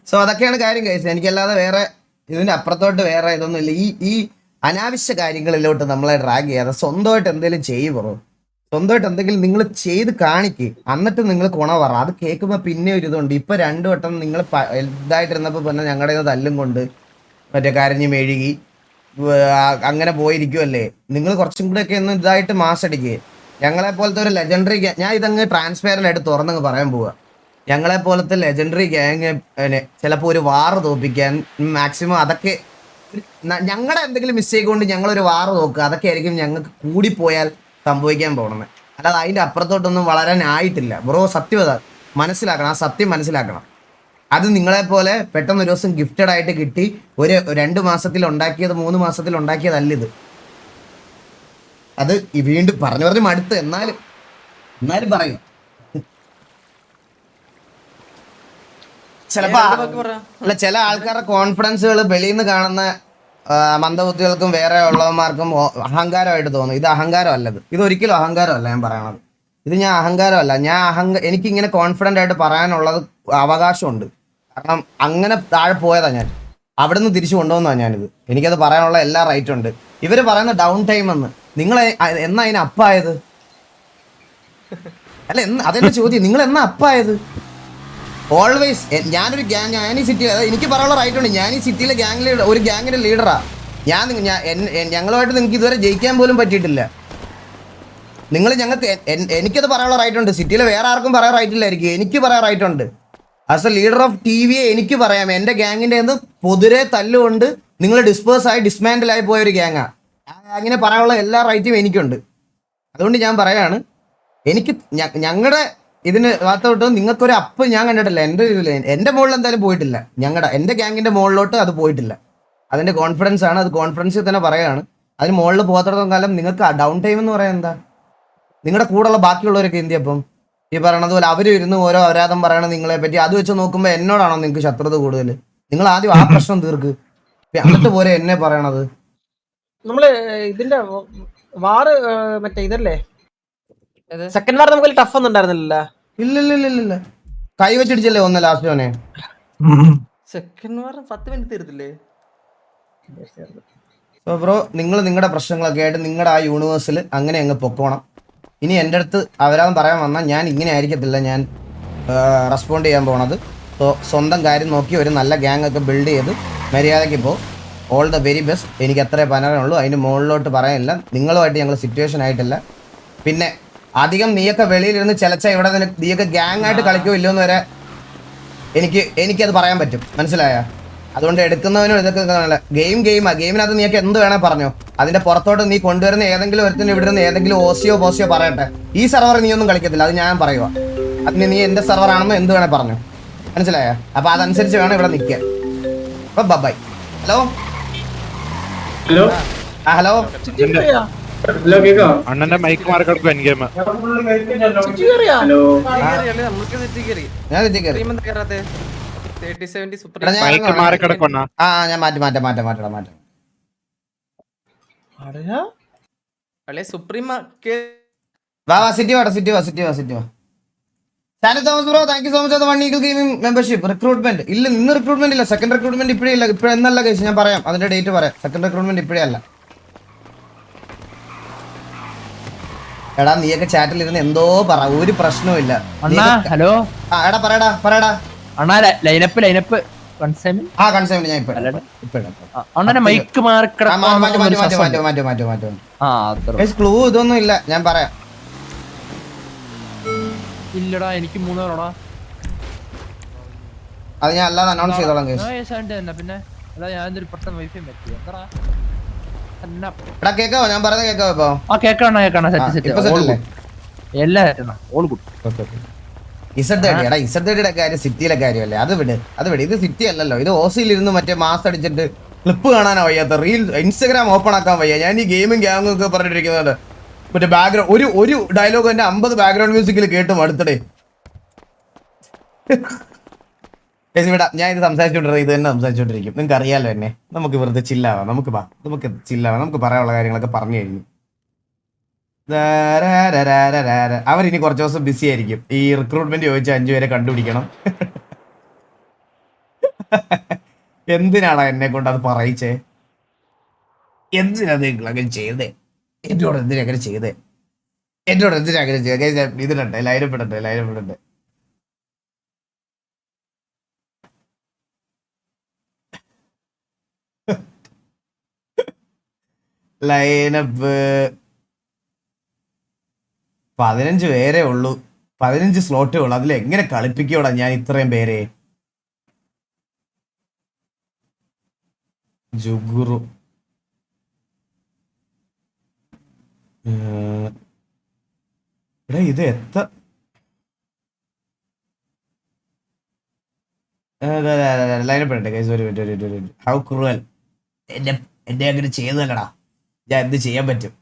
So അതൊക്കെയാണ് കാര്യം കഴിച്ചത്. എനിക്കല്ലാതെ വേറെ ഇതിന്റെ അപ്പുറത്തോട്ട് വേറെ ഇതൊന്നും ഇല്ല. ഈ അനാവശ്യ കാര്യങ്ങളിലോട്ട് നമ്മളെ ഡ്രാഗ് ചെയ്യാതെ സ്വന്തമായിട്ട് എന്തെങ്കിലും ചെയ്യുമോ? സ്വന്തമായിട്ട് എന്തെങ്കിലും നിങ്ങൾ ചെയ്ത് കാണിക്ക്, എന്നിട്ട് നിങ്ങൾ കുണ പറ. അത് കേൾക്കുമ്പോൾ പിന്നെ ഒരു ഇതുണ്ട്. ഇപ്പൊ 2 വട്ടം നിങ്ങൾ ഇതായിട്ടിരുന്നപ്പോൾ പിന്നെ ഞങ്ങളുടെ തല്ലും കൊണ്ട് മറ്റേ കരഞ്ഞ് മെഴുകി അങ്ങനെ പോയിരിക്കുമല്ലേ. നിങ്ങൾ കുറച്ചും കൂടെ ഒക്കെ ഒന്ന് ഇതായിട്ട് മാസടിക്കുക. ഞങ്ങളെ പോലത്തെ ഒരു ലെജൻഡറി ഞാൻ ഇതങ്ങ് ട്രാൻസ്പെയറൻ്റ് ആയിട്ട് തുറന്നങ്ങ് പറയാൻ പോവുക. ഞങ്ങളെ പോലത്തെ ലെജൻഡറി ഗ്യാങ് ചിലപ്പോൾ ഒരു വാറ് തോപ്പിക്കാൻ മാക്സിമം അതൊക്കെ ഞങ്ങളുടെ എന്തെങ്കിലും മിസ്റ്റേക്ക് കൊണ്ട് ഞങ്ങളൊരു വാറ് നോക്കുക. അതൊക്കെ ആയിരിക്കും ഞങ്ങൾക്ക് കൂടിപ്പോയാൽ സംഭവിക്കാൻ പോകണമെന്ന്. അല്ലാതെ അതിൻ്റെ അപ്പുറത്തോട്ടൊന്നും വളരാനായിട്ടില്ല ബ്രോ. സത്യത മനസ്സിലാക്കണം, ആ സത്യം മനസ്സിലാക്കണം. അത് നിങ്ങളെപ്പോലെ പെട്ടെന്ന് ഒരു ദിവസം ഗിഫ്റ്റഡ് ആയിട്ട് കിട്ടി ഒരു 2 മാസത്തിൽ ഉണ്ടാക്കിയത് 3 മാസത്തിൽ ഉണ്ടാക്കിയതല്ല ഇത്. അത് വീണ്ടും പറഞ്ഞു മടുത്ത്. എന്നാലും പറയും. ചിലപ്പോ അല്ല, ചില ആൾക്കാരുടെ കോൺഫിഡൻസുകൾ വെളിയിൽ നിന്ന് കാണുന്ന മന്ദബുദ്ധികൾക്കും വേറെ ഉള്ളവന്മാർക്കും അഹങ്കാരമായിട്ട് തോന്നും. ഇത് അഹങ്കാരമല്ലത്. ഇതൊരിക്കലും അഹങ്കാരമല്ല ഞാൻ പറയണത്. ഇത് ഞാൻ അഹങ്കാരമല്ല. എനിക്കിങ്ങനെ കോൺഫിഡൻ്റ് ആയിട്ട് പറയാനുള്ളത് അവകാശമുണ്ട്. കാരണം അങ്ങനെ താഴെ പോയതാ ഞാൻ. അവിടെ നിന്ന് തിരിച്ചു കൊണ്ടുവന്നതാണ് ഞാനിത്. എനിക്കത് പറയാനുള്ള എല്ലാ റൈറ്റും ഉണ്ട്. ഇവർ പറയുന്ന ഡൗൺ ടൈം എന്ന് നിങ്ങൾ എന്നാ അതിന് അപ്പായത്? അല്ല, അതെന്നെ ചോദ്യം. നിങ്ങൾ എന്നാ അപ്പായത്? ഓൾവേസ് ഞാനൊരു ഞാൻ ഈ സിറ്റി, എനിക്ക് പറയാനുള്ള റൈറ്റ് ഉണ്ട്. ഞാൻ ഈ സിറ്റിയിലെ ഒരു ഗ്യാങ്ങിന്റെ ലീഡറാ ഞാൻ. ഞങ്ങളുമായിട്ട് നിങ്ങൾക്ക് ഇതുവരെ ജയിക്കാൻ പോലും പറ്റിയിട്ടില്ല. ഞങ്ങൾക്ക് എനിക്കത് പറയാനുള്ള റൈറ്റ് ഉണ്ട്. സിറ്റിയിലെ വേറെ ആർക്കും പറയാൻ റൈറ്റ് ഇല്ലായിരിക്കും. എനിക്ക് പറയാൻ റൈറ്റ് ഉണ്ട്. ആസ് എ ലീഡർ ഓഫ് ടിവിയെ എനിക്ക് പറയാം. എൻ്റെ ഗ്യാങ്ങിൻ്റെ പൊതുരെ തല്ലുകൊണ്ട് നിങ്ങൾ ഡിസ്മാൻഡിലായി പോയ ഒരു ഗ്യാങ്ങാ. അങ്ങനെ പറയാനുള്ള എല്ലാ റൈറ്റും എനിക്കുണ്ട്. അതുകൊണ്ട് ഞാൻ പറയാണ്, എനിക്ക് ഞങ്ങളുടെ ഇതിന് ഭാഗത്തോട്ട് നിങ്ങൾക്കൊരു അപ്പ് ഞാൻ കണ്ടിട്ടില്ല. എൻ്റെ മുകളിൽ എന്തായാലും പോയിട്ടില്ല. എൻ്റെ ഗ്യാങ്ങിൻ്റെ മുകളിലോട്ട് അത് പോയിട്ടില്ല. അതിൻ്റെ കോൺഫിഡൻസ് ആണ്. അത് കോൺഫിഡൻസിൽ തന്നെ പറയുകയാണ്. അതിന് മുകളിൽ പോകാത്തോളം കാലം നിങ്ങൾക്ക് ഡൗൺ ടൈം എന്ന് പറയാൻ എന്താ? നിങ്ങളുടെ കൂടെയുള്ള ബാക്കിയുള്ളവരൊക്കെ എന്തി? അപ്പം ഈ പറയണത് പോലെ അവർ ഇരുന്ന് ഓരോ അപരാധം പറയണത് നിങ്ങളെ പറ്റി. അത് വെച്ച് നോക്കുമ്പോൾ എന്നോടാണോ നിങ്ങൾക്ക് ശത്രുത കൂടുതൽ? നിങ്ങൾ ആദ്യം ആ പ്രശ്നം തീർക്ക്, എന്നിട്ട് പോരെ എന്നെ പറയണത്. നമ്മള് ഇതിന്റെ വാറ് മറ്റേ ഇതല്ലേ, സെക്കൻഡ് വാർ നമുക്ക് ടഫ് ഒന്നും ഉണ്ടായിരുന്നില്ല. ഇല്ല കൈ വെച്ചിടിച്ചല്ലേ ഒന്ന് ലാസ്റ്റ് ഓനെ. സെക്കൻഡ് വാർ 10 മിനിറ്റ് തീർത്തില്ലേ? ബ്രോ, നിങ്ങൾ നിങ്ങളുടെ പ്രശ്നങ്ങളൊക്കെ ആയിട്ട് നിങ്ങളുടെ ആ യൂണിവേഴ്സിൽ അങ്ങനെ അങ്ങ് പൊക്കോണം. ഇനി എൻ്റെ അടുത്ത് അവരാൻ പറയാൻ വന്നാൽ ഞാൻ ഇങ്ങനെ ആയിരിക്കത്തില്ല ഞാൻ റെസ്പോണ്ട് ചെയ്യാൻ പോണത്. സോ സ്വന്തം കാര്യം നോക്കി ഒരു നല്ല ഗ്യാങ് ഒക്കെ ബിൽഡ് ചെയ്ത് മര്യാദയ്ക്ക് ഇപ്പോൾ ഓൾ ദ വെരി ബെസ്റ്റ്. എനിക്ക് അത്രേ പറയാനുള്ളൂ. അതിന് മുകളിലോട്ട് പറയാനില്ല. നിങ്ങളുമായിട്ട് ഞങ്ങൾ സിറ്റുവേഷൻ ആയിട്ടില്ല. പിന്നെ അധികം നീയൊക്കെ വെളിയിലിരുന്ന് ചിലച്ച ഇവിടെ നീയൊക്കെ ഗ്യാങ് ആയിട്ട് കളിക്കോ ഇല്ലയോന്ന് വരെ എനിക്കത് പറയാൻ പറ്റും. മനസ്സിലായ? അതുകൊണ്ട് എടുക്കുന്നവനും ഇതൊക്കെ ഗെയിമാ. ഗെയിമിനകത്ത് നീയൊക്കെ എന്ത് വേണേ പറഞ്ഞോ. അതിന്റെ പുറത്തോട്ട് നീ കൊണ്ടുവരുന്ന ഏതെങ്കിലും ഒരുത്തിന് ഇവിടെ നിന്ന് ഏതെങ്കിലും ഓസിയോ ബോസിയോ പറയട്ടെ. ഈ സർവർ നീ ഒന്നും കളിക്കത്തില്ല, അത് ഞാൻ പറയുക. അതിന് നീ എന്റെ സർവർ ആണെന്ന് എന്ത് വേണേ പറഞ്ഞു. മനസ്സിലായ? അപ്പൊ അതനുസരിച്ച് വേണം ഇവിടെ നിൽക്കാൻ. അപ്പൊ ബൈ. ഹലോ ഹലോ അണ്ണന്റെ മൈക്ക് മാർക്കെടുക്കും എൻ ഗെയിം. ഞാൻ റിക്രൂട്ട്മെന്റ് ഇല്ല, ഇന്ന് റിക്രൂട്ട്മെന്റ് ഇല്ല. സെക്കൻഡ് റിക്രൂട്ട്മെന്റ് ഇപ്പഴേ ഇല്ല. ഇപ്പഴെന്നല്ല കേസ് ഞാൻ പറയാം. അതിന്റെ ഡേറ്റ് പറയാം. സെക്കൻഡ് റിക്രൂട്ട്മെന്റ് ഇപ്പഴേ അല്ല. എടാ നീയൊക്കെ ചാറ്റിൽ ഇരുന്ന് എന്തോ പറ, ഒരു പ്രശ്നവും ഇല്ല. ഹലോ എടാ പറയടാ അണ്ണാ, ലൈനപ്പ് കൺസൈൻമെന്റ് ഞാൻ ക്ലൂ ഇതൊന്നും ഇല്ല. ഞാൻ പറയാം. ഇല്ലടാ, എനിക്ക് 3 പേരോടാ. അത് ഞാൻ അല്ലാതെ അനൗൺസ് ചെയ്തോളാം. പിന്നെ ഞാനൊരു പെട്ടെന്ന് വൈഫൈ പറ്റിയോ? എടാ കേക്കാവോ? ഞാൻ പറയുന്നത് കേക്കാവോ? ഇപ്പൊ കേക്കാണ്. ഇസഡ് കാര്യം സിറ്റിയിലെ കാര്യമല്ലേ? അത് വിട്. ഇത് സിറ്റി അല്ലല്ലോ. ഇത് ഓസിയിൽ ഇരുന്ന് മറ്റേ മാസ് അടിച്ചിട്ട് ക്ലിപ്പ് കാണാനാ വയ്യാത്ത, റീൽ ഇൻസ്റ്റാഗ്രാം ഓപ്പൺ ആക്കാൻ വയ്യ. ഞാൻ ഈ ഗെയിമും ഗ്യാങ്ങും ഒക്കെ പറഞ്ഞിട്ടിരിക്കുന്നത് മറ്റേ ബാക്ക്ഗ്രൗണ്ട് ഒരു ഡയലോഗ് എന്റെ 50 ബാക്ക്ഗ്രൗണ്ട് മ്യൂസിക്കിൽ കേട്ടും അടുത്തിടെ. ഞാൻ ഇത് സംസാരിച്ചോണ്ടിരുന്നത് ഇത് തന്നെ സംസാരിച്ചോണ്ടിരിക്കും. നിങ്ങൾക്ക് അറിയാലോ എന്നെ. നമുക്ക് വെറുതെ ചില്ലാവാം. നമുക്ക് ചില്ലാവാം. നമുക്ക് പറയാനുള്ള കാര്യങ്ങളൊക്കെ പറഞ്ഞു കഴിഞ്ഞു. അവരിനി കുറച്ച് ദിവസം ബിസി ആയിരിക്കും. ഈ റിക്രൂട്ട്മെന്റ് ചോദിച്ച 5 പേരെ കണ്ടുപിടിക്കണം. എന്തിനാടാ എന്നെ കൊണ്ട് അത് പറയിച്ചേ? എന്തിനാ നിങ്ങൾ അങ്ങനെ ചെയ്തേ? എന്നോട് എന്തിനാ അങ്ങനെ ചെയ്തേ? ഇതിടട്ടെ, ലൈനം പെടട്ടെ. ലൈനപ്പ് 15 പേരേ ഉള്ളൂ. 15 സ്ലോട്ടേ ഉള്ളൂ. അതിൽ എങ്ങനെ കളിപ്പിക്കോടാ ഞാൻ ഇത്രയും പേരെ? ജുഗുറു ഇത് ലൈനപ്പെടട്ടെ ഗൈസ്. ഒരു ഹൗ ക്രൂവൽ. എന്നെ അങ്ങനെ ചെയ്യുന്നല്ലടാ. ഞാൻ എന്ത് ചെയ്യാൻ പറ്റും?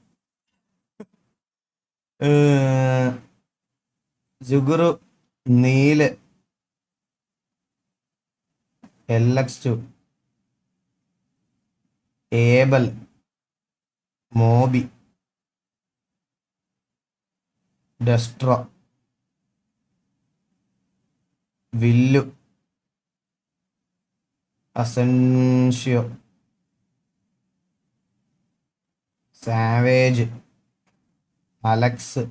ജുഗുറു, Neil, LX2, Abel, Moby, Destro, വില്ലു, അസൻഷ്യോ, സാവേജ്, അലക്സ്,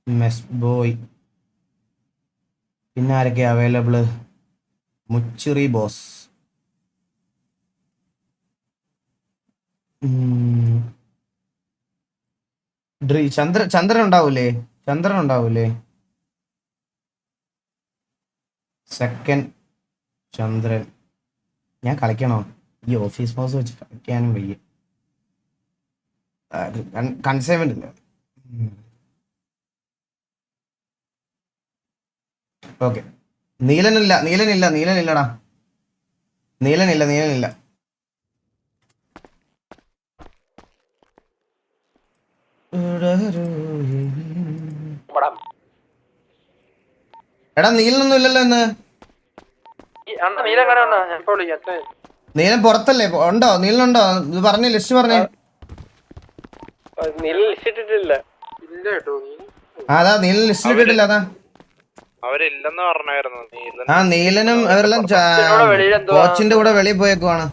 മെസ്ബോയ്, പിന്നെ ആരൊക്കെയാ അവൈലബിള്? മുച്ചിറി ബോസ്, ചന്ദ്രൻ ഉണ്ടാവൂലേ? സെക്കൻഡ് ചന്ദ്രൻ. ഞാൻ കളിക്കണോ? ഈ ഓഫീസ് ബോസ് വെച്ച് കളിക്കാനും വയ്യ. കൺസൈൻമെന്റ് ഇല്ല. ഓക്കെ, നീലനില്ലടാ. നീലനില്ല. എടാ നീലനൊന്നും ഇല്ലല്ലോ ഇന്ന്. നീലൻ പുറത്തല്ലേ? ഉണ്ടോ? നീലനുണ്ടോ? ഇത് പറഞ്ഞേ, ലിസ്റ്റ് പറഞ്ഞേ. അതാ നീലൻ ലിസ്റ്റിൽ ഇട്ടിട്ടില്ല. അതാ അവരില്ലെന്ന് പറഞ്ഞായിരുന്നു. നീലനും അവരെല്ലാം കോച്ചിന്റെ കൂടെ വെളിയിൽ പോയേക്കുവാണ്.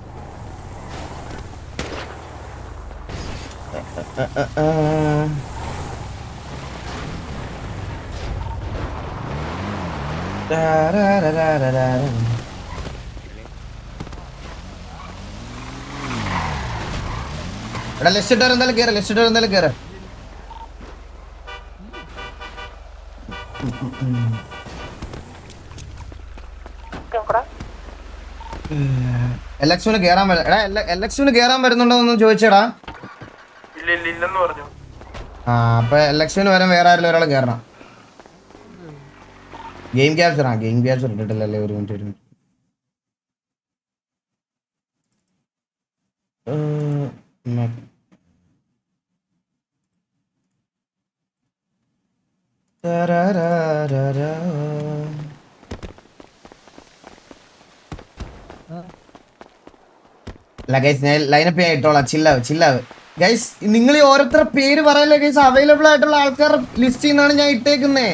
എടാ ലിസ്റ്റ് ഇട്ടവർ എന്തായാലും കേറ്. LX2 കേറാൻ വരുന്നുണ്ടോന്ന് ചോദിച്ചേടാ. അപ്പൊ LX2 വരാൻ വേറെ ആരെങ്കിലും ഒരാൾ കേറണം. ഗെയിം ക്യാപ്ചർ ഇട്ടിട്ടില്ലല്ലേ? ഒരു മിനിറ്റ്. ലൈനപ്പ് ഞാൻ ഇട്ടോളാം. ചില്ലാവ് ഗൈസ്. നിങ്ങൾ ഈ ഓരോരുത്തരുടെ പേര് പറയല്ലേ ഗൈസ്. അവൈലബിൾ ആയിട്ടുള്ള ആൾക്കാരുടെ ലിസ്റ്റിൽ നിന്നാണ് ഞാൻ ഇട്ടേക്കുന്നേ.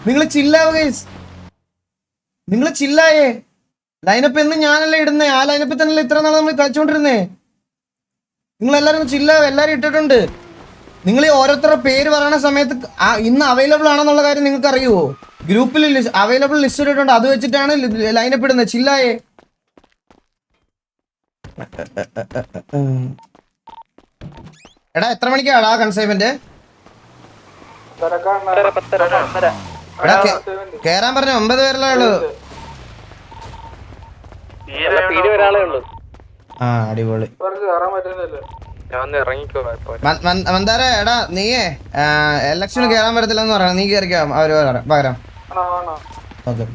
നിങ്ങൾ ചില്ലാവ് ഗൈസ്. നിങ്ങൾ ചില്ലായേ. ലൈനപ്പ് എന്ന് ഞാനല്ലേ ഇടുന്നേ. ആ ലൈനപ്പിൽ തന്നെയല്ലേ ഇത്ര നാൾ നമ്മൾ കളിച്ചോണ്ടിരുന്നേ. നിങ്ങൾ എല്ലാവരും ചില്ലാവ്. എല്ലാവരും ഇട്ടിട്ടുണ്ട്. നിങ്ങൾ ഈ ഓരോരുത്തരുടെ പേര് പറയുന്ന സമയത്ത് ഇന്ന് അവൈലബിൾ ആണെന്നുള്ള കാര്യം നിങ്ങൾക്ക് അറിയുമോ? ഗ്രൂപ്പിൽ അവൈലബിൾ ലിസ്റ്റ് ഇട്ടിട്ടുണ്ട്. അത് വെച്ചിട്ടാണ് ലൈനപ്പ് ഇടുന്നത്. ചില്ലായേ. എടാ എത്ര മണിക്കാടാ കൺസൈൻമെന്റ്? കേറാൻ പറഞ്ഞ 9 പേരല്ലേ ഉള്ളു. അടിപൊളി. മന്ദാര എടാ നീയേ LX2 കേറാൻ പറ്റത്തില്ലെന്ന് പറയണം. നീ കേറിക്കോ. അവര് പകരം. ഓക്കെ.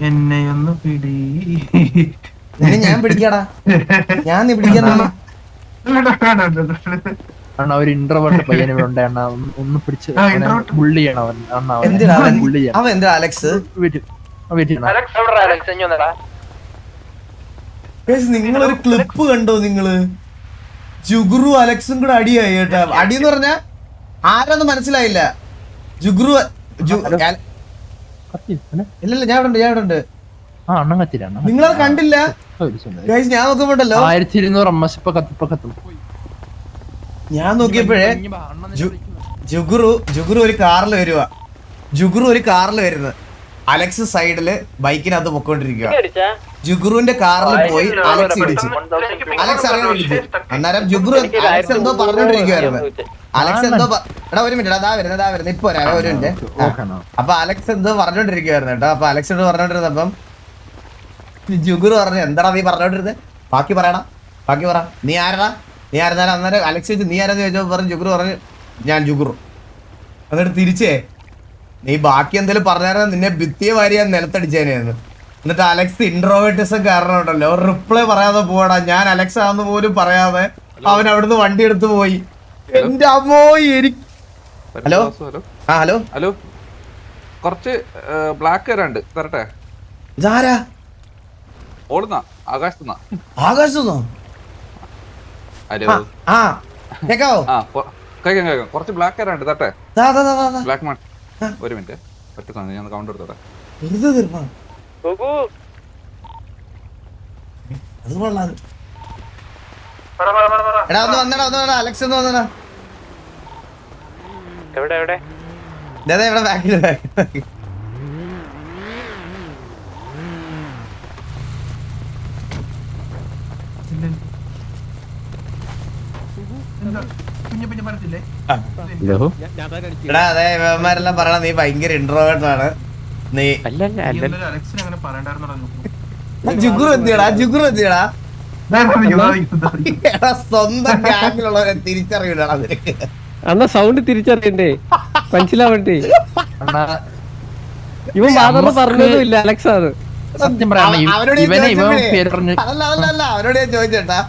എന്നെയൊന്ന് പിടി. ഞാൻ പിടിക്കാടാ. ഞാൻ നീ പിടിക്കാൻ. അണ്ണാ ഒരു ഇന്റർവേർട്ട് പയ്യൻ ഇവിടെ ഉണ്ട് അണ്ണാ, ഒന്ന് പിടിച്ച് ബുള്ളി ചെയ്യണം അവൻ. അണ്ണാ എന്തിനാ അവൻ ബുള്ളി ചെയ്യണം. അവൻ എന്താ അലക്സ്? നിങ്ങളൊരു ക്ലിപ്പ് കണ്ടോ നിങ്ങള്? ജുഗ്രു അലക്സും കൂടെ അടിയായി കേട്ടാ. അടി എന്ന് പറഞ്ഞാ ആരാന്ന് മനസ്സിലായില്ല. ജുഗ്രു ഇല്ലല്ല, ഞാൻ ഇവിടെ ഉണ്ട്. ആ അണ്ണൻ കത്തില്ല അണ്ണ. നിങ്ങളത് കണ്ടില്ല? ഞാൻ നോക്കുമ്പോണ്ടല്ലോ 1200 MS ഇപ്പൊ കത്തും. ഞാൻ നോക്കിയപ്പോഴേ ജുഗ്രു ഒരു കാറിൽ വരുന്നത്. അലക്സ് സൈഡില് ബൈക്കിനകത്ത് പൊക്കോണ്ടിരിക്കുക. ജുഗ്രുവിന്റെ കാറിൽ പോയി അലക്സ് ഇടിച്ചു. അലക്സ് അറിയാൻ വിളിച്ചു. അന്നേരം അലക്സ് എന്തോ പറഞ്ഞോണ്ടിരിക്കുവായിരുന്നു. എടാ ഒരു മിനിറ്റ്, അതാ വരുന്നത് ഇപ്പൊ ഒരു മിനിറ്റ്. അപ്പൊ അലക്സ് എന്തോ പറഞ്ഞോണ്ടിരിക്കുവായിരുന്നു കേട്ടോ. അപ്പൊ അലക്സിനോട് പറഞ്ഞോണ്ടിരുന്നപ്പം ജുഗ്രു പറഞ്ഞു, എന്താടാ നീ പറഞ്ഞോണ്ടിരുന്നത്? ബാക്കി പറ, നീ ആയിരുന്നാലും. അന്നേരം അലക്സ് ചോദിച്ചു, നീ ആരെന്ന് ചോദിച്ചപ്പോ പറഞ്ഞു ജുഗ്രു പറഞ്ഞു, ഞാൻ ജുഗ്രു. എന്നിട്ട് തിരിച്ചേ, നീ ബാക്കി എന്തെങ്കിലും പറഞ്ഞാൽ നിന്നെ ഭിത്തിയെ വാരി ഞാൻ നിലത്തടിച്ചേനെന്ന്. എന്നിട്ട് അലക്സ് ഇൻട്രോവേർട്ടിസം കാരണം ഉണ്ടല്ലോ റിപ്ലൈ പറയാതെ പോടാ, ഞാൻ അലക്സ് ആണെന്ന് പോലും പറയാതെ അവൻ അവിടുന്ന് വണ്ടി എടുത്ത് പോയി. എന്റെ അമ്മോ ഹലോ ഹലോ കുറച്ച് ബ്ലാക്ക് വരാണ്ട് തരട്ടെ. ഇതാരാ? ഓടുന്ന ആകാശത്തുനിന്നാ. ആകാശത്തുനിന്നോ? ഹലോ കേക്കാവോ? കേക്കാം. കുറച്ച് ബ്ലാക്ക് വരാണ്ട് തരട്ടെ. ബ്ലാക്ക് മാൺ ഒരു മിനിറ്റ്, ഒറ്റ സമയം ഞാൻ കൗണ്ട് എടുത്തോട്ടെ. എടാ ഒന്ന് വന്നടാ അലക്സ് ഒന്ന് വന്നടാ. എവിടെ ഇവിടെ ബാക്കിൽ എടാ അതെ ഇവന്മാരെല്ലാം പറയണ നീ ഭയങ്കര ഇൻട്രോവേർട്ട് ആണ്. നീ ജുഗ്രു എന്തിയടാ? സ്വന്തം ഗാങ്ങിലുള്ളവരെ തിരിച്ചറിയില്ലടാ നിനക്ക്. അണ്ണ സൗണ്ട് തിരിച്ചറിയണ്ടേ, മനസ്സിലാവണ്ടേ? ഇവൻ മാത്രം പറഞ്ഞതും ഇല്ല, അലക്സ് ആണ്. അവരോട് ഞാൻ ചോദിച്ചേട്ടാ,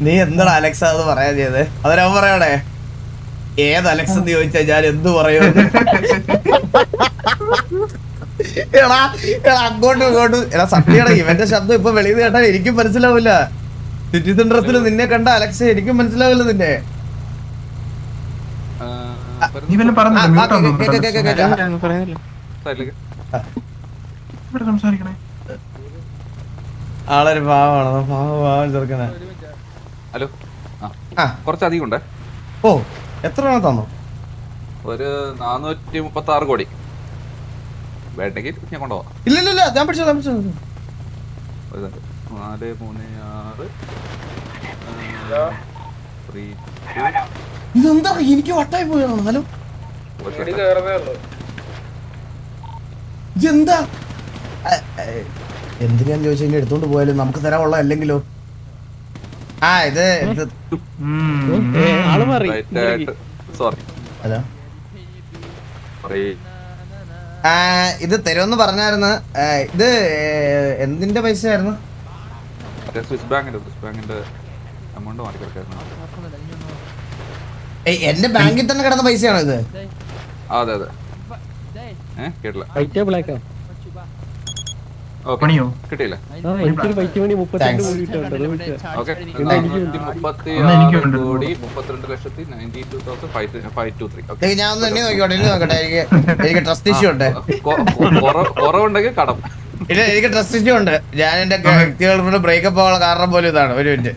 നീ എന്താടാ അലക്സ് അത് പറയാ ചെയ്ത്? അതിനവൻ പറയണേ, ഏത് അലക്സ് എന്ന് ചോദിച്ചാ ഞാൻ എന്ത് പറയും? എടാ അങ്ങോട്ടും ഇങ്ങോട്ടും. എടാ സത്യടാ, ഇവന്റെ ശബ്ദം ഇപ്പൊ വെളിയിൽ കേട്ടാ എനിക്കും മനസ്സിലാവില്ല. സിറ്റിസൺ ഡ്രസ്സിൽ നിന്നെ കണ്ട അലക്സ് എനിക്കും മനസ്സിലാവില്ല നിന്നെ. ആളൊരു പാവമാണ് ചെറുക്കണേ. ഹലോ കുറച്ചധികം ഉണ്ടേ. ഓ എത്ര വേണം തന്നോ? ഒരു 436 കോടി വേണ്ടെങ്കിൽ ഞാൻ കൊണ്ടുപോവാം. ഇല്ല ഞാൻ പിടിച്ചോ. 4, 3, 6 ഇതെന്താ എനിക്ക് വട്ടായി പോയാണോ? ഹലോ ഇതെന്താ? എന്തിനാന്ന് ചോദിച്ചു കഴിഞ്ഞാൽ എടുത്തോണ്ട് പോയാലും നമുക്ക് തരാനുള്ള അല്ലെങ്കിലോ? ഇത് തരുമെന്ന് പറഞ്ഞായിരുന്നു. ഇത് എന്തിന്റെ പൈസ ആയിരുന്നു? സ്വിസ് ബാങ്കിന്റെ എമൗണ്ട് മാറ്റിക്കിടക്കായിരുന്നു. എന്റെ ബാങ്കിൽ തന്നെ കിടന്ന പൈസയാണോ ഇത്? അതെ കേട്ടില്ല. കിട്ടിയില്ല. ഞാൻ ഒന്ന് എന്നെ നോക്കട്ടെ. എനിക്ക് ട്രസ്റ്റ് ഇഷ്യൂ ഉണ്ട്. കുറവുണ്ടെങ്കിൽ കടം. ഇല്ല എനിക്ക് ട്രസ്റ്റ് ഇഷ്യൂ ഉണ്ട്. ഞാൻ എന്റെ ഗേൾഫ്രണ്ട് ബ്രേക്കപ്പ് ആവാനുള്ള കാരണം പോലും ഇതാണ്. ഒരു minute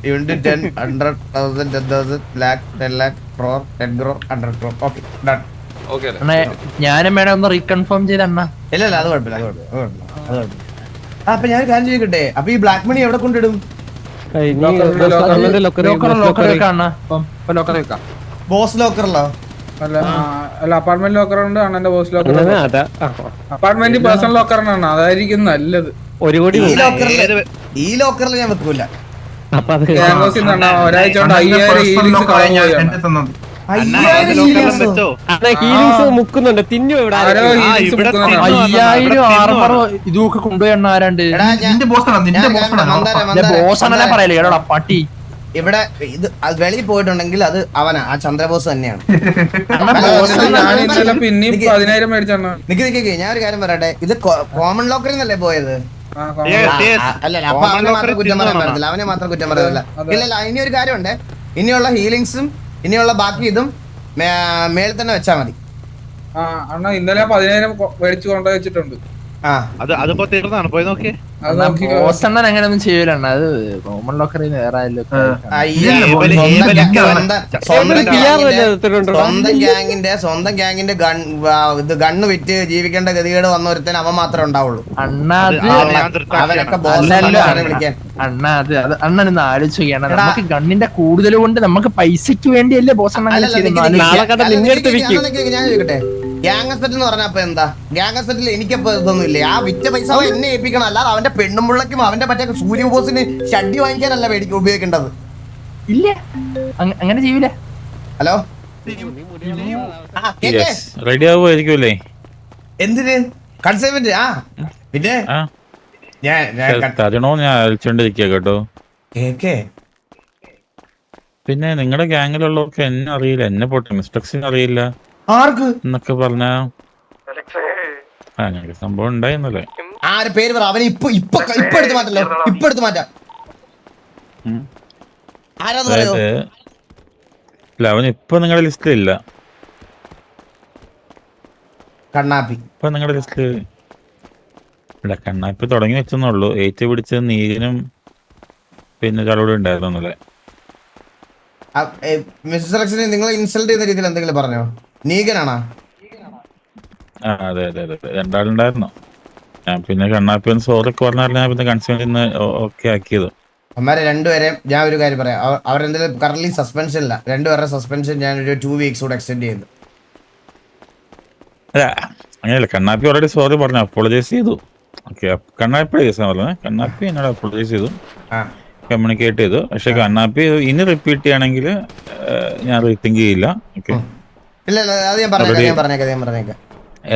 10, 100,000, 10,000, lakh, 10 lakh, crore, 10 crore, 100 crore. Okay done. ഞാനും വേണം ഒന്ന് റീകൺഫേം ചെയ്ത അണ്ണ. ഇല്ല അത് കുഴപ്പമില്ല. അപ്പൊ ഞാൻ കാര്യം ചോദിക്കട്ടെ, അപ്പൊ ഈ ബ്ലാക്ക് മണി എവിടെ കൊണ്ടിടും? ബോസ് ലോക്കറിലോ? അല്ല അപ്പാർട്ട്മെന്റ് ലോക്കർ ഉണ്ട്, അണ്ണന്റെ ബോസ് ലോക്കർ. അപ്പാർട്ട്മെന്റ് പേഴ്സണൽ ലോക്കറിനാണ്, അതായിരിക്കും നല്ലത്. ഈ ലോക്കറിൽ ഞാൻ വെക്കൂല. ഒരാഴ്ച കൊണ്ട് 5000 ഹീലിങ്സ് കളഞ്ഞു. മുക്കുന്നുണ്ട് തിന്നു. 5000 ആർമറോ ഇതൊക്കെ കൊണ്ടുപോയി ആരാണ്ട്? ബോസാണല്ലേ പറയല്ലേ? എടാ പട്ടി ഇവിടെ ഇത് വെളിയിൽ പോയിട്ടുണ്ടെങ്കിൽ അത് അവനാ, ആ ചന്ദ്രബോസ് തന്നെയാണ്. ഞാൻ ഇന്നലെ പിന്നെയും 10,000 മേടിച്ചാണ്. നിക്ക് ഞാൻ ഒരു കാര്യം പറയട്ടെ, ഇത് കോമൺ ലോക്കറിൽ നിന്നല്ലേ പോയത്? അല്ല അപ്പൊ അവനെ മാത്രം കുറ്റം പറയാൻ പറ്റത്തില്ല, അവനെ മാത്രം കുറ്റം പറയത്തില്ല. ഇല്ലല്ല, ഇനി ഒരു കാര്യമുണ്ട്, ഇനിയുള്ള ഹീലിങ്സും ഇനിയുള്ള ബാക്കി ഇതും മേളിൽ തന്നെ വെച്ചാ മതി. അണ്ണാ ഇന്നലെ 10,000 മേടിച്ചു കൊണ്ടുപോയി വെച്ചിട്ടുണ്ട്. അതിപ്പോ തീർന്നാണ്, പോയി നോക്കിയേ. ബോസ് അണ്ണൻ അങ്ങനെ ഒന്നും ചെയ്യൂലണ്ണ, അത് കോമൺ ലോക്കറിൽ വേറെ സ്വന്തം ഗ്യാങ്ങിന്റെ ഗണ്ണ് വിറ്റ് ജീവിക്കേണ്ട ഗതികേട് വന്ന ഒരുത്തൻ അവൻ മാത്രമേ ഉണ്ടാവുള്ളൂ. അവനൊക്കെ വിളിക്കാൻ. അണ്ണ അത് അണ്ണനൊന്ന് ആലോചിക്കുകയാണ്, നമുക്ക് ഗണ്ണിന്റെ കൂടുതൽ കൊണ്ട് നമുക്ക് പൈസക്ക് വേണ്ടിയല്ലേ ബോസ് അണ്ണൻ ഞാൻ ചോദിക്കട്ടെ, ഗ്യാങ്സെറ്റ് എന്ന് പറഞ്ഞപ്പോ എന്താ? ഗ്യാങ്സെറ്റിൽ എനിക്കപ്പോ ഇതൊന്നും ഇല്ലേ? ആ വിറ്റ പൈസ അവൻ എന്നെ ഏൽപ്പിക്കണം, അല്ലാതെ അവന്റെ പെണ്ണുമ്പിള്ളക്കും അവന്റെ മറ്റേ സൂര്യബോസിന് ഷഡ്ഡി വാങ്ങിക്കാനല്ല ഉപയോഗിക്കേണ്ടത്. ഇല്ല, അങ്ങനെ ചെയ്യൂലേ? ഹലോ, റെഡി ആവുമായിരിക്കുമല്ലേ? എന്തിന് കൺസൈൻമെന്റ്? പിന്നെ തരണോ? ഞാൻ അയച്ചോണ്ടിരിക്കുക കേട്ടോ. പിന്നെ നിങ്ങളുടെ ഗ്യാങ്ങിലുള്ളവർക്ക് എന്നെ അറിയില്ല, എന്നെ പോട്ടെ, മിസ്റ്റേക്സിന് അറിയില്ല ആർക്ക് എന്നൊക്കെ പറഞ്ഞ അങ്ങനെ സംഭവം ഉണ്ടായിരുന്നല്ലേ? ആര് പേര് പറ? അവനെ ഇപ്പൊ എടുത്ത് മാറ്റല്ലോ, ഇപ്പൊ എടുത്ത് മാറ്റാം. ആരാന്ന് പറയോ? ഇല്ല, അവൻ ഇപ്പൊ നിങ്ങളുടെ ലിസ്റ്റിലില്ല. കണ്ണാപ്പി ഇപ്പൊ നിങ്ങളുടെ ലിസ്റ്റിൽ ഇല്ല. കണ്ണാപ്പി തുടങ്ങി വെച്ചെന്നുള്ളൂ. ഏറ്റു പിടിച്ച നീകനും പിന്നെ ഒരാളോട് ഉണ്ടായിരുന്നല്ലേ? മിസ്റ്റർ എക്സിനെ നിങ്ങൾ ഇൻസൾട്ട് ചെയ്യുന്ന രീതിയിൽ എന്തെങ്കിലും പറഞ്ഞോ? നീകനാണോ? അതെ അതെ അതെ, രണ്ടാളുണ്ടായിരുന്നു. ഞാൻ പിന്നെ കണ്ണാപ്പി സോറി പറഞ്ഞാൽ ഞാൻ പിന്നെ കൺസേൺ ഓക്കെ ആക്കിയത്. അമ്മാരെ രണ്ടുപേരെ ഞാൻ ഒരു കാര്യം പറയാം, അവരെന്തെങ്കിലും കറന്റ് സസ്പെൻഷൻ ഇല്ല, രണ്ടുപേരുടെ സസ്പെൻഷൻ ഞാൻ ഒരു 2 weeks കൂടെ എക്സ്റ്റെൻഡ് ചെയ്തു. അല്ല അങ്ങനെയല്ല, കണ്ണാപ്പി ഓൾറെഡി സോറി പറഞ്ഞു, അപ്പോളജൈസ് ചെയ്തു. ഓക്കെ, കണ്ണാപ്പി കേസാണ് പറഞ്ഞത്. കണ്ണാപ്പി എന്നോട് അപ്പോളജൈസ് ചെയ്തു, കമ്മ്യൂണിക്കേറ്റ് ചെയ്തു. പക്ഷെ കണ്ണാപ്പി ഇനി റിപ്പീറ്റ് ചെയ്യണമെങ്കിൽ ഞാൻ റീതിങ്ക് ചെയ്യില്ല. ഓക്കെ,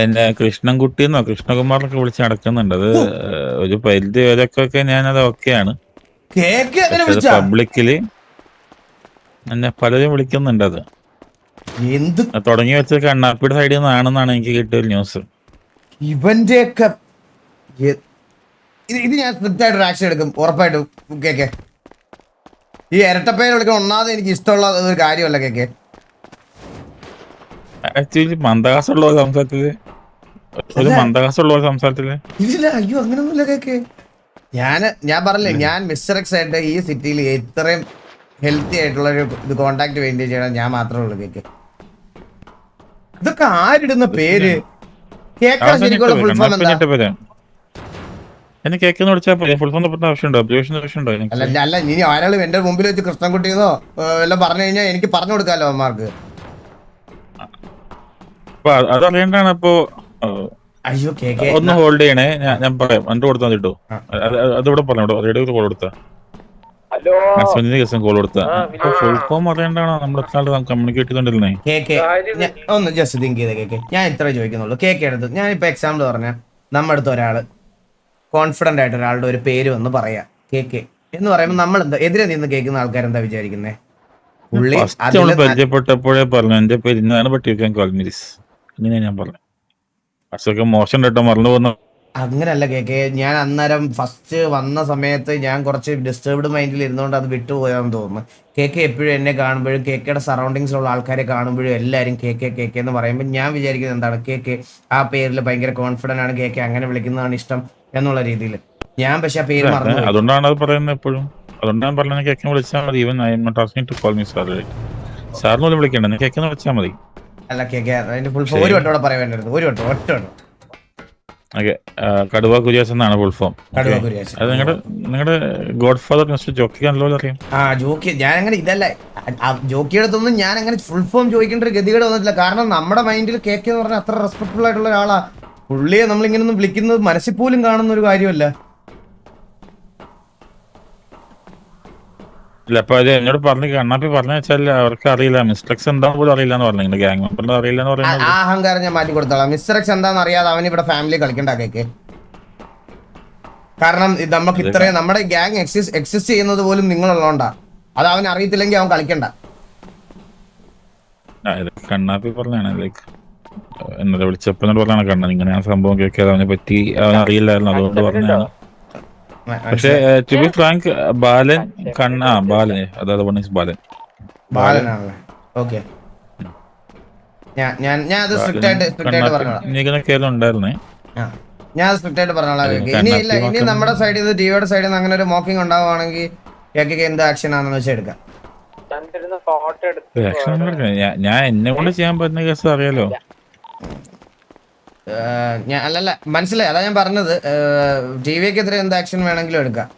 എന്നെ കൃഷ്ണൻകുട്ടിന്നോ കൃഷ്ണകുമാറിനൊക്കെ വിളിച്ച് നടക്കുന്നുണ്ട്. അത് ഒരു പരിധി വരെയൊക്കെ ഞാനത് ഓക്കെയാണ്. പബ്ലിക്കലി എന്നെ പലരും വിളിക്കുന്നുണ്ട്. അത് തുടങ്ങി വെച്ച കണ്ണാപ്പിയുടെ സൈഡിൽ നിന്നാണെന്നാണ് എനിക്ക് കിട്ടിയ ന്യൂസ്. ഇവന്റെയൊക്കെ ഇത് ഞാൻ സ്ട്രിക്റ്റ് ആയിട്ട് ആക്ഷൻ എടുക്കും ഉറപ്പായിട്ടും. കേക്കെ, ഈ ഇരട്ടപ്പേര് വിളിക്കാൻ ഒന്നാമത് എനിക്ക് ഇഷ്ടമുള്ള ഒരു കാര്യമല്ല. കേക്കെ ആക്ച്വലി മന്ദഹാസമുള്ള സംസാരത്തില് ഇല്ല, അയ്യോ അങ്ങനൊന്നുമില്ല. കേക്കെ ഞാൻ പറഞ്ഞില്ലേ, ഞാൻ മിസ്റ്റർ എക്സ് ആയിട്ട് ഈ സിറ്റിയിൽ ഇത്രയും ഹെൽത്തി ആയിട്ടുള്ള ഒരു ഇത് കോണ്ടാക്ട് മെയിൻറ്റെയിൻ ചെയ്യണം ഞാൻ മാത്രമേ ഉള്ളൂ. കേക്ക് ഇതൊക്കെ ആരിടുന്ന പേര്? കേക്കാൻ ശരിക്കുള്ള ഫുൾ ഫോം എന്താ? എന്നെ കേക്കെന്ന് വിളിച്ചാൽ ഫുൾ ഫോം ആവശ്യമുണ്ടോ? ആവശ്യമുണ്ടോ? അല്ല, ഇനി ആരാളും എന്റെ മുമ്പിൽ വെച്ച് കൃഷ്ണൻകുട്ടിന്നോ എല്ലാം പറഞ്ഞു കഴിഞ്ഞാൽ എനിക്ക് പറഞ്ഞു കൊടുക്കാമല്ലോ അമ്മമാർക്ക്. അതറിയണ്ടാണ്. അപ്പൊ അയ്യോ ഒന്ന് ഹോൾഡ് ചെയ്യണേ, ഞാൻ പറയാം. എന്റെ കൊടുത്താൽ കിട്ടും. അതിവിടെ പറഞ്ഞു, റേഡിയോ കോൾ കൊടുത്ത ദിവസം കോൾ കൊടുത്ത ഫുൾ ഫോം അറിയണ്ടാണോ? നമ്മുടെ കമ്മ്യൂണിക്കേറ്റ് ചെയ്തോണ്ടിരുന്നേ. ഒന്ന് ജസ്റ്റ് തിങ്ക് ചെയ്തേ. കേക്ക് ഞാൻ ഇത്ര ചോദിക്കുന്നുള്ളൂ. കേക്ക് എടുത്ത് ഞാനിപ്പോ എക്സാമ്പിൾ പറഞ്ഞ നമ്മുടെ അടുത്ത് ഒരാള് കോൺഫിഡന്റ് ആയിട്ട് ഒരാളുടെ ഒരു പേര് വന്ന് പറയാ കേക്ക് എന്ന് പറയുമ്പോൾ നമ്മൾ എന്താ എതിരെ നിന്ന് കേൾക്കുന്ന ആൾക്കാരെന്താ വിചാരിക്കുന്നേ? പരിചയപ്പെട്ടപ്പോഴേ പറഞ്ഞു എന്റെ പേര് ഇന്നാണ്, ഇങ്ങനെ ഞാൻ പറഞ്ഞു. അതൊക്കെ മോശം കേട്ടോ, മറന്നു പോകുന്ന. അങ്ങനല്ല കേക്കെ, ഞാൻ അന്നേരം ഫസ്റ്റ് വന്ന സമയത്ത് ഞാൻ കുറച്ച് ഡിസ്റ്റർബ്ഡ് മൈൻഡിൽ ഇരുന്നുകൊണ്ട് അത് വിട്ടുപോയാന്ന് തോന്നുന്നു. കേക്ക് എപ്പോഴും എന്നെ കാണുമ്പോഴും കേക്കയുടെ സറൗണ്ടിങ്സിലുള്ള ആൾക്കാരെ കാണുമ്പോഴും എല്ലാവരും കേക്ക് എന്ന് പറയുമ്പോൾ ഞാൻ വിചാരിക്കുന്നത് എന്താണ്, കേക്ക് ആ പേരിൽ ഭയങ്കര കോൺഫിഡന്റ് ആണ്, കേക്ക് അങ്ങനെ വിളിക്കുന്നതാണ് ഇഷ്ടം എന്നുള്ള രീതിയിൽ ഞാൻ പക്ഷെ ആ പേര് മറന്നു. അതുകൊണ്ടാണ് അത് പറയുന്നത് എപ്പോഴും. അതുകൊണ്ടാണ് പറഞ്ഞത് കേക്കെ വിളിച്ചാൽ മതി. Even I am not asking to call me സാറിനോട് വിളിക്കണ്ട, കേക്കെന്ന് വിളിച്ചാൽ മതി. അല്ല കേക്ക് അതിന്റെ ഫുൾ ഫോം ഒരു വട്ടം കൂടെ പറയാൻ വേണ്ടി ഒരു വട്ടം ഒറ്റ വട്ടം. ഓക്കെ, കടുവ കുര്യാസ് എന്നാണ് ഫുൾ ഫോം. അത് നിങ്ങളുടെ ഗോഡ് ഫാദർ മിസ്റ്റർ ജോക്കി ആണല്ലോ അറിയാം. ജോക്കി ഞാൻ അങ്ങനെ ഇതല്ല, ജോക്കിയുടെ അടുത്തൊന്നും ഞാൻ അങ്ങനെ ഫുൾ ഫോം ചോദിക്കേണ്ട ഒരു ഗതികേട് വന്നിട്ടില്ല. കാരണം നമ്മുടെ മൈൻഡിൽ കേക്ക് എന്ന് പറഞ്ഞാൽ അത്ര റെസ്പെക്ട്ഫുൾ ആയിട്ടുള്ള ഒരാളാ. പുള്ളിയെ നമ്മളിങ്ങനൊന്നും വിളിക്കുന്നത് മനസ്സിൽ പോലും കാണുന്ന ഒരു കാര്യമല്ല. ഇല്ല, അപ്പൊ അത് എന്നോട് പറഞ്ഞു, കണ്ണാപ്പി പറഞ്ഞു വെച്ചാൽ അവർക്ക് അറിയില്ല, മിസ്റ്റേക്സ് എന്താന്ന് പോലും അറിയില്ല എന്ന് പറഞ്ഞു. ഗ്യാങ് മെമ്പറിന് അറിയില്ല എന്ന് പറയുന്നത് ആ അഹങ്കാരം ഞാൻ മാറ്റി കൊടുത്തോളാം. മിസ്റ്റർ എക്സ് എന്താണെന്ന് അറിയാതെ അവൻ ഇവിടെ ഫാമിലി കളിക്കണ്ട കേക്ക്. കാരണം നമുക്ക് ഇത്രയും നമ്മുടെ ഗ്യാങ് എക്സിസ്റ്റ് ചെയ്യുന്നത് പോലും നിങ്ങളുള്ളതുകൊണ്ടാ. അത് അവൻ അറിയത്തില്ലെങ്കിൽ അവൻ കളിക്കണ്ട. കണ്ണാപ്പി പറഞ്ഞാണ് ലൈക്ക് എന്നോട് വിളിച്ചപ്പോ എന്നോട് പറഞ്ഞാണ് കണ്ണൻ ഇങ്ങനെ ആ സംഭവം കേൾക്കാതെ അവനെ പറ്റി അവൻ അറിയില്ലായിരുന്നു, അതുകൊണ്ട് പറഞ്ഞാണ്. പക്ഷെ ടു ബി ഫ്രാങ്ക് ബാലൻ ബാലൻ അതായത് ബാലൻ ബാലനാണല്ലേ? ഓക്കെ, ഞാൻ അത് സ്ട്രിക്റ്റ് ആയിട്ട് പറഞ്ഞോളാം. ഉണ്ടായിരുന്നേ. ഞാൻ സ്ട്രിക്റ്റ് ആയിട്ട് പറഞ്ഞോളാം. ഇനി നമ്മുടെ സൈഡിൽ നിന്ന് ടിവിയുടെ സൈഡിൽ നിന്ന് അങ്ങനെ ഒരു മോക്കിംഗ് ഉണ്ടാവുകയാണെങ്കിൽ കേക്ക് എന്ത് ആക്ഷൻ ആണെന്ന് വെച്ചാൽ എടുക്കാം. ഞാൻ എന്നെ കൊണ്ട് ചെയ്യാൻ പറ്റുന്ന കേസ് അറിയാലോ. അല്ലല്ല, മനസ്സിലായി, അതാ ഞാൻ പറഞ്ഞത്. ടിവിക്കെതിരെ എന്ത് ആക്ഷൻ വേണമെങ്കിലും എടുക്കാം.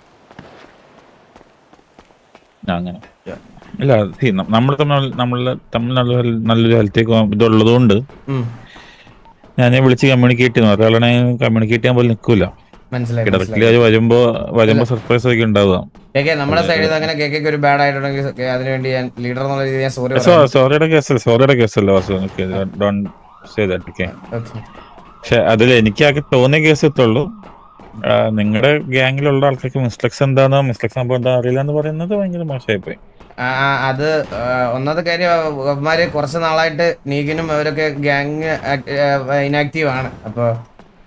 അങ്ങനെ ഇല്ല, നമ്മൾ തമ്മിൽ നല്ലൊരു ഹെൽത്തേക്ക് ഇതുള്ളത് കൊണ്ട് ഞാൻ വിളിച്ച് കമ്മ്യൂണിക്കേറ്റ് ചെയ്യുന്നു. ഒരാളെ കമ്മ്യൂണിക്കേറ്റ് ചെയ്യാൻ പോലും നിൽക്കൂല. ഇടയ്ക്കിൽ അത് വരുമ്പോ സർപ്രൈസ് ഒക്കെ ഉണ്ടാവുക. നമ്മുടെ സൈഡിൽ നിന്ന് അങ്ങനെ കേക്ക് ഒരു ബാഡ് ആയിട്ടുണ്ടെങ്കിൽ അതിനുവേണ്ടി ഞാൻ ലീഡർ എന്നുള്ള രീതിയിൽ ഞാൻ സോറിയുടെ കേസല്ല പക്ഷെ അതിൽ എനിക്കാകെ തോന്നിയ കേസ് എത്തുള്ളൂ. നിങ്ങളുടെ ഗ്യാങ്ങിലുള്ള ആൾക്കാർക്ക് മിസ്റ്റേക്സ് സംഭവം എന്താ അറിയില്ല എന്ന് പറയുന്നത് ഭയങ്കര മോശമായിപ്പോയി. അത് ഒന്നാമത്തെ കാര്യം, അവന്മാര് കുറച്ച് നാളായിട്ട് നീക്കിനും അവരൊക്കെ ഗ്യാങ് ഇനാക്റ്റീവ് ആണ്. അപ്പോൾ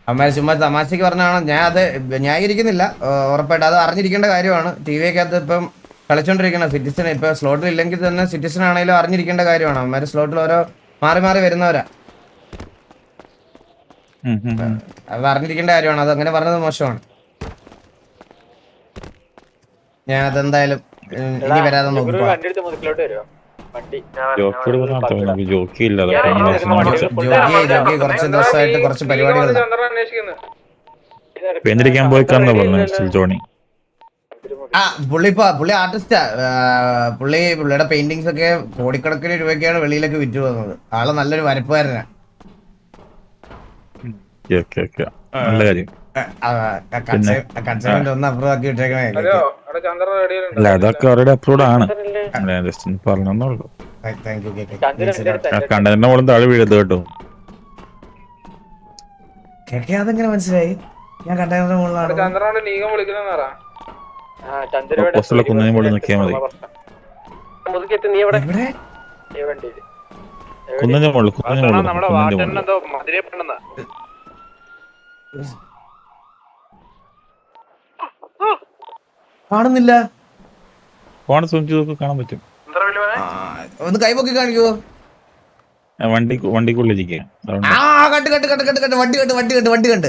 അവന്മാര് ചുമ്മാ തമാശക്ക് പറഞ്ഞാണ്. ഞാൻ അത് ന്യായീകരിക്കുന്നില്ല, ഉറപ്പായിട്ട് അത് അറിഞ്ഞിരിക്കേണ്ട കാര്യമാണ്. ടി വിക്കകത്ത് ഇപ്പം കളിച്ചോണ്ടിരിക്കണം സിറ്റിസൺ. ഇപ്പൊ സ്ലോട്ടിൽ ഇല്ലെങ്കിൽ തന്നെ സിറ്റിസൺ ആണെങ്കിലും അറിഞ്ഞിരിക്കേണ്ട കാര്യമാണ്. അവന്മാര് സ്ലോട്ടിൽ ഓരോ മാറി വരുന്നവരാ, അത് അറിഞ്ഞിരിക്കേണ്ട കാര്യമാണ്. അത് അങ്ങനെ പറഞ്ഞത് മോശമാണ്. ഞാൻ അതെന്തായാലും ഇനി വരാതെ നോക്കിക്കോ. കുറച്ച് ദിവസമായിട്ട് കുറച്ച് പരിപാടികൾ പുള്ളി ആർട്ടിസ്റ്റാ. പുള്ളിയുടെ പെയിന്റിങ്സ് ഒക്കെ കോടിക്കണക്കിന് രൂപയ്ക്കാണ് വെളിയിലൊക്കെ വിറ്റു പോകുന്നത്. ആള് നല്ലൊരു വരപ്പുകാരനാ. നല്ല കാര്യം. കൺസൈൻമെന്റ് ഒന്ന് അപ്രൂവ് ആക്കി വിട്ടേക്കണേ. അല്ല, അതൊക്കെ അവരുടെ അപ്രൂവ്ഡ് ആണ്. പറഞ്ഞോളൂ. കണ്ടതിന്റെ മോളും താഴെ വീഴത് കേട്ടോ. അതെങ്ങനെ മനസ്സിലായി? ഞാൻ കണ്ടതിന്റെ മുകളിലാണ്. കുന്നതിന് മുകളിൽ നോക്കിയാൽ മതി. കുന്നിന്റെ മുകളിൽ കാണുന്നില്ല. ഫോൺ സൂം ചെയ്ത് കാണാൻ പറ്റും. ഒന്ന് കൈപൊക്കി കാണിക്കുവോ? വണ്ടിക്കുള്ളിരിക്കുക. വണ്ടി കണ്ട്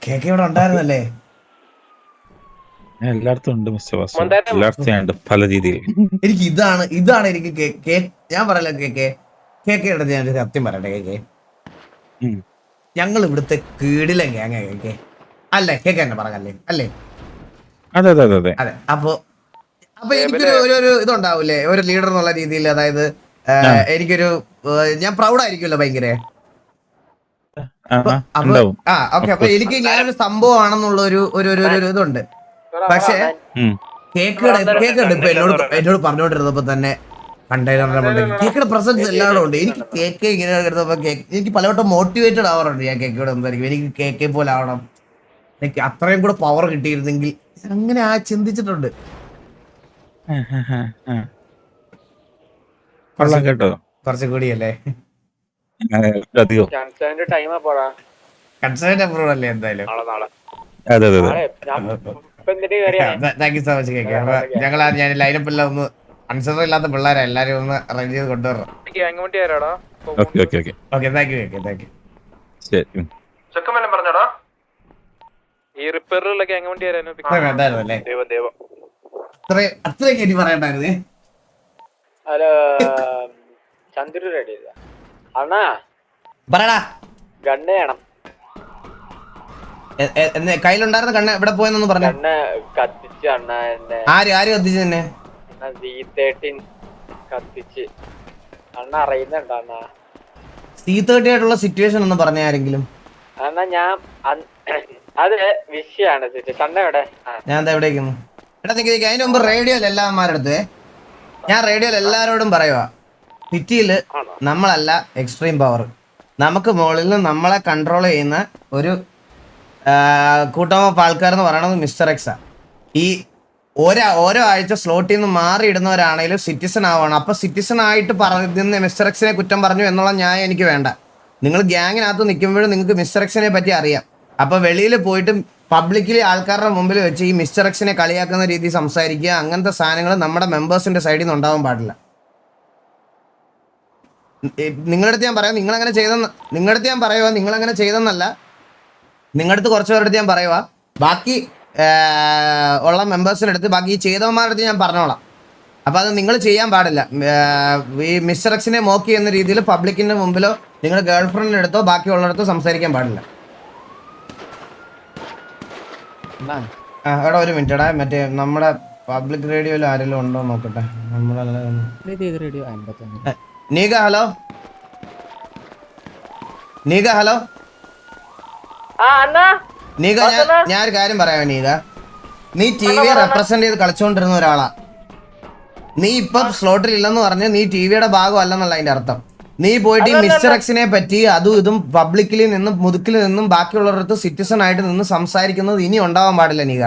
കേക്ക് ഇവിടെ ഉണ്ടായിരുന്നല്ലേ? എല്ലായിടത്തും ഉണ്ട് മിസ്റ്റർ വാസു, എല്ലായിടത്തും ഉണ്ട് പല രീതിയിൽ. എനിക്ക് ഇതാണ് എനിക്ക് കേക്ക് ഞാൻ പറയല. കേക്ക് എടുത്ത് ഞാൻ സത്യം പറയട്ടെ. കേക്ക് ഞങ്ങൾ ഇവിടുത്തെ കീടിലെ ഗ്യാങ് കേക്ക് അല്ലേ? കേക്ക് തന്നെ പറഞ്ഞല്ലേ? അല്ലേ? അതെ അതെ അതെ അതെ. അപ്പൊ എനിക്കൊരു ഒരു ഇതുണ്ടാവൂലേ ഒരു ലീഡർ എന്നുള്ള രീതിയിൽ? അതായത് എനിക്കൊരു ഞാൻ പ്രൗഡായിരിക്കുമല്ലോ ഭയങ്കര. അപ്പൊ എനിക്ക് ഞാനൊരു സംഭവം ആണെന്നുള്ള ഒരു ഇതുണ്ട്. പക്ഷെ കേക്കുണ്ട് ഇപ്പൊ എന്നോട് പറഞ്ഞോണ്ടിരുന്നപ്പോ തന്നെ കണ്ടെയ്നറിന്റെ കേക്കിന്റെ പ്രസൻസ് എല്ലാവരും ഉണ്ട്. എനിക്ക് കേക്ക് ഇങ്ങനെ കിടന്നപ്പോ എനിക്ക് പലവട്ടം മോട്ടിവേറ്റഡ് ആവാറുണ്ട്. ഞാൻ കേക്കോട് എന്തായിരിക്കും എനിക്ക് കേക്കെ പോലെ ആവണം, എനിക്ക് അത്രയും കൂടെ പവർ കിട്ടിയിരുന്നെങ്കിൽ അങ്ങനെ ചിന്തിച്ചിട്ടുണ്ട്. കേട്ടോ കുറച്ചും കൂടിയല്ലേ കൺസേർട്ട് അപ്രൂവൽ അല്ലേ? എന്തായാലും thank you so much cake. ഞാൻ ലൈനപ്പ് എല്ലാം ഒന്ന് കൺസിഡർ ഇല്ലാത്ത പിള്ളേരാ, എല്ലാരും ഒന്ന് അറേഞ്ച് ചെയ്ത് കൊണ്ടുവരണം. Okay thank you cake, thank you. അത്രയൊക്കെ എനിക്ക് പറയണ്ടായിരുന്നേ. പറയടാ. കയ്യിലുണ്ടായിരുന്ന കണ്ണ് എവിടെ പോയെന്നൊന്ന് പറഞ്ഞു. ആര് കത്തിച്ചു തന്നെ? C30 ആയിട്ടുള്ള സിറ്റുവേഷൻ ഒന്ന് പറഞ്ഞ ആരെങ്കിലും? ഞാൻ എന്താ എവിടേക്കുന്നു? എടാ നിക്ക് അതിന് മുമ്പ് റേഡിയോയിൽ എല്ലാവന്മാരെടുത്തേ ഞാൻ റേഡിയോയിൽ എല്ലാവരോടും പറയുവാ, സിറ്റിയില് നമ്മളല്ല എക്സ്ട്രീം പവർ. നമുക്ക് മുകളിൽ നിന്ന് നമ്മളെ കൺട്രോൾ ചെയ്യുന്ന ഒരു കൂട്ടം ഓഫ് ആൾക്കാരെന്ന് പറയണത് മിസ്റ്റർ എക്സാ. ഈ ഓരോ ആഴ്ച സ്ലോട്ടിൽ നിന്ന് മാറിയിടുന്നവരാണെങ്കിലും സിറ്റിസൺ ആവണം. അപ്പൊ സിറ്റിസൺ ആയിട്ട് പറഞ്ഞ മിസ്റ്റർ എക്സിനെ കുറ്റം പറഞ്ഞു എന്നുള്ള ന്യായം എനിക്ക് വേണ്ട. നിങ്ങൾ ഗ്യാങ്ങിനകത്ത് നിൽക്കുമ്പോഴും നിങ്ങൾക്ക് മിസ്റ്റർ എക്സിനെ പറ്റി അറിയാം. അപ്പൊ വെളിയിൽ പോയിട്ട് പബ്ലിക്കലി ആൾക്കാരുടെ മുമ്പിൽ വെച്ച് ഈ മിസ്റ്റർ എക്സിനെ കളിയാക്കുന്ന രീതി സംസാരിക്കുക, അങ്ങനത്തെ സാധനങ്ങൾ നമ്മുടെ മെമ്പേഴ്സിന്റെ സൈഡിൽ നിന്ന് ഉണ്ടാവാൻ പാടില്ല. നിങ്ങളുടെ അടുത്ത് ഞാൻ പറയാം, നിങ്ങളങ്ങനെ ചെയ്തെന്ന് നിങ്ങളുടെ അടുത്ത് ഞാൻ പറയുക, നിങ്ങളങ്ങനെ ചെയ്തെന്നല്ല, നിങ്ങളുടെ അടുത്ത് കുറച്ച് പേരുടെ അടുത്ത് ഞാൻ പറയുക, ബാക്കി ഉള്ള മെമ്പേഴ്സിൻ്റെ അടുത്ത്, ബാക്കി ചെയ്തവന്മാരുടെ അടുത്ത് ഞാൻ പറഞ്ഞോളാം. അപ്പം അത് നിങ്ങൾ ചെയ്യാൻ പാടില്ല. ഈ മിസ്റ്റർ എക്സിനെ മോക്ക് ചെയ്യുന്ന രീതിയിൽ പബ്ലിക്കിൻ്റെ മുമ്പിലോ നിങ്ങളുടെ ഗേൾ ഫ്രണ്ടിൻ്റെ അടുത്തോ ബാക്കിയുള്ളിടത്തോ സംസാരിക്കാൻ പാടില്ല. എടാ ഒരു മിനിറ്റ് എടാ, മറ്റേ നമ്മുടെ പബ്ലിക് റേഡിയോയിൽ ആരെങ്കിലും ഉണ്ടോ നോക്കട്ടെ. നീക ഹലോ, നീക ഹലോ, നീക ഞാനൊരു കാര്യം പറയാം. നീക, നീ ടി വിയെ റെപ്രസെന്റ് ചെയ്ത് കളിച്ചുകൊണ്ടിരുന്ന ഒരാളാ. നീ ഇപ്പൊ സ്ലോട്ടിൽ ഇല്ലെന്ന് പറഞ്ഞ് നീ ടി വിയുടെ ഭാഗം അല്ലെന്നുള്ള അതിന്റെ അർത്ഥം. നീ പോയിട്ട് ഈ മിസ്റ്റർ എക്സിനെ പറ്റി അതും ഇതും പബ്ലിക്കിൽ നിന്നും മുതുക്കിൽ നിന്നും ബാക്കിയുള്ളവരടുത്ത് സിറ്റിസൺ ആയിട്ട് നിന്ന് സംസാരിക്കുന്നത് ഇനി ഉണ്ടാവാൻ പാടില്ല. നീക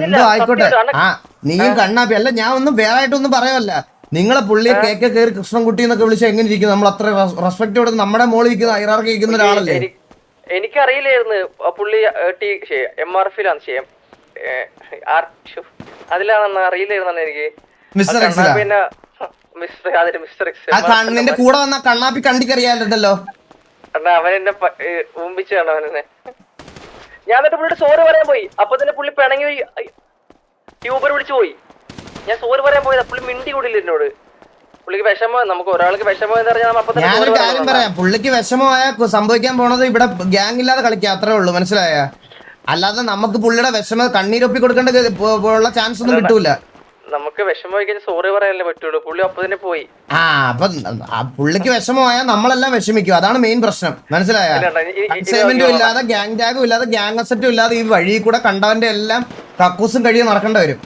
എന്തോ ആയിക്കോട്ടെ. ആ നീയും കണ്ണാപ്പി അല്ല, ഞാൻ ഒന്നും വേറെ ആയിട്ടൊന്നും പറയല്ല. നിങ്ങളെ പുള്ളിയെ കേക്ക് കയറി കൃഷ്ണൻകുട്ടി എന്നൊക്കെ വിളിച്ചാൽ എങ്ങനെ ഇരിക്കും? നമ്മൾ അത്ര റെസ്പെക്ട് കൊടുത്ത് നമ്മുടെ മോളിൽ ഇരിക്കുന്ന ഹൈറാർക്കി ഇരിക്കുന്ന ഒരാളല്ലേ. എനിക്കറിയില്ലായിരുന്നു പുള്ളി MRF-ലാണ് അതിലാണെന്ന് അറിയില്ലായിരുന്നു എനിക്ക്. മിസ്റ്റർ എക്സ് പിന്നെ നിന്റെ കൂടെ വന്ന കണ്ണാപ്പി കണ്ടിക്കറിയാലോ. അവൻ എന്നെ ഊമ്പിച്ചാണ് അവനെന്നെ. ഞാൻ എന്നിട്ട് പുള്ളിയുടെ സോറി പറയാൻ പോയി. അപ്പൊ തന്നെ പുള്ളി പിണങ്ങി യൂബർ വിളിച്ചു പോയി. ഞാൻ സോറി പറയാൻ പോയത് പുള്ളി മിണ്ടി കൂടില്ല എന്നോട്. പുള്ളിക്ക് വിഷമം, നമുക്ക് ഒരാൾക്ക് വിഷമം എന്ന് പറഞ്ഞാൽ ഞാനൊരു കാര്യം പറയാം, പുള്ളിക്ക് വിഷമമായ സംഭവിക്കാൻ പോണത് ഇവിടെ ഗ്യാങ് ഇല്ലാതെ കളിക്കുക, അത്രേ ഉള്ളൂ. മനസ്സിലായ? അല്ലാതെ നമുക്ക് പുള്ളിയുടെ വിഷമം കണ്ണീരൊപ്പി കൊടുക്കേണ്ട ഉള്ള ചാൻസ് ഒന്നും കിട്ടൂല. നമുക്ക് വിഷമമായി കഴിഞ്ഞാൽ സോറി പറയാനല്ലേ പറ്റുള്ളൂ. പുള്ളി അപ്പൊ തന്നെ പോയി. അപ്പൊ പുള്ളിക്ക് വിഷമമായാൽ നമ്മളെല്ലാം വിഷമിക്കും. അതാണ് മെയിൻ പ്രശ്നം. മനസ്സിലായ? കൺസൈൻമെന്റും ഇല്ലാതെ ഗ്യാങ് ടാഗും ഇല്ലാതെ ഗ്യാങ് അസറ്റും ഇല്ലാതെ ഈ വഴി കൂടെ കണ്ടവന്റെ എല്ലാം കക്കൂസും കഴിയും നടക്കേണ്ടി വരും.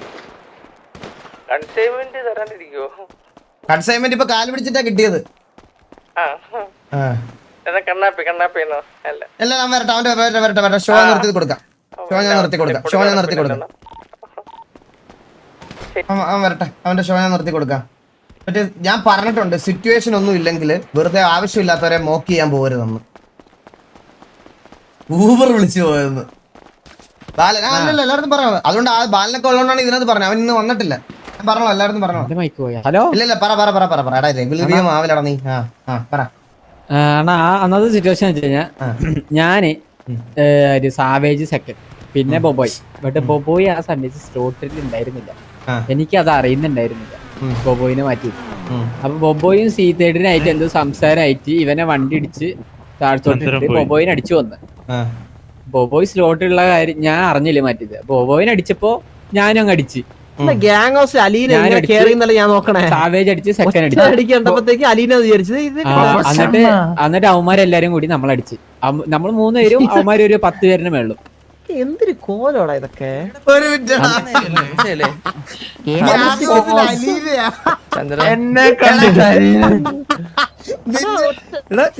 കൺസൈൻമെന്റ് ഇപ്പൊ കാല് പിടിച്ചിട്ടാ കിട്ടിയത്. അല്ല ഞാൻ വരട്ടെ, അവന്റെ വരട്ടെ. ഷോ നിർത്തി കൊടുക്കാം. അവൻ വരട്ടെ, അവന്റെ ഷോ ഞാൻ നിർത്തി കൊടുക്കാം. മറ്റേ ഞാൻ പറഞ്ഞിട്ടുണ്ട്, സിറ്റുവേഷൻ ഒന്നും ഇല്ലെങ്കിൽ വെറുതെ ആവശ്യമില്ലാത്തവരെ മോക്ക് ചെയ്യാൻ പോകരുതെന്ന്. ഊബർ വിളിച്ചു പോയെന്ന് ബാലൻ. അല്ലല്ല, എല്ലായിടത്തും പറഞ്ഞു. അതുകൊണ്ട് ആ ബാലനൊക്കെ ഉള്ളതുകൊണ്ടാണ് ഇതിനകത്ത് പറഞ്ഞത്. അവൻ ഇന്ന് വന്നിട്ടില്ല. ഞാൻ പറഞ്ഞോ, എല്ലായിടത്തും പറഞ്ഞോ. ഹലോ, ഇല്ല പറ. എടാ റെഗുലർ ആവില്ലടാ നീ. പറ. അന്നത്തെ സിറ്റുവേഷൻ വെച്ച് കഴിഞ്ഞാൽ ഞാന് ഒരു സാവേജ് സെക്കൻഡ്, പിന്നെ ബൊബോയ്. ബട്ട് ബൊബോയ് ആ സമയത്ത് സ്ലോട്ടിൽ ഉണ്ടായിരുന്നില്ല. എനിക്കത് അറിയുന്നുണ്ടായിരുന്നില്ല ബൊബോയിനെ മാറ്റി. അപ്പൊ ബൊബോയും സീതേഡിനായിട്ട് എന്തോ സംസാരമായിട്ട് ഇവനെ വണ്ടി ഇടിച്ച് താഴ്ത്തോട്ടിട്ട് ബൊബോയിനെ അടിച്ചു വന്ന്. ബൊബോയ് സ്ലോട്ടിലുള്ള കാര്യം ഞാൻ അറിഞ്ഞില്ല മാറ്റിയത്. ബൊബോയിനെ അടിച്ചപ്പോ ഞാനും അങ്ങ് അടിച്ച്. ഗ്യാങ് ഹൗസിൽ അലീന ഞാൻ നോക്കണേ. സാവേജ് അടിച്ച് സെക്കൻഡ് അടിക്കണ്ടപ്പോഴത്തേക്ക് അലീന വിചാരിച്ചത്. എന്നിട്ട് അവന്മാരെല്ലാരും കൂടി നമ്മളടിച്ച്. നമ്മൾ 3 പേരും അവന്മാര് ഒരു 10 പേരിന് മേളും. എന്തൊരു കോലോടാ ഇതൊക്കെ. ഒരു മിനിറ്റ്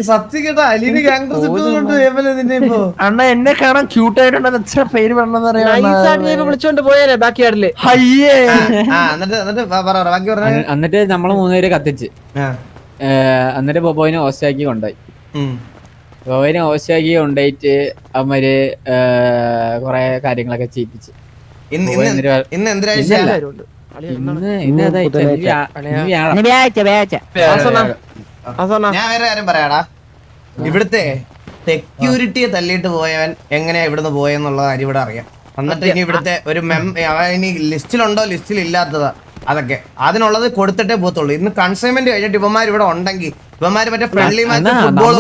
സത്യം കേട്ടാ, അലീന ഗ്യാങ് അണ്ണ എന്നെ കാണാൻ ക്യൂട്ടായിട്ടുണ്ടെന്ന് എത്ര പേര് പറഞ്ഞെന്നറിയാം. വിളിച്ചോണ്ട് പോയാലേ ബാക്കി ആടില്. എന്നിട്ട് നമ്മള് 3 പേര് കത്തിച്ച്. എന്നിട്ട് ബൊബോയിനെ ഹോസ്റ്റാക്കി കൊണ്ടുപോയി. ബൊബോയിനെ ഹോസ്റ്റാക്കി കൊണ്ടുപോയിട്ട് അവന്മാര് കൊറേ കാര്യങ്ങളൊക്കെ ചെയ്യിപ്പിച്ച്. ഞാൻ വേറെ കാര്യം പറയാടാ. ഇവിടുത്തെ സെക്യൂരിറ്റിയെ തല്ലിയിട്ട് പോയവൻ എങ്ങനെയാ ഇവിടുന്ന് പോയെന്നുള്ള കാര്യം ഇവിടെ അറിയാം. എന്നിട്ട് ഇനി ഇവിടുത്തെ ഒരു ഇനി ലിസ്റ്റിലുണ്ടോ ലിസ്റ്റിൽ ഇല്ലാത്തതാ അതൊക്കെ അതിനുള്ളത് കൊടുത്തിട്ടേ പോത്തുള്ളൂ. ഇന്ന് കൺസൈൻമെന്റ് കഴിഞ്ഞിട്ട് ഇവന്മാർ ഇവിടെ ഉണ്ടെങ്കിൽ ഇവന്മാര് മറ്റേ ഫ്രണ്ട്ലി മാച്ച് ഫുട്ബോൾ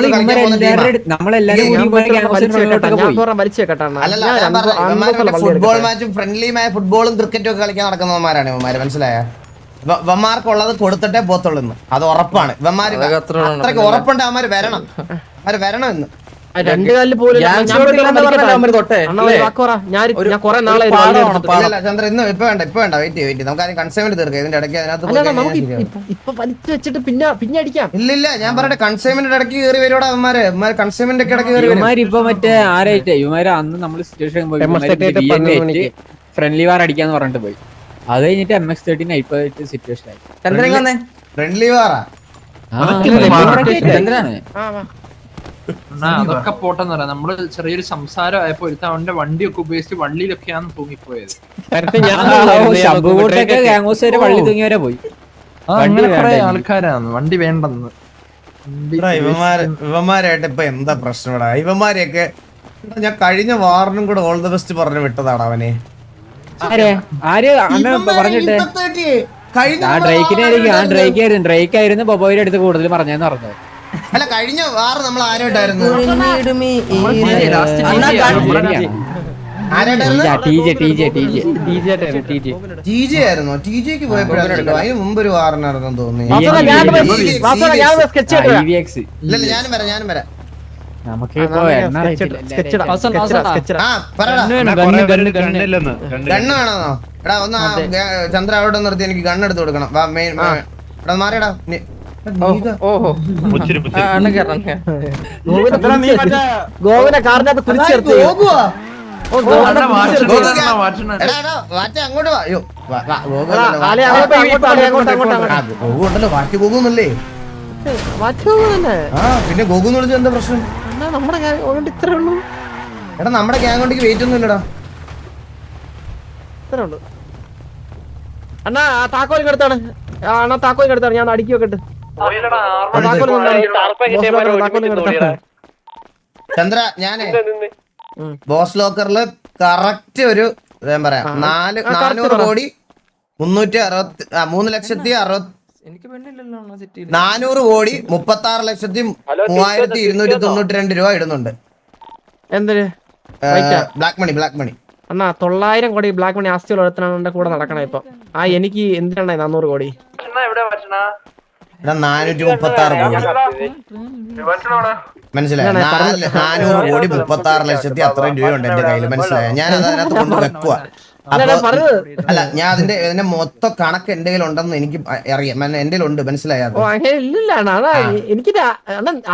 ഫുട്ബോൾ മാച്ചും ഫ്രണ്ട്ലി ഫുട്ബോളും ക്രിക്കറ്റും ഒക്കെ കളിക്കാൻ നടക്കുന്നവന്മാരാണ് ഇവന്മാര്. മനസ്സിലായ? ഇവന്മാർക്കുള്ളത് കൊടുത്തിട്ടേ പോത്തുള്ളൂ ഇന്ന്. അത് ഉറപ്പാണ്. ഇവന്മാര് അത്രയ്ക്ക് ഉറപ്പുണ്ട്. അവന്മാര് വരണം ഇന്ന്. രണ്ട് കാലിൽ പോലും ഞാൻ കൊറേ നാളെ ഇല്ല ചന്ദ്ര ഇന്ന് ഇപ്പൊ വേണ്ട വെയിറ്റ് നമുക്ക് ആദ്യം കൺസൈൻമെന്റ് തീർക്കാം ഇതിന്റെ ഇടയ്ക്ക് അതിനകത്ത് പോയി കഴിഞ്ഞാൽ ശരിയാവും. ഇപ്പൊ വലിച്ചു വെച്ചിട്ട് പിന്നെ അടിക്കാം. ഇല്ല ഞാൻ പറയട്ടെ കൺസൈൻമെന്റ് ഇടയ്ക്ക് കയറി വരുവാടാ അവന്മാര് കൺസൈൻമെന്റ് ഒക്കെ ഇടയ്ക്ക് കയറി വരും. ഇവന്മാര് ഇപ്പൊ മറ്റേ ആരായിട്ട് ഇവന്മാര് അന്ന് നമ്മള് സിറ്റുവേഷൻ ഫ്രണ്ട്ലി വാർ അടിക്കാന്ന് പറഞ്ഞിട്ട് പോയി. അത് കഴിഞ്ഞിട്ട് MX-13 ഇപ്പൊ സിറ്റുവേഷൻ ആയി. ഫ്രണ്ട്ലി വാറാ അതൊക്കെ പോട്ടെന്ന് പറയാം. നമ്മള് ചെറിയൊരു സംസാരം ആയപ്പോ ഒരുത്ത അവന്റെ വണ്ടിയൊക്കെ ഉപയോഗിച്ച് വള്ളിയിലൊക്കെയാണ് തൂങ്ങിപ്പോയത്. ശംഭുകൂട്ടൊക്കെ ഗാംഗോസ് വരെ വള്ളി തൂങ്ങിയവരെ പോയി. അങ്ങനെ കുറെ ആൾക്കാരാണ് വണ്ടി വേണ്ടെന്ന്. ഇവന്മാരായിട്ട് ഇപ്പൊ എന്താ പ്രശ്നമാടാ ഇവന്മാരെയൊക്കെ ഞാൻ കഴിഞ്ഞ വാറിനും കൂടെ ഓൾ ദ ബെസ്റ്റ് പറഞ്ഞു വിട്ടതാണ് അവനെ. പറഞ്ഞിട്ട് ഡ്രേക്ക് ആയിരുന്നു ബൊബോയുടെ അടുത്ത് കൂടുതൽ പറഞ്ഞെന്ന് പറഞ്ഞത്. അല്ല കഴിഞ്ഞ വാറ് നമ്മൾ ആരോട്ടായിരുന്നു ആയിരുന്നു TJ പോയപ്പോഴായിരുന്നു. അതിന് മുമ്പ് ഒരു വാറിനായിരുന്നു തോന്നുന്നു. ഇല്ലല്ല ഞാനും വരാം. നമുക്ക് ഗണ്ണ് വേണമെന്നോ? എടാ ഒന്ന് ചന്ദ്ര അവിടെ നിർത്തി എനിക്ക് ഗണ്ണ് എടുത്ത് കൊടുക്കണം. എടാ മാറിയടാ ഗോവിനെ കാറിനകത്ത് കുടിച്ചേർത്ത് അങ്ങോട്ട് ഉണ്ടല്ലോ ബാക്കി ഗോകുന്നല്ലേ. പിന്നെ ഗോകുന്ന് വിളിച്ചത് എന്താ പ്രശ്നം? നമ്മുടെ ഇത്രേ ഉള്ളൂ. എടാ നമ്മുടെ ഗ്യാങ് കൊണ്ടേക്ക് വെയിറ്റ് ഒന്നും ഇല്ലടാ. ഇത്രേ ഉള്ളൂ. അണ്ണാ താക്കോലിക്ക് അടുത്താണ്. അണ്ണാ താക്കോലിക്ക് അടുത്താണ്. ഞാൻ അടിക്കി വെക്കട്ടെ. ചന്ദ്ര ഞാനേ ബോസ് ലോക്കറില് കറക്റ്റ് ഒരു ഞാൻ പറയാം 400 കോടി 400 കോടി 36,36,292 രൂപ ഇടുന്നുണ്ട്. എന്തിന്? ബ്ലാക്ക് മണി അണ്ണാ 900 കോടി ബ്ലാക്ക് മണി ആസ്തികൾ എടുത്തണ കൂടെ നടക്കണം ഇപ്പൊ. എനിക്ക് എന്തിനാണ് 400 കോടി? എടാ 436 കോടി മനസ്സിലായോ? 400 കോടി 36 ലക്ഷത്തി അത്രയും രൂപയുണ്ട് എന്റെ കയ്യിൽ. മനസ്സിലായോ? ഞാൻ അതിനകത്ത് കൊണ്ട് വെക്കുക. അല്ല ഞാൻ ഇതിന്റെ മൊത്തം കണക്ക് എന്റെ കയ്യിൽ ഉണ്ടെന്ന് എനിക്ക് അറിയാം. എന്റെ ഉണ്ട്. മനസ്സിലായോ? എനിക്ക്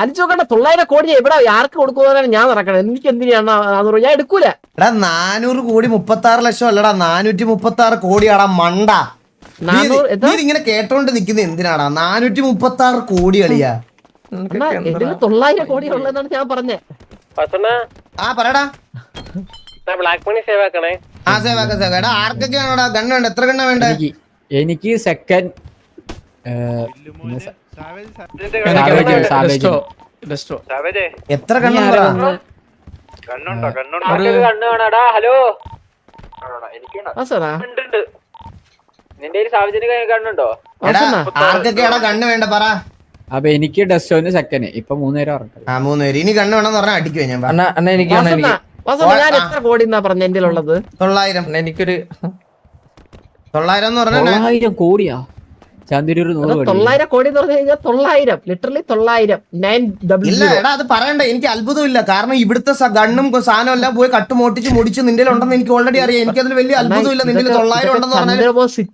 ആലോചിച്ച് നോക്കണ്ട. 900 കോടി എവിടെ ആർക്ക് കൊടുക്കുന്നതാണ് ഞാൻ നടക്കണം. എനിക്ക് എന്തിനാണ് 400? ഞാൻ എടുക്കൂല. എടാ 400 കോടി 36 ലക്ഷം അല്ലടാ 436 കോടിയാടാ മണ്ട. ഇങ്ങനെ കേട്ടോണ്ട് നിക്കുന്ന എന്തിനാടാ? 436 കോടി കളിയാ. 900 കോടി ഉള്ളതാണ് ഞാൻ പറഞ്ഞേ. പറയടാ. ബ്ലാക്ക് മണി സേവ് ആക്കണേ. സേവ് എടാ ആർക്കൊക്കെയാണോടാ ഗണ്ണ് വേണ്ട? എത്ര ഗണ്ണ വേണ്ട? എനിക്ക് സെക്കൻഡ് എത്ര ഗണ്ണ? ഹലോ നിന്റെ സാഹചര്യ കണ്ണുണ്ടോ? ആർക്കൊക്കെയാണോ ഗണ്ണ് വേണ്ട പറ. അപ്പൊ എനിക്ക് ഡസ്റ്റോന് സെക്കൻഡ് ഇപ്പൊ 3 പേര് ഉറക്കാം. 3 പേര്. ഇനി ഗണ്ണ് വേണമെന്ന് പറഞ്ഞാൽ അടിക്കുവേ ഞാൻ. ഞാൻ എത്ര കോടി എന്നാ പറഞ്ഞ എന്റെ ഉള്ളത്? 900. എനിക്കൊരു 900 എന്ന് പറഞ്ഞാൽ 900 കോടിയാ. 900 കോടി എന്ന് പറഞ്ഞു കഴിഞ്ഞാൽ 900 ലിറ്ററലി 900 ഇല്ല എടാ അത് പറയണ്ട. എനിക്ക് അത്ഭുതമില്ല. കാരണം ഇവിടുത്തെ ഗണ്ണും സാധനം എല്ലാം പോയി കട്ടുമോട്ടിച്ച് മുടിച്ച് നിന്റെ ഉണ്ടെന്ന് എനിക്ക് ഓൾറെഡി അറിയാം. എനിക്കതിൽ വലിയ അത്ഭുതമില്ല. നിന്റെ 900 ഉണ്ടെന്ന് പറഞ്ഞാൽ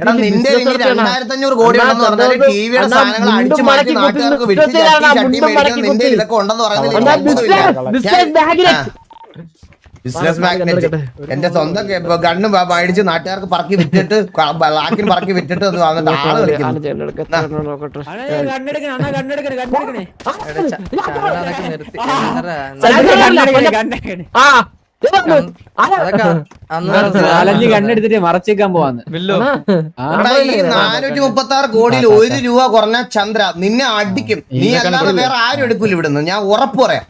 എടാ നിന്റെ 2500 കോടി ഉണ്ടെന്ന് പറഞ്ഞാൽ ടിവിയുടെ സാധനങ്ങൾ അടിച്ചു മാറ്റി നാട്ടുകാർക്ക് വിറ്റ് ചട്ടി മേടിക്കാൻ നിന്റെ ഇതൊക്കെ ഉണ്ടെന്ന് പറയുന്നത് ബിസിനസ് മാഗ്നറ്റ്. എന്റെ സ്വന്തം ഗണ്ണ് മേടിച്ച് നാട്ടുകാർക്ക് പറക്കി വിറ്റിട്ട് ബ്ലാക്കിന് പറക്കി വിറ്റിട്ട് വന്നിട്ട് ആള് കളിക്കുന്നു. കണ്ണെടുത്തിട്ട് മറച്ചേക്കാൻ പോവാന്ന്. ഈ 436 കോടിയിൽ 1 രൂപ കുറഞ്ഞ ചന്ദ്ര നിന്നെ അടിക്കും. നീ അല്ലാതെ വേറെ ആരും എടുക്കൂല ഇവിടുന്ന്. ഞാൻ ഉറപ്പ് പറയാം.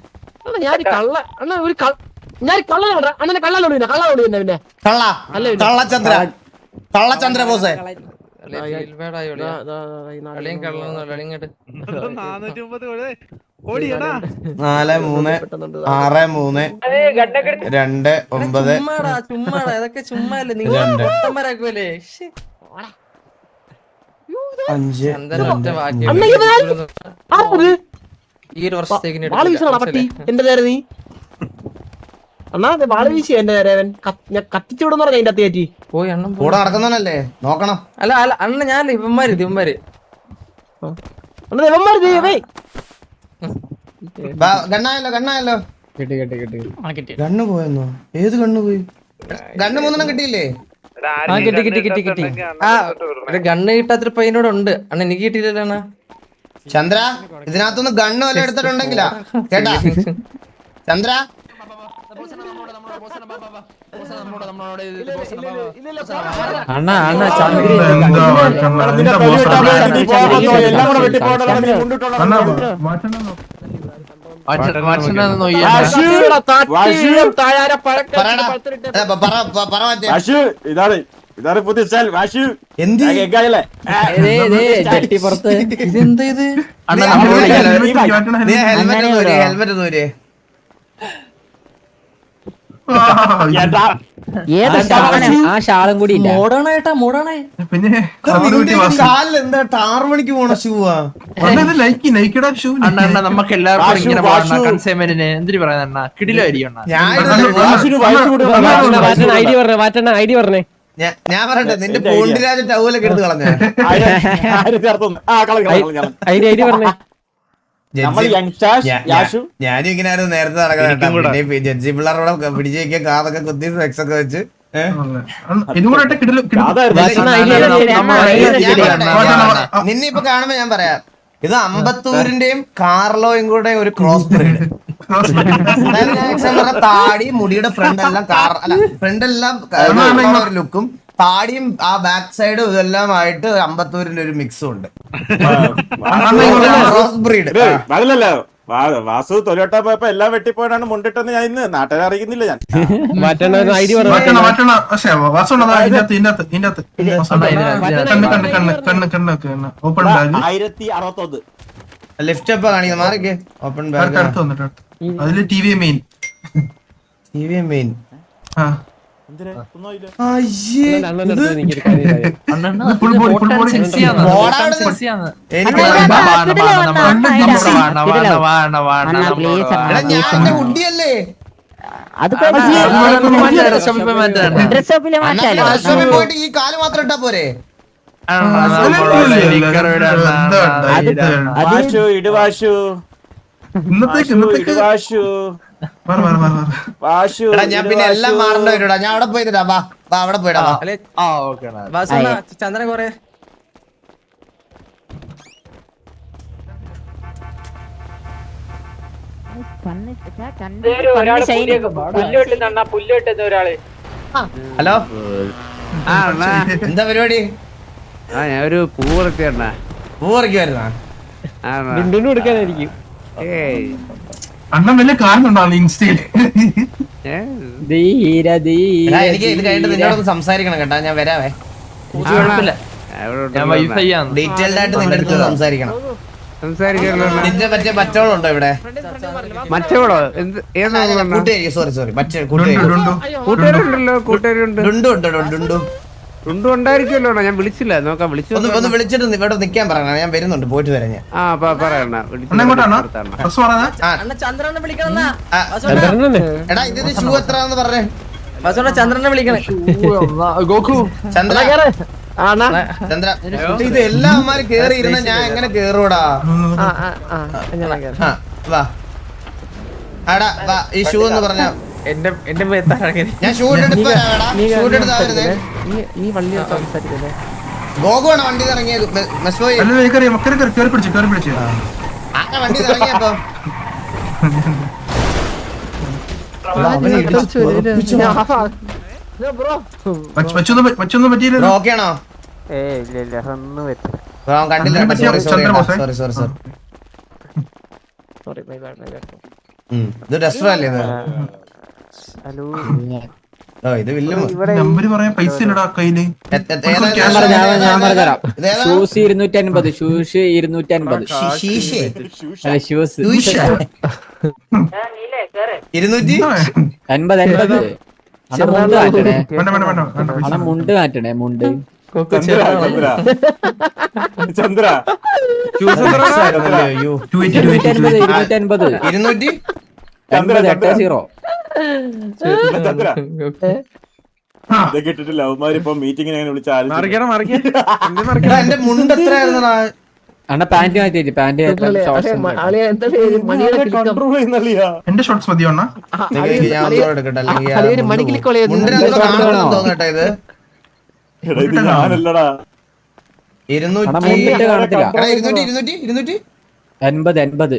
കള്ളചന്ദ്ര ബോസേ. 4 3 2 1 5 എന്റെ നേരെ നീ അണ്ണാ അത് വാള് വീശി എന്റെ രേവൻ ഞാൻ കത്തിച്ചു വിടുന്ന പറഞ്ഞ അതിന്റെ അത്ത് കയറ്റി പോയി അണ്ണൻ കൂടെ നടക്കുന്നവനല്ലേ നോക്കണം. അല്ല അല്ല അണ്ണ ഞാൻ ഇവന്മാര് അണ്ണാ ഇവന്മാര് ദൈവമേ. ഗണ്ണായല്ലോ കിട്ടി കിട്ടി കിട്ടി ഗണ്ണ് പോയെന്നോ? ഏത് ഗണ്ണ് പോയി? ഗണ്ണ് 3 കിട്ടിയില്ലേ? ആ ഗണ്ണ് കിട്ടാത്തൊരു പയ്യനോടുണ്ട് അണ്ണ എനിക്ക് കിട്ടിയില്ലല്ലോ അണ്ണ. ചന്ദ്ര ഇതിനകത്തൊന്ന് ഗണ്ണ് വല്ല എടുത്തിട്ടുണ്ടെങ്കിലാ കേട്ടാ ചന്ദ്ര. അണ്ണ അണ്ണ ചന്ദ്ര ഇതാണ് പുതിയ സ്റ്റൈൽ വാഷു. എന്ത് പുറത്ത് ഇതെന്താ ഇത്? ഹെൽമെറ്റ് നൂര് ആ ഷാളും കൂടി ഇല്ല. മോഡേണായിട്ടാ മോഡേണായി. പിന്നെ കാലിൽ എന്താ 6 മണിക്ക് പോണ ഷൂവാ? നൈക്കിടാ ഷൂ. അണ്ണ നമുക്ക് എല്ലാവർക്കും ഇങ്ങനെ കൺസൈൻമെന്റിന് എന്തിനു പറയുന്ന കിടിലായിരിക്കും അണ്ണ. ഐഡി പറഞ്ഞേ. ഞാൻ പറയട്ടെ നിന്റെ പോണ്ടിരാജ ടൗലൊക്കെ എടുത്ത് കളഞ്ഞ ഐഡി പറഞ്ഞേ. ഞാനും ഇങ്ങനെ ആയിരുന്നു നേരത്തെ നടക്കുന്നത്. ജഡ്ജി പിള്ളേരോടെ പിടിച്ചു വെക്കാൻ കാതൊക്കെ കുത്തി ഫ്ലെക്സ് ഒക്കെ വെച്ച് നിന്നെ ഇപ്പൊ കാണുമ്പോ ഞാൻ പറയാം, ഇത് അമ്പത്തൂരിന്റെയും കാർലോയും കൂടെ ഒരു ക്രോസ് ബ്രീഡ്. അതായത് ഞാൻ എക്സാമ്പിൾ പറഞ്ഞ താടി മുടിയുടെ ഫ്രണ്ട് എല്ലാം ഒരു ലുക്കും താടിയും ആ ബാക്ക് സൈഡും ഇതെല്ലാം ആയിട്ട് അമ്പത്തൂരിന്റെ ഒരു മിക്സും ഉണ്ട്. Cross breed. അതല്ലല്ലോ വാസു തൊലിയോട്ടാ പോയപ്പോ എല്ലാം വെട്ടിപ്പോയാണ് മുണ്ടിട്ടെന്ന് ഞാൻ ഇന്ന് നാട്ടുകാരെ അറിയിക്കുന്നില്ല. ഞാൻ ഓപ്പൺ ബാഗ് 1061 ലിഫ്റ്റ് അപ്പ് കാണിക്കുന്നത് മാറിക്കേ. ഓപ്പൺ ബാഗ് അതില് T V main. Full body ഉഡിയല്ലേ പോയിട്ട് ഈ കാല് മാത്രം ഇട്ടാ പോരെ? ഇടുവാശു ഞാൻ പിന്നെ എല്ലാം മാറേണ്ട വരുടാ. ഞാൻ അവിടെ പോയിട്ടാ വാ അവിടെ പോയിടാ. ചന്ദ്രൻ കൊറേ ഹലോ എന്താ പരിപാടി? ഞാനൊരു പൂവറക്കാരനാ. പൂവറിക്കുവായിരുന്നാ? കൊടുക്കാനായിരിക്കും. അണ്ണൻ വലിയ കാരണുണ്ടാവും ഇൻസ്റ്റയില്. എനിക്ക് ഇത് കഴിഞ്ഞിട്ട് നിന്നോടൊന്ന് സംസാരിക്കണം കേട്ടാ. ഞാൻ വരാവേ. ഡീറ്റെയിൽഡ് ആയിട്ട് നിന്റെ അടുത്ത് സംസാരിക്കണം. നിന്റെ മറ്റേ മറ്റോളുണ്ടോ ഇവിടെ? സോറി ടുണ്ടു ഉണ്ടായിരിക്കുമല്ലോ. ഞാൻ വിളിച്ചില്ല, നോക്കാം. ഒന്ന് വിളിച്ചിട്ട് ഇവിടെ നിക്കാൻ പറയണ. ഞാൻ വരുന്നുണ്ട്, പോയിട്ട് വരാം ഞാൻ. എടാ ഇതിന്റെ ഷൂ എത്രാന്ന് പറഞ്ഞേ. ചന്ദ്രനെ വിളിക്കണേ. ചന്ദ്ര ചന്ദ്ര ഇത് എല്ലാ അമ്മമാര് കേറി ഇരുന്ന ഞാൻ എങ്ങനെ കേറൂടാ? വാ ആടാ വാ. ഈ ഷൂ എന്ന് പറഞ്ഞ ഞാൻ ഷൂ എടുത്ത് ഗോകുവാണ് വണ്ടി ഇറങ്ങിയത്. വണ്ടി ഇറങ്ങിയപ്പോ ഓക്കെയാണോ? കണ്ടില്ല. ഇത് ഡസ്റ്റർ അല്ലേ ഇത്? ഇത് നമ്പര് പറയാൻ പൈസ ഇല്ലടാ കയ്യില്. ഞാൻ പറഞ്ഞുതരാം. Shoes 250, shoes 250. അല്ല ഷൂസ് 250. മുണ്ട് മാറ്റണേ മുണ്ട്. ചന്ദ്ര 250. 250. 0. ചന്ദ്ര ഇതൊക്കെ ഇട്ടിട്ടില്ല അവന്മാര് ഇപ്പൊ മീറ്റിങ്ങിനെ വിളിച്ച എടാ, എന്റെ മുണ്ട് എത്രയായിരുന്നടാ? അണ്ണ പാന്റ് മാറ്റിയിട്ട് പാന്റ് കൺട്രോൾ ചെയ്യുന്നല്ലിയാ. എന്റെ ഷോട്ട്സ് മതിയോ അണ്ണാ? ഞാൻ ഒന്നുകൂടെ എടുക്കട്ടെ, അല്ലെങ്കിൽ ആ മുണ്ടിനകത്ത് കാണുമെന്ന് തോന്നട്ടെ ഇത്. എടാ ഇത് ഞാനല്ലടാ. 200 കാണത്തില്ല. എടാ, 200 80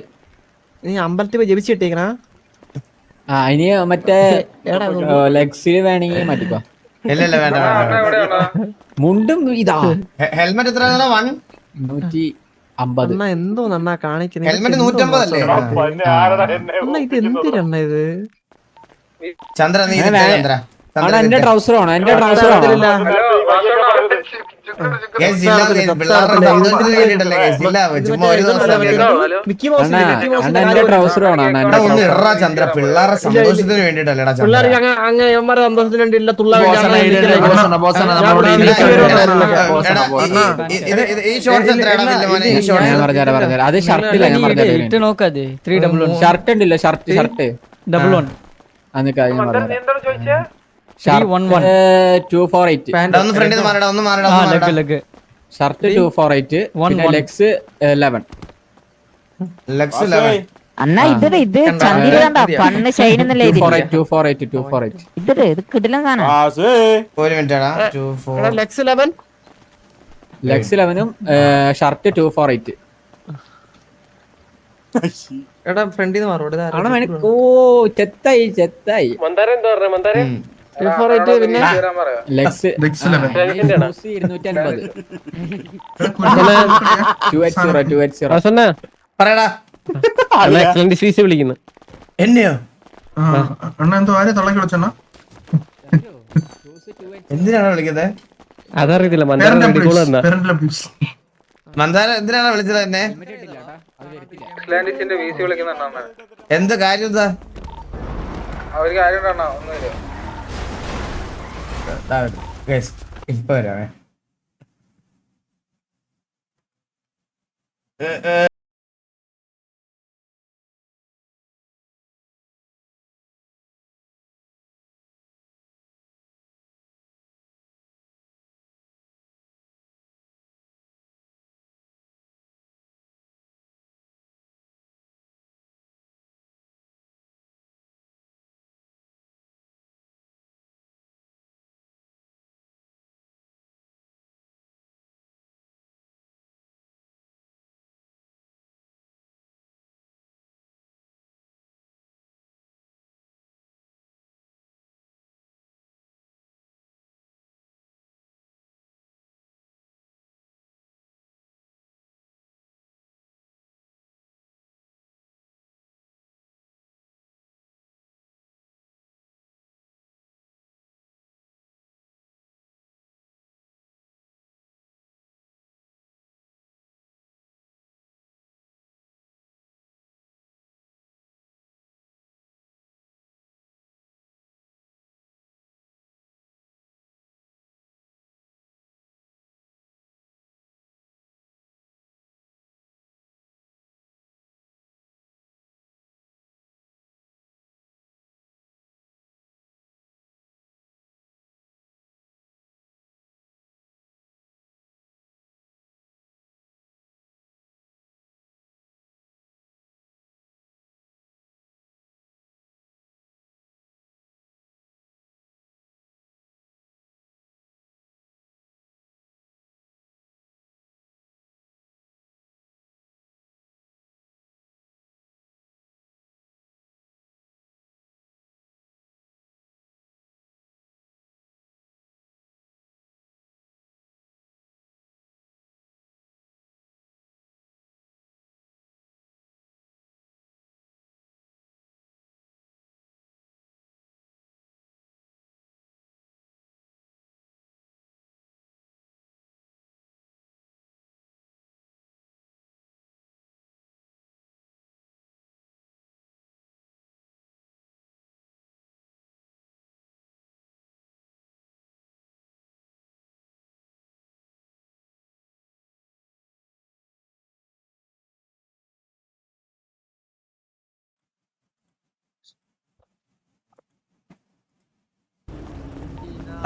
നീ അമ്പലത്തിൽ പോയി ജപിച്ചിട്ടേക്കണ ആ ഇനി മറ്റേ ലെഗ്സിൽ വേണമെങ്കിൽ മാറ്റിക്കോ. ഇല്ല വേണ്ട വേണ്ട. മുണ്ടും ഇതാ ഹെൽമെറ്റ് എത്ര 150. എന്തോ നന്നാ കാണിക്കുന്നത് ഹെൽമെറ്റ് 150 അല്ലേ? ഇത് എന്തിനാ ഇത് ചന്ദ്ര നീ ഞാൻ ഇരിക്ക്, ചന്ദ്ര. അണ്ണാ എന്റെ ട്രൗസർ ആണോ? എന്റെ ട്രൗസർ ആണോ? Guys, ജില്ല പിള്ളേരുടെ സന്തോഷത്തിന് വേണ്ടിയിട്ടല്ലേ guys, ജില്ല ചുമ്മാ ഒരു ദിവസം മിക്കി മൗസ് അണ്ണാ ഇല്ലേ? മിക്കി മൗസ് അണ്ണാ എന്റെ ട്രൗസർ ആണോ? അണ്ണാ എടാ, ഒന്ന് ഇറ ചന്ദ്ര, പിള്ളേരുടെ സന്തോഷത്തിന് വേണ്ടിയിട്ടല്ലേടാ ചന്ദ്ര. പിള്ളേർക്ക് അങ്ങ് യവന്മാരെ സന്തോഷത്തിന് വേണ്ടിയില്ല തുള്ള ഈ ഷോർട്സ് എത്രയാടാ വില്ലുമോനെ? ഈ ഷോർട്സ് ഞാൻ പറഞ്ഞുതരാം. അത് ഷർട്ടില്ല, ഞാൻ പറഞ്ഞുതരാം. ഷർട്ട് ഉണ്ടല്ലോ, ഷർട്ട് ഡബിൾ വൺ അതൊക്കെ ഞാൻ പറഞ്ഞുതരാം. എന്താണ് ചോദിച്ചേ? 248 ഒന്ന് ഫ്രണ്ടിൽ മാറടാ, ഒന്ന് മാറടാ. Shirt 248 legs 11. ലക്സ് 11. അണ്ണാ ഇത് ചന്ദിര കണ്ട പണ്ണ് ഷൈൻ എന്നല്ലേ 248 ഇത് കിടിലം കാണാൻ. ഒരു മിനിറ്റ് ആടാ. 24 ലെക്സ് 11 ലെഗ്സ് 11ഉം ഷർട്ട് 248. എടാ ഫ്രണ്ടിൽ നിന്ന് മാറോട് ആണ് ഓ ചെത്തായി മന്ദാരം എന്താ പറഞ്ഞ മന്ദാരം? 248 പിന്നെ ലെഗ്സ് 280 പറയടാ. വിളിക്കുന്നു എന്നെയോ? അണ്ണ എന്തോ ആരെ തള്ളക്കി വിളിച്ചണ്ണ? എന്തിനാണ് വിളിക്കുന്നത്? അതറിയത്തില്ല മന്ദാര എന്തിനാണ് വിളിച്ചത് എന്നെ? എന്ത് കാര്യം എന്താ? ഇപ്പൊ വരാമേ.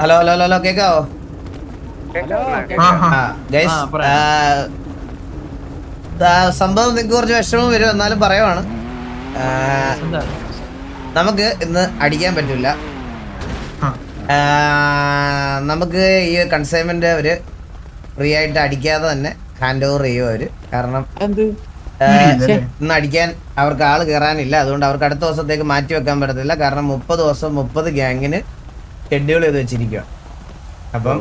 ഹലോ ഹലോ ഹലോ കേക്കാവോ? ഗൈസ് സംഭവം നിങ്ങൾക്ക് കുറച്ച് വിഷമം വരും, എന്നാലും പറയുവാണ്. നമുക്ക് ഇന്ന് അടിക്കാൻ പറ്റില്ല. നമുക്ക് ഈ കൺസൈൻമെന്റ് അവര് ഫ്രീ ആയിട്ട് അടിക്കാതെ തന്നെ ഹാൻഡ് ഓവർ ചെയ്യും അവര്. കാരണം ഇന്ന് അടിക്കാൻ അവർക്ക് ആള് കയറാനില്ല. അതുകൊണ്ട് അവർക്ക് അടുത്ത ദിവസത്തേക്ക് മാറ്റി വെക്കാൻ പറ്റത്തില്ല. കാരണം 30 ദിവസം 30 ഗ്യാങ്ങിന് ഷെഡ്യൂൾ ചെയ്ത് വെച്ചിരിക്കുക. അപ്പം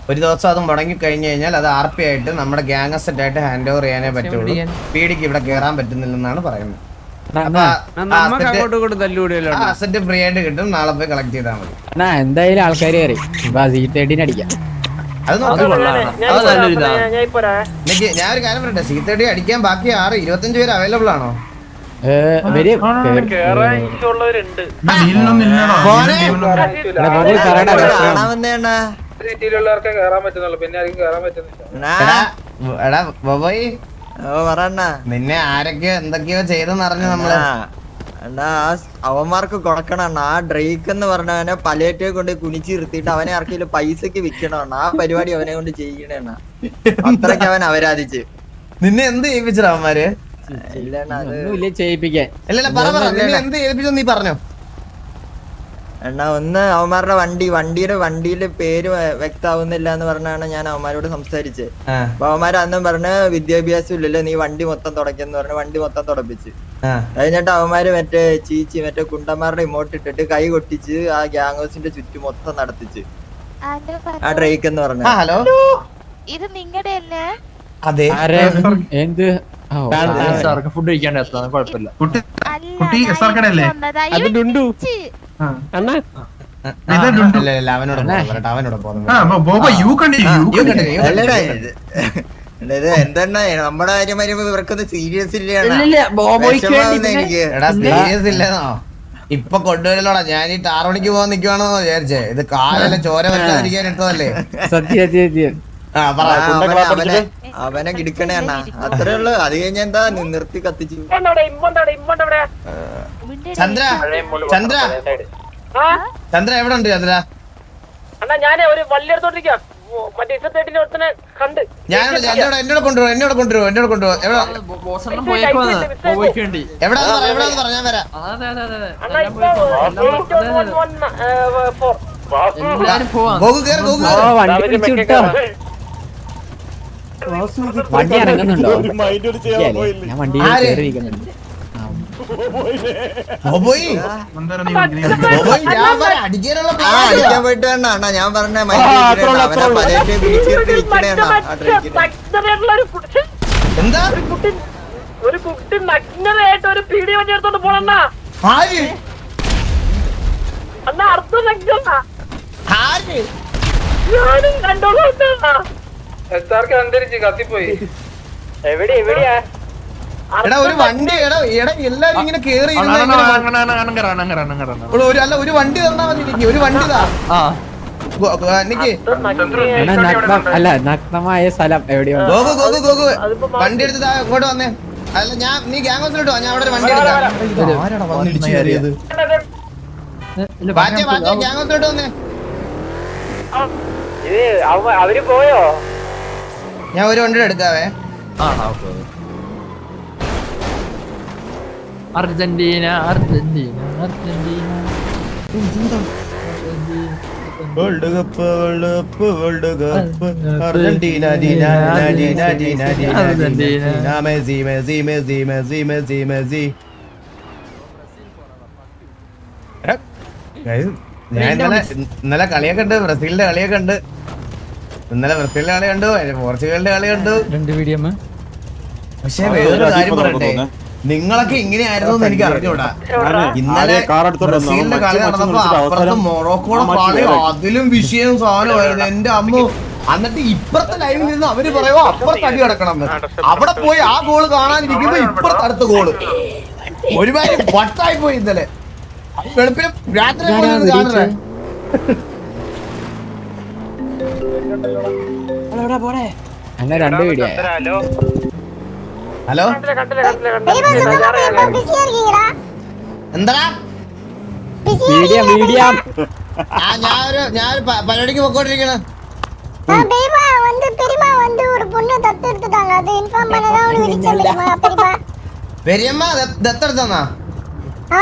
ഒരു ദിവസം അത് മുടങ്ങി കഴിഞ്ഞു കഴിഞ്ഞാൽ അത് RP ആയിട്ട് നമ്മുടെ ഗ്യാങ് അസെറ്റ് ആയിട്ട് ഹാൻഡ് ഓവർ ചെയ്യാനേ പറ്റുള്ളൂ. പീഡിക്ക് ഇവിടെ കയറാൻ പറ്റുന്നില്ലെന്നാണ് പറയുന്നത്. അസെറ്റ് ഫ്രീ ആയിട്ട് കിട്ടും. നാളെ പോയി കളക്ട് ചെയ്താൽ മതി. എന്തായാലും ആൾക്കാർ കയറി അടിക്കാം. അത് ഞാൻ ഒരു കാര്യം പറയട്ടെ, C30 അടിക്കാൻ ബാക്കി 25 പേര് അവൈലബിൾ ആണോ? സിറ്റിയിലുള്ളവർക്ക് കയറാൻ പറ്റുന്നുള്ളൂ, പിന്നെ ആർക്കും കയറാൻ പറ്റുന്നില്ല. നിന്നെ ആരൊക്കെയോ എന്തൊക്കെയോ ചെയ്തെന്ന് അറിഞ്ഞു നമ്മള്. അവന്മാർക്ക് കൊടുക്കണം. ആ ഡ്രേക്ക് എന്ന് പറഞ്ഞവനെ പലേറ്റെ കൊണ്ട് കുനിച്ചിരുത്തിയിട്ട് അവനെ ആർക്കെങ്കിലും പൈസക്ക് വിൽക്കണം. ആ പരിപാടി അവനെ കൊണ്ട് ചെയ്യണ അത്രയ്ക്ക് അവൻ അവരാധിച്ച്. നിന്നെ എന്ത് ചെയ്യിപ്പിച്ചടാ അവന്മാര്? ചെയ്യിപ്പിക്കാൻ എന്ത് ചെയ്യിപ്പിച്ചു നീ പറഞ്ഞോ? എന്നാ ഒന്ന് അവന്മാരുടെ വണ്ടിയുടെ പേര് വ്യക്തമാവുന്നില്ല എന്ന് പറഞ്ഞാണ് ഞാൻ അവന്മാരോട് സംസാരിച്ചത്. അപ്പൊ അവന്മാര് അന്നും പറഞ്ഞ് വിദ്യാഭ്യാസം ഇല്ലല്ലോ, നീ വണ്ടി മൊത്തം തുടക്കെന്ന് പറഞ്ഞ് വണ്ടി മൊത്തം തുടപ്പിച്ച്. കഴിഞ്ഞിട്ട് അവന്മാര് മറ്റേ കുണ്ടന്മാരുടെ ഇമോട്ട് ഇട്ടിട്ട് കൈ കൊട്ടിച്ച് ആ ഗ്യാങ് ഹൗസിന്റെ ചുറ്റും മൊത്തം നടത്തിച്ച്. ആ ഡ്രേക്ക് എന്ന് പറഞ്ഞ ഹലോ, ഇത് നിങ്ങളുടെ അല്ലേ? അതെ. ഫുഡ് കഴിക്കാണ്ട് എത്താൻ കുഴപ്പമില്ല. എന്തെണ്ണ നമ്മുടെ കാര്യം വരുമ്പോ ഇവർക്കൊന്നും സീരിയസ് ഇല്ല. സീരിയസ് ഇല്ലെന്നോ ഇപ്പൊ കൊണ്ടുവരലോടാ? ഞാൻ ഈ ടാറോണിക്ക് പോകാൻ നിക്കുവാണെന്നോ വിചാരിച്ചേ? ഇത് കാലല്ല ചോര പറ്റാതിരിക്കാൻ ഇട്ടതല്ലേ? അവനെ കിടക്കണേ അണ്ണ, അത്രേ ഉള്ളു. അത് കഴിഞ്ഞ എന്താ നിർത്തി കത്തിച്ചു. ചന്ദ്ര എവിടെ ഉണ്ട്? ചന്ദ്ര ഞാൻ ഒരു വള്ളിയെടുത്തോണ്ടിരിക്കാം. എന്നോട് കൊണ്ടുവരും. എവിടാന്ന് പറഞ്ഞാൽ വരാം. വണ്ടി ഇറങ്ങുന്നുണ്ടോ? ഞാൻ വണ്ടി കയറിയിരിക്കുന്നുണ്ട്. അടിക്കാൻ പോയിട്ട് വേണ്ട അണ്ണാ, ഞാൻ പറഞ്ഞ എന്താ ഒരു കുട്ടി നഗ്നനായിട്ട് ഒരു പീഡിയ വണ്ടി എടുത്തോണ്ട് പോണ അണ്ണാ. അർത്ഥം ഞാനും കണ്ടോളാം. അന്തരിച്ച് കത്തിപ്പോയി. എവിടെയാ ഒരു വണ്ടി എല്ലാരും ഇങ്ങനെ കേറി ഒരു വണ്ടി തന്നാ മതി. ഒരു വണ്ടി അല്ല നഗ്നമായ സ്ഥലം എവിടെയോ വണ്ടി എടുത്ത് ഇങ്ങോട്ട് വന്നേ. അല്ല നീ ഗ്യാങ് ഹൗസിലോട്ട് വാ, ഞാൻ അവിടെ ഒരു വണ്ടി എടുക്കാം. ഗ്യാങ് ഹൗസിലോട്ട് വന്നേ. അവര് പോയോ? ഞാൻ ഒരു വണ്ടി എടുക്കാവേ. Argentina world cup Argentina Messi. ഞാൻ ഇന്നലെ കളിയൊക്കെ ഉണ്ട്, ബ്രസീലിന്റെ കളിയൊക്കെ ഉണ്ട്. ഇന്നലെ ബ്രസീലിന്റെ കളി കണ്ടു, പോർച്ചുഗലിന്റെ കളി കണ്ടു. പക്ഷെ വേറൊരു കാര്യം പറയട്ടെ, നിങ്ങളൊക്കെ ഇങ്ങനെയായിരുന്നു എനിക്ക് അറിഞ്ഞൂടാ. ഇന്നലെ ബ്രസീലിന്റെ കളി നടന്നപ്പോ അപ്പുറത്ത് മൊറോക്കോടെ കളി അതിലും വിഷയം സാധനമായിരുന്നു എന്റെ അമ്മ. എന്നിട്ട് ഇപ്പുറത്തെ ലൈനിൽ നിന്ന് അവര് പറയുമോ അപ്പുറത്ത് അടി കിടക്കണം. അവിടെ പോയി ആ ഗോള് കാണാനിരിക്കുമ്പോ ഇപ്പുറത്ത് അടുത്ത ഗോള്. ഒരുപാട് വട്ടായി പോയി ഇന്നലെ. വെളുപ്പിന് രാത്രി കാണുന്നത്. അങ്ങനെ രണ്ട് വീഡിയോ. ഹലോ എന്താ വീഡിയോ ഞാനൊരു പരിപാടിക്ക് പൊക്കോണ്ടിരിക്കണ. പെരിയമ്മ ദത്തെടുത്തന്നാ? ആ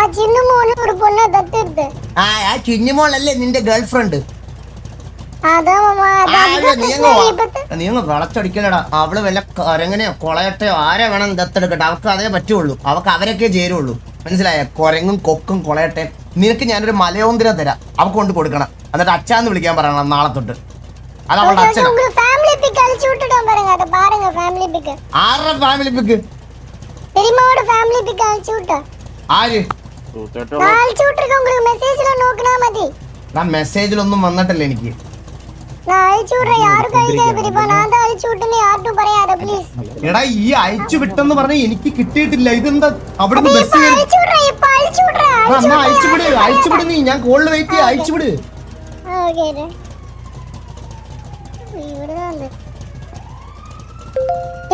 ചിന്നുമോളല്ലേ നിന്റെ ഗേൾഫ്രണ്ട്? നീ വളച്ചടിക്കലടാ. അവള് വല്ല കൊരങ്ങനെയോ കൊളയട്ടയോ ആരെ വേണം ദത്തെടുക്കട്ടെ, അവർക്ക് അതേ പറ്റുള്ളൂ. അവക്ക് അവരൊക്കെ ചേരുള്ളൂ. മനസ്സിലായ? കൊരങ്ങും കൊക്കും കൊളയട്ടെ. നിനക്ക് ഞാനൊരു മലയോന്തിര തരാം, അവക്ക് കൊണ്ട് കൊടുക്കണം. എന്നിട്ട് അച്ഛാന്ന് വിളിക്കാൻ പറയണം നാളെ തൊട്ട്. അത് അവളുടെ അച്ഛനാ. ആരുടെ ഫാമിലി പിക്ക്? ആര്? മെസ്സേജിലൊന്നും വന്നിട്ടില്ല എനിക്ക്. എടാ ഈ അയച്ചു വിട്ടെന്ന് പറഞ്ഞ എനിക്ക് കിട്ടിയിട്ടില്ല. ഇതെന്താ അവിടുന്ന് ബസ് അയച്ചുവിട് നീ. ഞാൻ കോളിൽ വെയിറ്റ് ചെയ്യാം. അയച്ചുവിട്.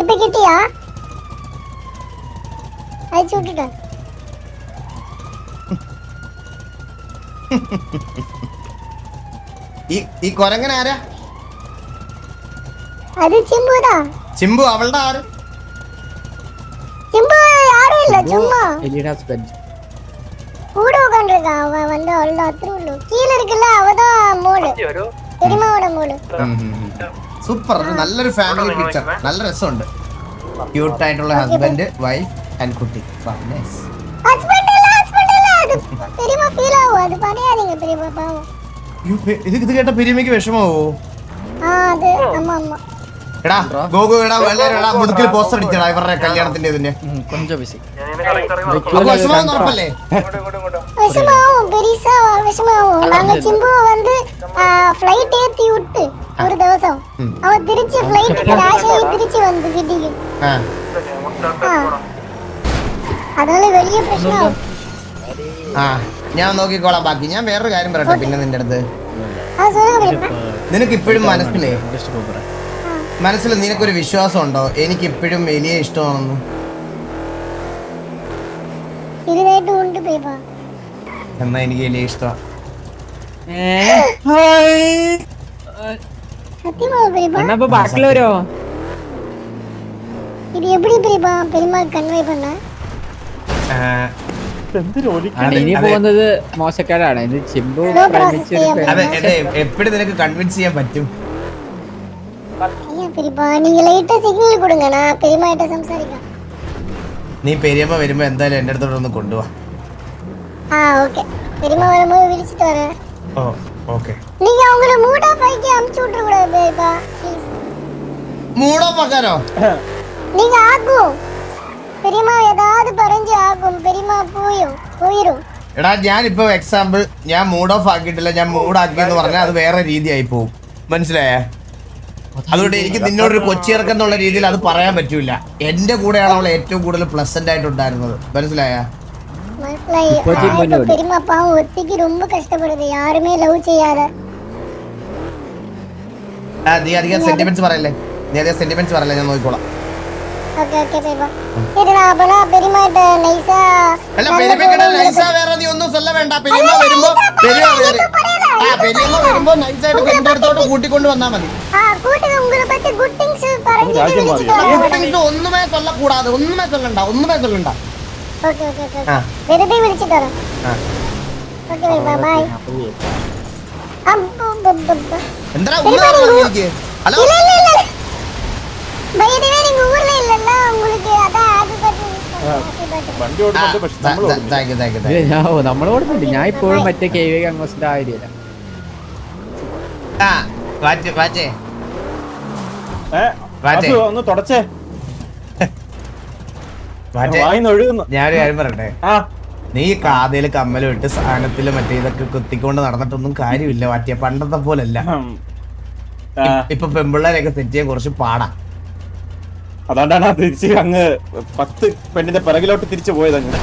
ഇപ്പൊ കിട്ടിയാ? അയച്ചു വിട്ടിട്ടാ? ഈ കൊരങ്ങൻ ആരാ? അത് ചിമ്പുതാ. ചിമ്പു അവളുടെ ആര്? ചിമ്പു யாரும் சும்மா എലിയുടെ ഹസ്ബൻഡ് கூட உட்கார்ந்திருக்கா. அவ வந்து அவளோட அத்தரு உள்ள கீழ இருக்குல்ல, அவதான் മോള്, പെരുമാവോட മോള്. സൂപ്പർ. നല്ലൊരു ഫാമിലി പിക്ചർ. നല്ല രസമുണ്ട്. ക്യൂട്ട് ആയിട്ടുള്ള ഹസ്ബൻഡ്, വൈഫ് ആൻഡ് കുട്ടി. ഹസ്ബൻഡ് അല്ല അത് പെരുമാ ഫീൽ ആവോ? അത് പറയാதீங்க പെരുമാ പാവം. ഇത് കേട്ട പെരുമയ്ക്ക് വിഷമാവോ? അത് അമ്മ എടാ ഗോഗു എടാ എല്ലാരും എടാ മുതുക്കിൽ പോസ്റ്റർ അടിച്ചടാ ഇവരുടെ കല്യാണത്തിന്റെ ഇതിന്റെ. ഉറപ്പല്ലേ? விஷமாவும் பெரிசா விஷமாவும். நாங்க சிம்புவை வந்து ஃப்ளைட் ஏத்தி விட்டு ஒரு ദിവസം அவ திருச்சி ஃப்ளைட் கிராஷ் ஆகி திருச்சி வந்து சிட்டிக்கு. அதனால വലിയ പ്രശ്നമാവും. ഞാൻ നോക്കിക്കോളാം ബാക്കി. ഞാൻ വേറൊരു കാര്യം പറയട്ടെ പിന്നെ നിന്റെ അടുത്ത്. നിനക്ക് ഇപ്പോഴും മനസ്സിൽ നിനക്കൊരു വിശ്വാസം ഉണ്ടോ എനിക്ക് ഇപ്പോഴും എലിയെ ഇഷ്ടമാണെന്ന്? എന്നാ എനിക്ക് എലിയെ ഇഷ്ടമാണ്. ബാക്കിൽ വരോ? ഇത് എവിടെ പെരുമാ കൺവേ பண்ண? ഇനി പോകുന്നത് മോശക്കാരാണ്. ഇത് ചിമ്പു എപ്പോഴും നിനക്ക് കൺവിൻസ് ചെയ്യാൻ പറ്റും. നീ പെരിയമ്മ വരുമ്പോ എന്തായാലും എന്റെ അടുത്തോട്ട് ഒന്ന് കൊണ്ടുപോവാ. മൂഡ് ഓഫ് ആക്കാനോ? എടാ ഞാനിപ്പോ എക്സാമ്പിൾ ഞാൻ മൂഡ് ഓഫ് ആക്കിയിട്ടില്ല, ഞാൻ മൂഡ് ആക്കിയെന്ന് പറഞ്ഞാൽ അത് വേറെ രീതിയായി പോകും. മനസ്സിലായേ? അതുകൊണ്ട് എനിക്ക് നിന്നോടൊരു കൊച്ചിയിറക്കം എന്നുള്ള രീതിയിൽ അത് പറയാൻ പറ്റൂല. എന്റെ കൂടെയാണ് അവൾ ഏറ്റവും കൂടുതൽ പ്ലസന്റ് ആയിട്ടുണ്ടായിരുന്നത്. മനസ്സിലായ? നീ അധികം സെന്റിമെന്റ്സ് പറയല്ലേ, ഞാൻ നോക്കിക്കോളാം. വേറെ നീ ഒന്നും சொல்ல വേണ്ട. പെരിയമ്മ വരുമ്പോ നൈസായിട്ട് എന്റെ അടുത്തോട്ട് കൂട്ടിക്കൊണ്ട് വന്നാ മതി. ഒന്നുമേ കൊല്ലക്കൂടാതെ, ഒന്നുമേ കൊല്ലണ്ട. എന്താ എനിക്ക്? ഹലോ നമ്മളോടുന്നുണ്ട്. ഞാൻ ഇപ്പോഴും മറ്റേ KV ഗംഗോസിന്റെ ആ ഏരിയയില. ഒന്ന് തുടച്ചേ. ഞാനൊരു കാര്യം പറയട്ടെ. നീ കാതയില് കമ്മലും ഇട്ട് സാധനത്തില് മറ്റേ ഇതൊക്കെ കുത്തിക്കൊണ്ട് നടന്നിട്ടൊന്നും കാര്യമില്ല. മറ്റേ പണ്ടത്തെ പോലല്ല. ഇപ്പൊ പെമ്പിള്ളേരെയൊക്കെ സെറ്റ് ചെയ്യാൻ കുറച്ച് പാടാ. അതുകൊണ്ടാണ് തിരിച്ച് അങ്ങ് 10 പെണ്ണിന്റെ പിറകിലോട്ട് തിരിച്ചു പോയത്. അങ്ങ്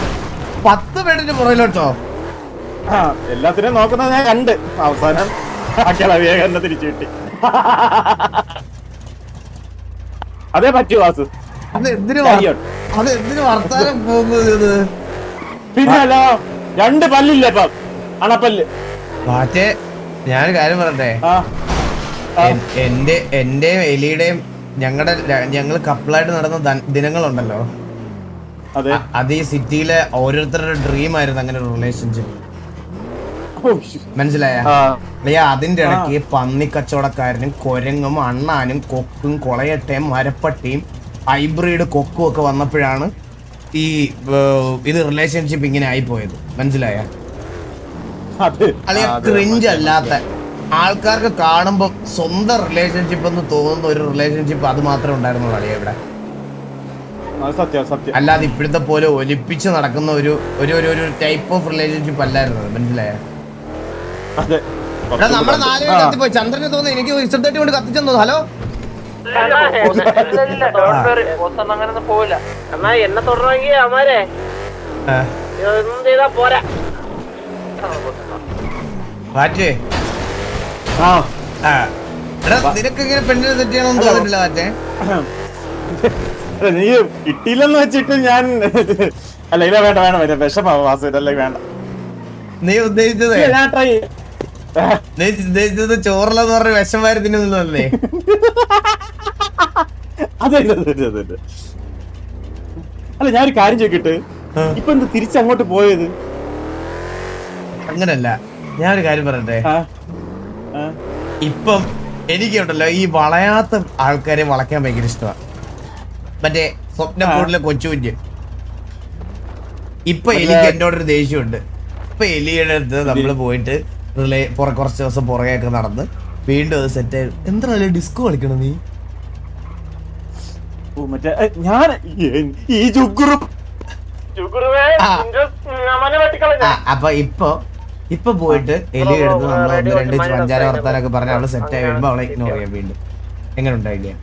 10 പെണ്ണിന്റെ പുറകിലോട്ടോ? എല്ലാത്തിനും നോക്കുന്നത് ഞാൻ കണ്ട്. അവസാനം വേഗം തന്നെ തിരിച്ചു കിട്ടി. അതേ പറ്റൂ വാസു. അതെന്തിനു വർത്താനം പോകുന്നത്? പിന്നല്ലോ 2 പല്ലില്ല ഇപ്പം, അണപ്പല്ല്. മറ്റേ ഞാനൊരു കാര്യം പറയട്ടെ, എന്റെയും എലിയുടെയും ഞങ്ങൾ കപ്പിളായിട്ട് നടന്ന ദിനങ്ങളുണ്ടല്ലോ, അത് ഈ സിറ്റിയിലെ ഓരോരുത്തരുടെ ഡ്രീം ആയിരുന്നു അങ്ങനെ ഒരു റിലേഷൻഷിപ്പ്. മനസ്സിലായ? അതിന്റെ ഇടയ്ക്ക് പന്നി കച്ചവടക്കാരനും കൊരങ്ങും അണ്ണാനും കൊക്കും കൊളയട്ടയും മരപ്പട്ടിയും ഹൈബ്രിഡ് കൊക്കും ഒക്കെ വന്നപ്പോഴാണ് ഈ ഇത് റിലേഷൻഷിപ്പ് ഇങ്ങനെ ആയിപ്പോയത്. മനസ്സിലായ? അല്ലെങ്കിൽ ക്രിഞ്ച് അല്ലാത്ത ആൾക്കാർക്ക് കാണുമ്പോ സ്വന്തം റിലേഷൻഷിപ്പ് എന്ന് തോന്നുന്ന ഒരു റിലേഷൻഷിപ്പ് അത് മാത്രമേ ഉണ്ടായിരുന്നുള്ളൂ അളിയ ഇവിടെ. അല്ലാതെ ഇപ്പോഴത്തെ പോലെ ഒലിപ്പിച്ച് നടക്കുന്ന ഒരു ടൈപ്പ് ഓഫ് റിലേഷൻഷിപ്പ് അല്ലായിരുന്നു. മനസ്സിലായ? നമ്മുടെ 4 പേര് കത്തിപ്പോയി. ചന്ദ്രനെ തോന്നുന്നു എനിക്ക് ഇഷ്ടപ്പെട്ട് കൊണ്ട് കത്തിച്ചെന്നു. ഹലോ അങ്ങനൊന്നും പോവില്ല. എന്നാ എന്നെ തുടരണമെങ്കിൽ അമാരെ ഇതൊന്നും ചെയ്താ പോരാ. മാറ്റേ നിനക്ക് ഇങ്ങനെ പെണ്ണിനെ സെറ്റ് ചെയ്യണമെന്ന് തോന്നിട്ടില്ല മാറ്റേ. നീ കിട്ടിയില്ലെന്ന് വെച്ചിട്ട് ഞാൻ അല്ല ഇല്ല വേണ്ട വേണ്ട വിഷമാവും വാസുവിനല്ലേ വേണ്ട. നീ ഉദ്ദേശിച്ചത് ചോറിലെന്ന് പറഞ്ഞ വിഷമാര് തിന്നുന്നല്ലേ? അതെ അല്ല ഞാനൊരു കാര്യം ചോദിക്കട്ടെ, ഇപ്പൊ എന്ത് തിരിച്ചങ്ങോട്ട് പോയത്? അങ്ങനല്ല, ഞാനൊരു കാര്യം പറയട്ടെ. ഇപ്പം എനിക്കുണ്ടല്ലോ ഈ വളയാത്ത ആൾക്കാരെ വളയ്ക്കാൻ ഭയങ്കര ഇഷ്ടമാണ്. മറ്റേ സ്വപ്നക്കൂടിലെ കൊച്ചുകുഞ്ഞ്. ഇപ്പൊ എനിക്ക് എന്നോടൊരു ദേഷ്യമുണ്ട്. ഇപ്പൊ എലിയുടെ അടുത്ത് നമ്മള് പോയിട്ട് കുറച്ച് ദിവസം പുറകെയൊക്കെ നടന്ന് വീണ്ടും അത് സെറ്റ് ആയി. എന്താ ഡിസ്കോ കളിക്കണം നീ? മറ്റേ ഞാൻ ഈ അപ്പൊ ഇപ്പൊ പോയിട്ട് എലി എടുത്ത് നമ്മൾ 1-2 പഞ്ചാര വർത്താനൊക്കെ പറഞ്ഞ് അവള് സെറ്റ് ആയി വരുമ്പോ അവളെ ഇഗ്നോർ ചെയ്യാൻ വീണ്ടും. എങ്ങനെ ഉണ്ടായില്ലേ?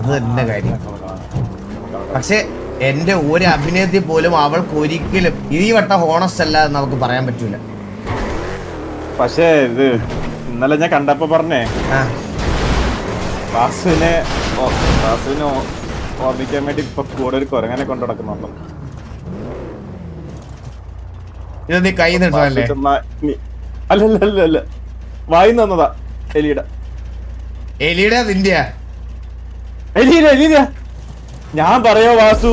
അത് തന്നെ കാര്യം. പക്ഷെ എന്റെ ഒരു അഭിനയത്തിൽ പോലും അവൾക്ക് ഒരിക്കലും ഈ വട്ടം ഹോണസ്റ്റ് അല്ല എന്ന് നമുക്ക് പറയാൻ പറ്റൂല. പക്ഷേ ഇത് ഇന്നലെ ഞാൻ കണ്ടപ്പോ പറഞ്ഞേ, വാസുവിനെ ഓർമ്മിക്കാൻ വേണ്ടി ഇപ്പൊ കൂടെ ഒരു കുരങ്ങനെ കൊണ്ടു നടക്കുന്നുണ്ടോ? ഇത് നീ കൈ നിട്ടല്ലേ? അല്ല വായി തന്നതാ എലിയുടെ നിന്റെ എലിയുടെ ഞാൻ പറയോ വാസു?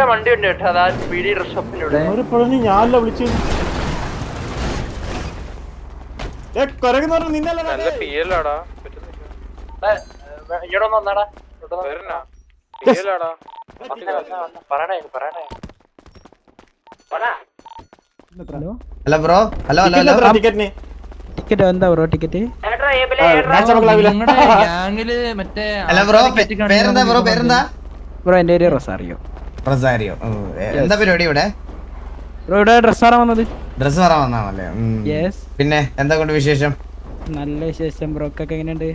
വണ്ടി ഉണ്ട് കേട്ടോ, അതാ പീഡി ഡ്രസ് ഷോപ്പിന്റെ ഞാനല്ല വിളിച്ചു. നിന്നല്ല ഹലോ ബ്രോ. ഹലോ ടിക്കറ്റിന് ടിക്കറ്റ് എന്താ ബ്രോ? Ticket hello bro. പേരെന്താ ബ്രോ? പേരെന്താ ബ്രോ? എന്റെ പേര് റൊസാരിയോ. റൊസാരിയോ. എന്താ പരിപാടി ഇവിടെ? ബ്രോ ഇവിടെ ഡ്രസ് മാറാൻ വന്നത്. ഡ്രസ് മാറാൻ വന്നാണല്ലേ? പിന്നെ എന്താ കൊണ്ട് വിശേഷം? നല്ല വിശേഷം. ബ്രോക്കൊക്കെ എങ്ങനെയുണ്ട്?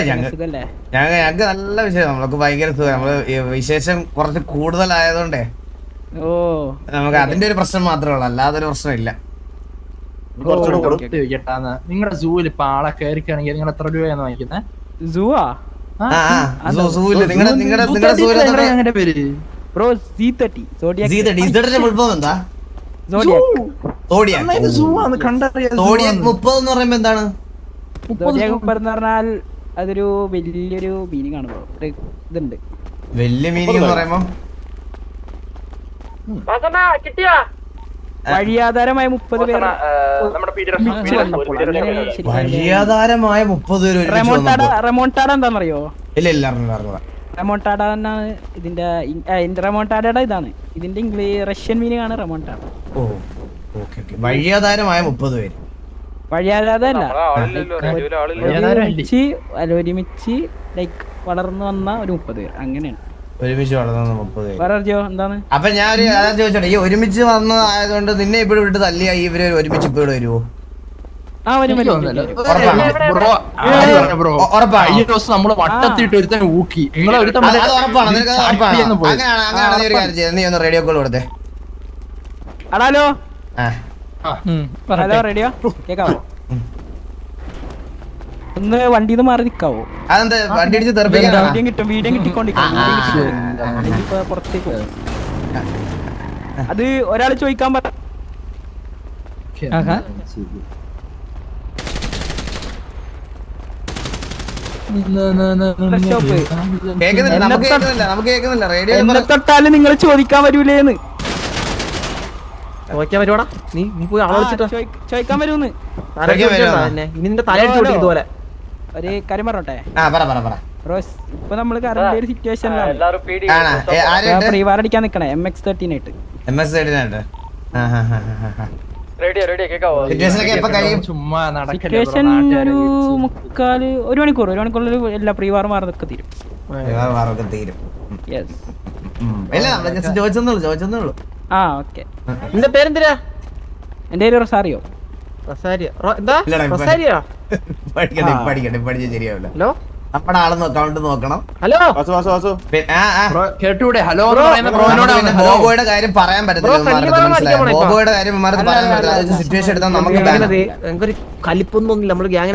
ഞങ്ങൾക്ക് നല്ല വിശേഷം. നമ്മൾക്ക് ഭയങ്കര സുഖം. നമ്മള് വിശേഷം കുറച്ച് കൂടുതലായതുകൊണ്ടേ നമുക്ക് അതിന്റെ ഒരു പ്രശ്നം മാത്രമേ ഉള്ളൂ, അല്ലാതൊരു പ്രശ്നമില്ല. നിങ്ങളുടെ സൂവിൽ ഇപ്പൊ ആളെ കയറിക്കാണെങ്കിൽ നിങ്ങൾ എത്ര രൂപയാണ് വാങ്ങിക്കുന്നത്? സൂവാ? നിങ്ങളുടെ പേര് ബ്രോ Z30. എന്താ? 30 എന്ന് പറയുമ്പോ എന്താണ്? പറഞ്ഞാൽ അതൊരു വലിയൊരു മീനിങ് ആണ് ബ്രോ. ഇതുണ്ട് വലിയ മീനിങ് എന്ന് പറയുമ്പോ വഴിയാധാരമായ 30 പേർ. വഴിയാധാരമായ 30 പേര്. റെമോണ്ടാഡ എന്താണെന്നറിയോ? ഇല്ല. റെമോണ്ടാഡ എന്നാണ് ഇതിന്റെ റെമോണ്ടാഡയുടെ ഇതാണ് ഇതിന്റെ റഷ്യൻ മീനിങ് ആണ് റെമോണ്ടാഡ. വഴിയാധാരമായ 30 പേര്. വഴിയാധാരമല്ല, ഒരുമിച്ച് ലൈക്ക് വളർന്നു വന്ന ഒരു 30 പേർ. അങ്ങനെയാണ് ഒരുമിച്ച് വളർന്ന 30 പേര്. എന്താണ്? അപ്പൊ ഞാൻ ചോദിച്ചോട്ടെ, ഈ ഒരുമിച്ച് വന്നതായതുകൊണ്ട് നിന്നെ ഇവിടെ വിട്ട് തല്ലിയ ഇവര് ഒരുമിച്ച് ഇപ്പൊ ഇവിടെ വരുമോ? നമ്മള് വട്ടത്തിട്ട് ഒരുത്തന്നെ ഊക്കി. നീ ഒന്ന് റേഡിയോ കോൾ കൊടുത്തേ. ഹലോ ഹലോ റേഡിയോ കേക്കാവോ? ഒന്ന് വണ്ടിന്ന് മാറി നിക്കാവോ? അതെന്താ വണ്ടി ഇടിച്ച് തെറിപ്പിക്കാനാണോ? വീഡിയോ കിട്ടിക്കൊണ്ടിരിക്കും പുറത്തേക്ക് പോകും. അത് ഒരാൾ ചോദിക്കാൻ പറ. കേൾക്കുന്നില്ല, നമുക്ക് കേൾക്കുന്നില്ല, നമുക്ക് കേൾക്കുന്നില്ല. റേഡിയോ എന്നെ തൊട്ടാലും നിങ്ങൾ ചോദിക്കാൻ വരൂലേന്ന്. ചോദിക്കാൻ വരുവാടാ, നീ പോയി ആളെ വിളിച്ചിട്ടോ ചോദിക്കാൻ വരൂന്ന്. ഇനി നിന്റെ തലയടിച്ചു ഇതുപോലെ. ഒരു കാര്യം പറഞ്ഞോട്ടെ പറ. റോസ്, ഇപ്പൊ നമ്മള് കറണ്ട് ഒരു സിറ്റുവേഷനിലാണ്. റീവാർ അടിക്കാൻ നിക്കണേ MX-13 ആയിട്ട്. MS-13 റേഡിയോ കേക്കാവോ? സിറ്റുവേഷനൊക്കെ എപ്പോ കഴിയും? ചുമ്മാ സിറ്റുവേഷൻ ഒരു മുക്കാല് ഒരു മണിക്കൂറിൽ എല്ലാ പ്രീവാർ മാറുന്നൊക്കെ തീരും. തീരും. യെസ്. ഇല്ല, നമ്മള് ജസ്റ്റ് ചോദിച്ചെന്നുള്ളൂ. ആ ഓക്കെ. നിന്റെ പേരെന്തിനാ? എന്റെ പേര് റൊസാരിയോ. എന്താ റൊസാരിയോ? പഠിച്ച ശരിയാവില്ല. ഹലോ, നമ്മുടെ ആളൊന്ന് അക്കൗണ്ട് നോക്കണം. ഹലോ കേട്ടൂടെ? ഹലോ ബോബോയുടെ കാര്യം പറയാൻ പറ്റത്തില്ല. ബോബോയുടെ കാര്യം വിമാനത്തിൽ പറയാൻ പറ്റത്തില്ല. സിറ്റുവേഷൻ എടുത്താൽ നമുക്ക് ഞങ്ങൾക്കൊരു കലിപ്പൊന്നുമില്ല. നമ്മള് ഗ്യാങ്ങിൽ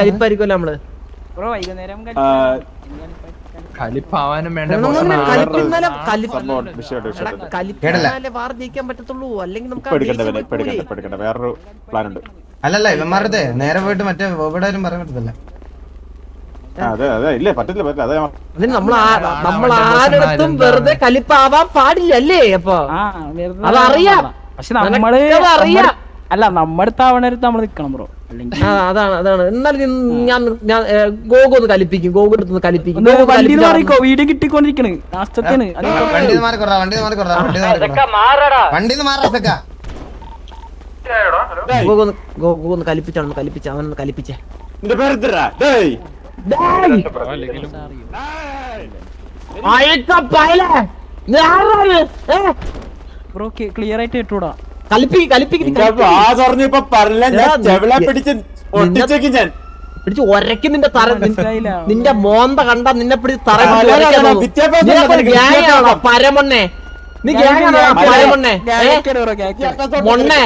കലിപ്പായിരിക്കുമല്ലോ നമ്മള്. ബ്രോ വൈകുന്നേരം കളിപ്പാവാനും വേണ്ട. വാർ ജയിക്കാൻ പറ്റത്തുള്ളൂ, അല്ലെങ്കിൽ നമുക്ക് വേറൊരു പ്ലാൻ ഉണ്ട്. അല്ലല്ല, ഇവന്മാരുടെ നേരെ പോയിട്ട് മറ്റേ ബോബോയുടെ കാര്യം പറയാൻ പറ്റത്തില്ല. ഇല്ലേ, പറ്റില്ല. അതിന് നമ്മൾ ആരുടെ വെറുതെ കലിപ്പാവാൻ പാടില്ല അല്ലേ? അപ്പൊ അതറിയാം. പക്ഷെ നമ്മള് അറിയാം. അല്ല, നമ്മുടെ തവണത്ത് നമ്മൾ നിക്കണം ബ്രോ. അതാണ്. എന്നാലും ഞാൻ ഗോഗു ഒന്ന് കലിപ്പിക്കും. ഗോഗു എടുത്ത് കലിപ്പിക്കും. വീഡിയോ കിട്ടിക്കൊണ്ടിരിക്കണ്. ഗോഗു ഒന്ന് കലിപ്പിച്ച അവനൊന്ന് കലിപ്പിച്ചേ. ബ്രോ ക്ലിയർ ആയിട്ട് കേട്ടൂടാ. പിടിച്ച് ഒരക്കി നിന്റെ തറ, നിന്റെ മോന്ത കണ്ട നിന്നെ പിടിച്ച് തറ പരമൊണ്ണെ. നീ പരമൊണ്ണെ മൊണ്ണെ.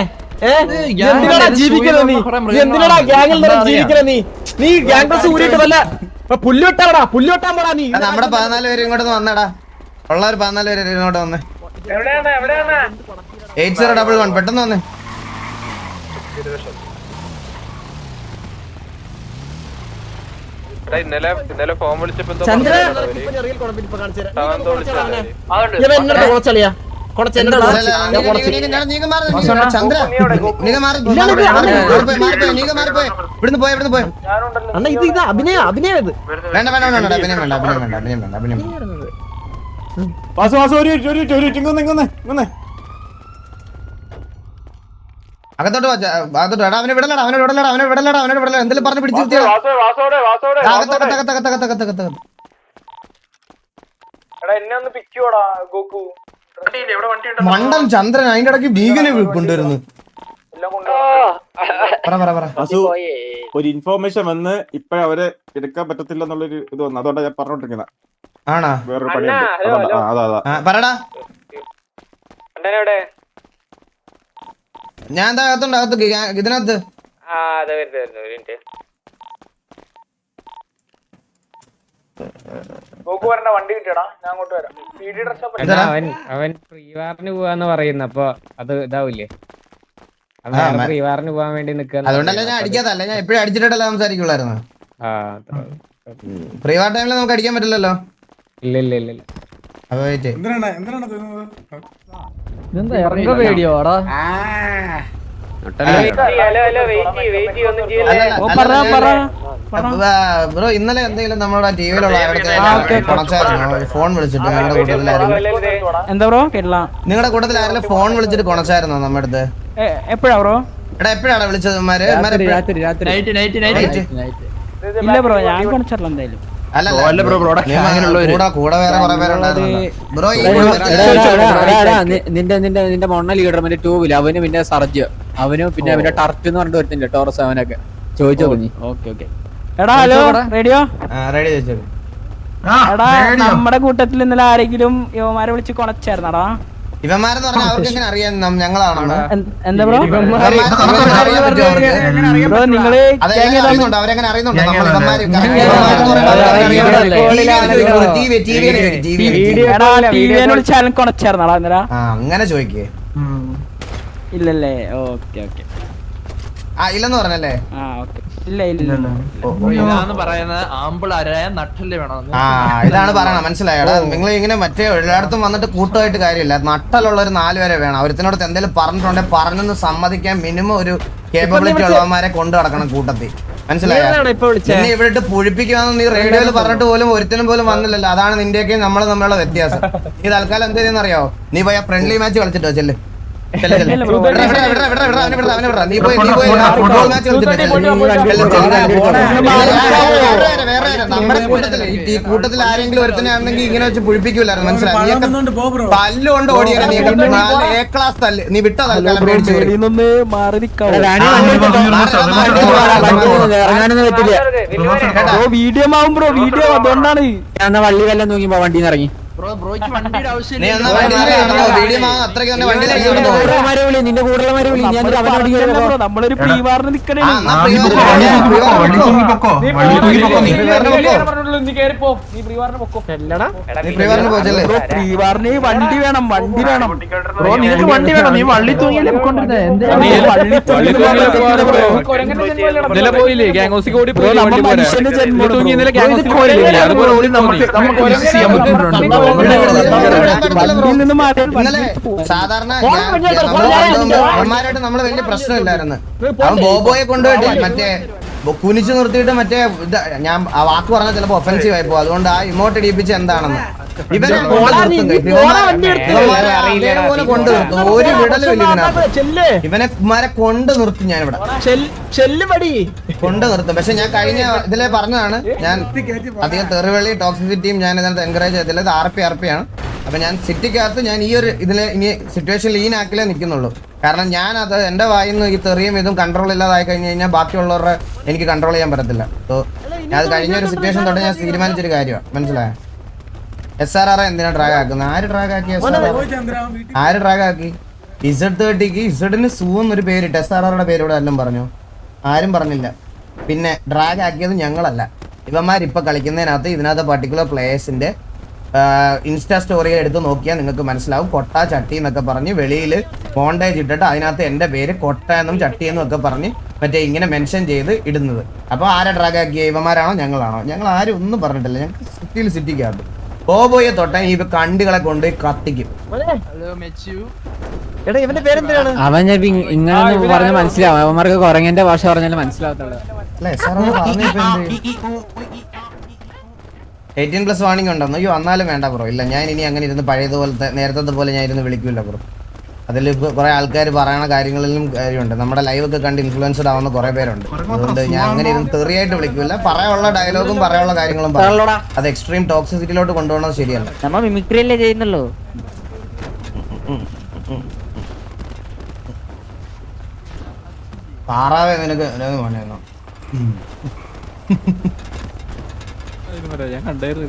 എന്തിനാടാ ജീവിക്കണ നീ? എന്തിനാടാ ഗ്യാങ്ങിൽ ജീവിക്കണ നീ? നീ ഗ്യാങ് ഡ്രസ് ഊരിട്ട് വല്ല പുല്ലുവെട്ടാടാ, പുല്ലുവെട്ടാൻ പോടാ നീ. നമ്മുടെ 14 പേര് ഇങ്ങോട്ട് വന്നടാ. ഉള്ളവര് 14 പേര് ഇങ്ങോട്ട് വന്നേ. 8011 പെട്ടെന്ന് വന്നേ. ഇന്നലെ ഫോൺ വിളിച്ചപ്പോ ചന്ദ്ര കൊളച്ചളിയാ ഇത് അഭിനയം ഇത് വേണ്ട അഭിനയം അകത്തോട്ട് അവനെ വിടലടാ എന്തെങ്കിലും പറഞ്ഞ് പിടിച്ചു മണ്ടൻ ചന്ദ്രൻ അതിന്റെ ഇടയ്ക്ക് ഭീകനെ കൊണ്ടുവരുന്നു. ഒരു ഇൻഫോർമേഷൻ വന്ന് ഇപ്പഴവരെ എടുക്കാൻ പറ്റത്തില്ല എന്നുള്ളൊരു ഇത് വന്നു. അതുകൊണ്ടാണ് ഞാൻ പറഞ്ഞോണ്ടിരിക്കുന്ന. ആണോ? വേറൊരു പണിയുണ്ട്. പറടാ. ഞാൻ അകത്തുണ്ട് ഇതിനകത്ത്. അവൻ പ്രീവാറിന് പോവാന്ന് പറയുന്നു. അപ്പൊ അത് ഇതാവൂലേ? പ്രീവാറിന് പോവാൻ വേണ്ടി നിൽക്കുക. അതുകൊണ്ടല്ലേ ഞാൻ അടിക്കാത്തല്ല. ഞാൻ എപ്പോഴും അടിച്ചിട്ടല്ല സംസാരിക്കുള്ളായിരുന്നു. പ്രീവാർ ടൈമിൽ നമുക്ക് അടിക്കാൻ പറ്റില്ലല്ലോ. ഇല്ല. അപ്പൊ പേടിയോടാ. ബ്രോ ഇന്നലെ എന്തെങ്കിലും നമ്മുടെ ടിവിയിലുള്ള ഫോൺ വിളിച്ചിട്ട് നിങ്ങളുടെ കൂട്ടത്തിലായിരുന്നു? എന്താ ബ്രോ കേട്ടില്ല? നിങ്ങളുടെ കൂട്ടത്തിൽ ആരെങ്കിലും ഫോൺ വിളിച്ചിട്ട് കൊണച്ചായിരുന്നോ നമ്മുടെ അടുത്ത്? എപ്പോഴാ ബ്രോ? എപ്പോഴാണ് വിളിച്ചത്? ഇല്ല ബ്രോ, ഞാൻ കൊണച്ചല്ല എന്തായാലും. നിന്റെ മൊണ്ണ ലീഡർ മറ്റേ ടൂവില് അവന് പിന്നെ സർജ് അവനും പിന്നെ അവന്റെ ടർഫ് എന്ന് പറഞ്ഞിട്ട് വരുന്നില്ല ടോറസ് അവനൊക്കെ ചോദിച്ചോ നീ. ഓക്കെ. എടാ ഹലോ റേഡിയോ. എടാ നമ്മുടെ കൂട്ടത്തിൽ ഇന്നലെ ആരെങ്കിലും യുവമാരെ വിളിച്ച് കൊണച്ചായിരുന്നടാ? ഇവന്മാരെന്ന് പറഞ്ഞാൽ അവർക്ക് എങ്ങനെ അറിയാം ഞങ്ങളാണെന്ന്? എന്താ ബ്രോ നിങ്ങള് അതെങ്ങനെ അറിയുന്നുണ്ട്? അവരെങ്ങനെ അറിയുന്നുണ്ട് നമ്മൾ ഇവന്മാര് ചാനൽ കൊണച്ചായിരുന്നാ അന്നേരം? അങ്ങനെ ചോദിക്കേ? ഇല്ലല്ലേ? Okay okay. ഇല്ലെന്ന് പറഞ്ഞല്ലേ? ഇല്ല ഇല്ല. ഇതാണ് പറയുന്നത്, ആമ്പിളാരായ നട്ടല് വേണം. ഇതാണ് പറയണത്, മനസ്സിലായടാ? നിങ്ങൾ ഇങ്ങനെ മറ്റേ എല്ലായിടത്തും വന്നിട്ട് കൂട്ടമായിട്ട് കാര്യമില്ല. നട്ടലുള്ള ഒരു 4 പേരെ വേണം. ഒരുത്തിനോട് എന്തെങ്കിലും പറഞ്ഞിട്ടുണ്ടെങ്കിൽ പറഞ്ഞെന്ന് സമ്മതിക്കാൻ മിനിമം ഒരു കേപ്പബിലിറ്റി ഉള്ളവന്മാരെ കൊണ്ടു നടക്കണം കൂട്ടത്തിൽ, മനസ്സിലായോ? പിന്നെ ഇവിടെ പുഴിപ്പിക്കാന്ന് നീ റേഡിയോയിൽ പറഞ്ഞിട്ട് പോലും ഒരുത്തിനും പോലും വന്നില്ലല്ലോ. അതാണ് നിന്റെയൊക്കെ നമ്മൾ തമ്മിലുള്ള വ്യത്യാസം. ഈ തൽക്കാലം എന്തെയ്യെന്ന് അറിയോ? നീ പോയി ഫ്രണ്ട്ലി മാച്ച് കളിച്ചിട്ടോ? ചെല്ല് നീ പോയി ഫുട്ബോൾ മാച്ച് നമ്മുടെ കൂട്ടത്തില് ഈ കൂട്ടത്തിൽ ആരെങ്കിലും ഒരുത്തനാണെങ്കിൽ ഇങ്ങനെ വെച്ച് പുഴിപ്പിക്കൂലായിരുന്നു, മനസ്സിലായി? പല്ലുകൊണ്ട് ഓടിയാ നീ A ക്ലാസ് തല്ല്. നീ വിട്ടോ തൽക്കാലം പേടിച്ചു. വീഡിയോ ആവും ബ്രോ, വീഡിയോ. അതുകൊണ്ടാണ് ഞാൻ വള്ളി വല്ലതും നോക്കിയപ്പോ വണ്ടിന്ന് ഇറങ്ങി. വണ്ടിയുടെ ആവശ്യം നിന്റെ നമ്മളൊരു പ്രീവാറിന് നിക്കണേ. പ്രീവാറിന് വണ്ടി വേണം, വണ്ടി വേണം ബ്രോ. നിനക്ക് വണ്ടി വേണം, നീ വള്ളി തൂങ്ങിയല്ലേ സാധാരണ അവന്മാരായിട്ട് നമ്മള് വലിയ പ്രശ്നമില്ലായിരുന്നു. അവൻ ബോബോയെ കൊണ്ടുപോയിട്ട് മറ്റേ കുനിച്ചു നിർത്തിയിട്ട് മറ്റേ ഞാൻ ആ വാക്ക് പറഞ്ഞാൽ ചിലപ്പോ ഒഫൻസീവ് ആയിപ്പോ. അതുകൊണ്ട് ആ ഇമോട്ട് ഇടിപ്പിച്ച് എന്താണെന്ന് ഇവരെ കൊണ്ടു നിർത്തും. ഒരു വിടലും ഇല്ല ഇതിനകത്ത്. ഇവനെ കൊണ്ട് നിർത്തും ഞാനിവിടെ കൊണ്ട് നിർത്തും. പക്ഷെ ഞാൻ കഴിഞ്ഞ ഇതിലെ പറഞ്ഞതാണ്, ഞാൻ അധികം തെറിവെളി ടോക്സിസിറ്റിയും ഞാൻ ഇതിനകത്ത് എൻകറേജ് ചെയ്തില്ല. ഇത് RP ആണ്. അപ്പൊ ഞാൻ സിറ്റിക്കകത്ത് ഞാൻ ഈ ഒരു ഇതിലെ ഇനി സിറ്റുവേഷൻ ലീനാക്കിലേ നിൽക്കുന്നുള്ളൂ. കാരണം ഞാൻ അത് എന്റെ വായിന്ന് ഈ തെറിയും ഇതും കൺട്രോൾ ഇല്ലാതായി കഴിഞ്ഞ് കഴിഞ്ഞാൽ ബാക്കിയുള്ളവരുടെ എനിക്ക് കൺട്രോൾ ചെയ്യാൻ പറ്റത്തില്ല. സോ ഞാൻ അത് കഴിഞ്ഞ ഒരു സിറ്റുവേഷൻ തൊട്ട് ഞാൻ തീരുമാനിച്ചൊരു കാര്യമാണ്, മനസ്സിലായോ? SRR എന്തിനാ ഡ്രാഗ് ആക്കുന്നത്? ആര് ഡ്രാഗ് ആക്കി? ആര് ഡ്രാഗ് ആക്കി? Z30ക്ക് ഇസഡിന് സൂ എന്നൊരു പേരിട്ട് SRRയുടെ പേരോട് എല്ലാം പറഞ്ഞു? ആരും പറഞ്ഞില്ല. പിന്നെ ഡ്രാഗ് ആക്കിയത് ഞങ്ങളല്ല. ഇവന്മാരിപ്പോൾ കളിക്കുന്നതിനകത്ത് ഇതിനകത്ത് പർട്ടിക്കുലർ പ്ലേയേഴ്സിന്റെ ഇൻസ്റ്റാ സ്റ്റോറി എടുത്ത് നോക്കിയാൽ നിങ്ങൾക്ക് മനസ്സിലാവും. കൊട്ട ചട്ടി എന്നൊക്കെ പറഞ്ഞ് വെളിയിൽ മോണ്ടേജ് ഇട്ടിട്ട് അതിനകത്ത് എൻ്റെ പേര് കൊട്ട എന്നും ചട്ടി എന്നും ഒക്കെ പറഞ്ഞ് മറ്റേ ഇങ്ങനെ മെൻഷൻ ചെയ്ത് ഇടുന്നത്. അപ്പോൾ ആരെ ഡ്രാഗ് ആക്കിയ? ഇവന്മാരാണോ ഞങ്ങളാണോ? ഞങ്ങൾ ആരും ഒന്നും പറഞ്ഞിട്ടില്ല. ഞങ്ങൾക്ക് സിറ്റിക്കകത്ത് ബോബോയെ തൊട്ടാൽ ഈ കണ്ടികളെ കൊണ്ട് കത്തിക്കും. അവൻ ഇങ്ങനെ പറഞ്ഞ മനസ്സിലാവും. അവന്മാർക്ക് കുരങ്ങന്റെ ഭാഷ പറഞ്ഞാലും മനസ്സിലാവത്തുള്ളൂ. 18+ വാണിംഗ് ഉണ്ടെന്ന്. അയ്യോ എന്നാലും വേണ്ട ബ്രോ. ഇല്ല, ഞാൻ ഇനി അങ്ങനെ ഇരുന്ന് പഴയതുപോലത്തെ നേരത്തെ പോലെ ഞാൻ ഇരുന്ന് വിളിക്കൂല ബ്രോ. അതിൽ കുറെ ആൾക്കാർ പറയണ കാര്യങ്ങളിലും കാര്യമുണ്ട്. നമ്മുടെ ലൈവ് ഒക്കെ കണ്ട് ഇൻഫ്ലുവൻസ്ഡ് ആവുന്ന കുറെ പേരുണ്ട്. അതുകൊണ്ട് ഞാൻ അങ്ങനെ ഇരുന്ന് തെറിയായിട്ട് വിളിക്കൂല. പറയാനുള്ള ഡയലോഗും പറയാനുള്ള കാര്യങ്ങളും പറയും. അത് എക്സ്ട്രീം ടോക്സിസിറ്റിയിലോട്ട് കൊണ്ടുപോകണത് ശരിയല്ല. നമ്മ മിമിക്രി അല്ലേ ചെയ്യുന്നുള്ളൂ. പാറാവേ നിനക്ക് പോണേന്നോ? ഞാൻ കണ്ടായിരുന്നു.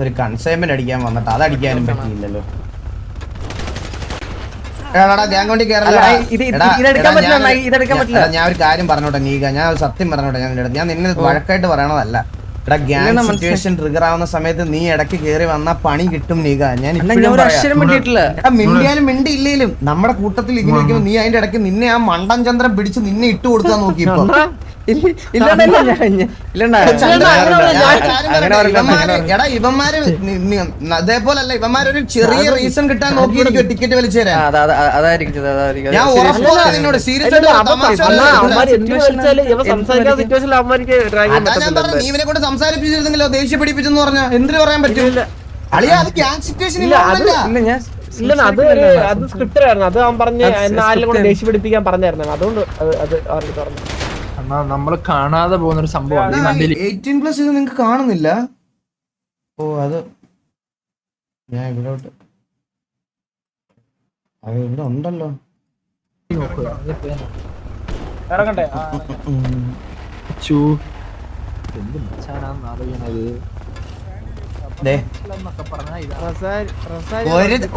ഒരു കൺസൈൻമെന്റ് അടിക്കാൻ വന്നിട്ട് അത് അടിക്കാനും പറ്റിയില്ലല്ലോ. ഞാൻ ഒരു കാര്യം പറഞ്ഞോട്ടെ നീക, ഞാൻ സത്യം പറഞ്ഞോട്ടെ. ഞാൻ നിന്നെ വഴക്കായിട്ട് പറയണതല്ല. എടാ, ഗ്യാങ് സിറ്റുവേഷൻ ട്രിഗർ ആവുന്ന സമയത്ത് നീ ഇടയ്ക്ക് കയറി വന്ന പണി കിട്ടും നീക. ഞാൻ മിണ്ടിയാലും മിണ്ടിയില്ലേലും നമ്മുടെ കൂട്ടത്തിൽ ഇങ്ങനെ ഇരിക്കുമ്പോൾ നീ അതിന്റെ ഇടയ്ക്ക് നിന്നെ ആ മണ്ടൻ ചന്ദ്രൻ പിടിച്ച് നിന്നെ ഇട്ട് കൊടുക്കാൻ നോക്കിയപ്പോ എടാ ഇവന്മാര് അതേപോലല്ല. ഇവന്മാരൊരു ചെറിയ റീസൺ കിട്ടാൻ നോക്കിയിരിക്കും ടിക്കറ്റ് വലിച്ചു തരാൻ. ഞാൻ ഉറപ്പാണ് നിന്നോട്. സീരിയസ് ആയിട്ട് നീ ഇവനെ കൊണ്ട് സംസാരിപ്പിച്ചിരുന്നെങ്കിലോ ദേഷ്യം പിടിപ്പിച്ചെന്ന് പറഞ്ഞാ എന്തിനു പറയാൻ പറ്റില്ല? അളിയാ, അത് ഗ്യാങ് സിറ്റുവേഷൻ ഇല്ല. അത് സ്ക്രിപ്റ്റ് ആയിരുന്നു. അത് അവൻ പറഞ്ഞ് ആരെങ്കിലും കൂടെ ദേഷ്യം പിടിപ്പിക്കാൻ പറഞ്ഞായിരുന്നു. അതുകൊണ്ട് അത് പറഞ്ഞു. നമ്മൾ കാണാതെ പോകുന്ന ഒരു സംഭവമാണ് 18+ ഇത് നിങ്ങക്ക് കാണുന്നില്ല. ഓ, അത് ഞാൻ ഇവിടോട്ട് അത് ഇവിടെ ഉണ്ടല്ലോ. ഇറങ്ങട്ടെ എന്ത് മച്ചാനാന്ന് അറിയണത് ദേ, എന്നൊക്കെ പറഞ്ഞാ ഇതാ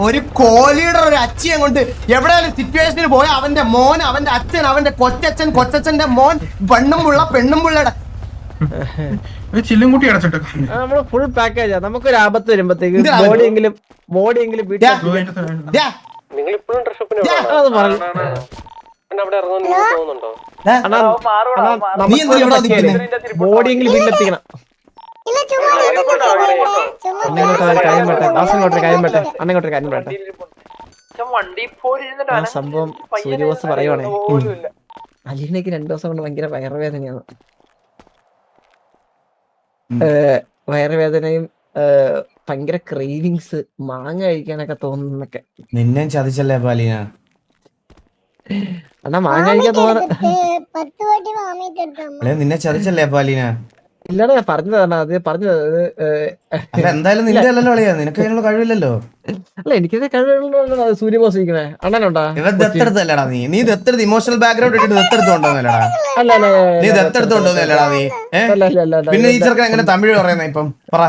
ഒരു കോഹ്ലിയുടെ ഒരു അച്ഛൻ കൊണ്ട് എവിടെയാലും സിറ്റുവേഷനിൽ പോയ അവന്റെ മോൻ, അവന്റെ അച്ഛൻ, അവന്റെ കൊച്ചച്ഛൻ, കൊച്ചച്ഛന്റെ മോൻ, പെണ്ണും പുള്ള, പെണ്ണും പുള്ളയുടെ ചില്ലും കൂട്ടി അടച്ചിട്ട് നമ്മള് ഫുൾ പാക്കേജാ. നമുക്കൊരു ആപത്ത് വരുമ്പത്തേക്ക് ബോഡിയെങ്കിലും വീട്ടിൽ നിങ്ങൾ ഇപ്പോഴും ഡ്രസ്സപ്പിന് അത് പറഞ്ഞു. അവിടെ ഇറങ്ങുമെന്ന് നിങ്ങൾക്ക് തോന്നുന്നുണ്ടോ? നീ എന്തിനാ ഇവിടെ നിൽക്കുന്നെ? ബോഡിയെങ്കിലും വീട്ടിലെത്തിക്കണം. ഇല്ല ചുമ്മാ കാര്യം പറ്റേ അന്നങ്ങോട്ടൊരു കാര്യം പറ്റേ. വണ്ടി പോയിരുന്നിട്ട് ആ സംഭവം സൂര്യബോസ് പറയുവാണേ, അലീനയ്ക്ക് 2 ദിവസം കൊണ്ട് ഭയങ്കര വയറുവേദനയാണ്. വയറുവേദനയും ഭയങ്കര ക്രേവിങ്സ്, മാങ്ങ കഴിക്കാനൊക്കെ തോന്നുന്നൊക്കെ. നിന്നെ ചതിച്ചല്ലേ പാലീന? അണ്ണാ മാങ്ങ കഴിക്കാൻ തോന്നുന്നു. 10 വാട്ടി വാമിട്ടെടുത്തു നിന്നെ ചതിച്ചല്ലേ പാലീന? ഇല്ലടാ ഞാൻ പറഞ്ഞതാണ്, അത് പറഞ്ഞത് അല്ല എന്തായാലും നിന്റെ അല്ലല്ലോ അളിയാ, നിനക്ക് അതിനുള്ള കഴിവില്ലല്ലോ. അല്ല എനിക്കത് കഴിവുള്ള സൂര്യബോസ് ഇരിക്കണേ. അണ്ണനുണ്ടാ? ഇവ ദത്തെടുത്തല്ലടാ നീ ദത്തെടുത്ത് ഇമോഷണൽ ബാക്ക്ഗ്രൗണ്ട് ഇട്ടിട്ട് ദത്തെടുത്തോണ്ടോന്നല്ലടാ അല്ല അല്ല നീ ദത്തെടുത്തോണ്ടോന്നല്ലടാ നീ. പിന്നെ ഈ ചെറുക്കൻ എങ്ങനെ തമിഴ് പറയുന്ന ഇപ്പം പറ?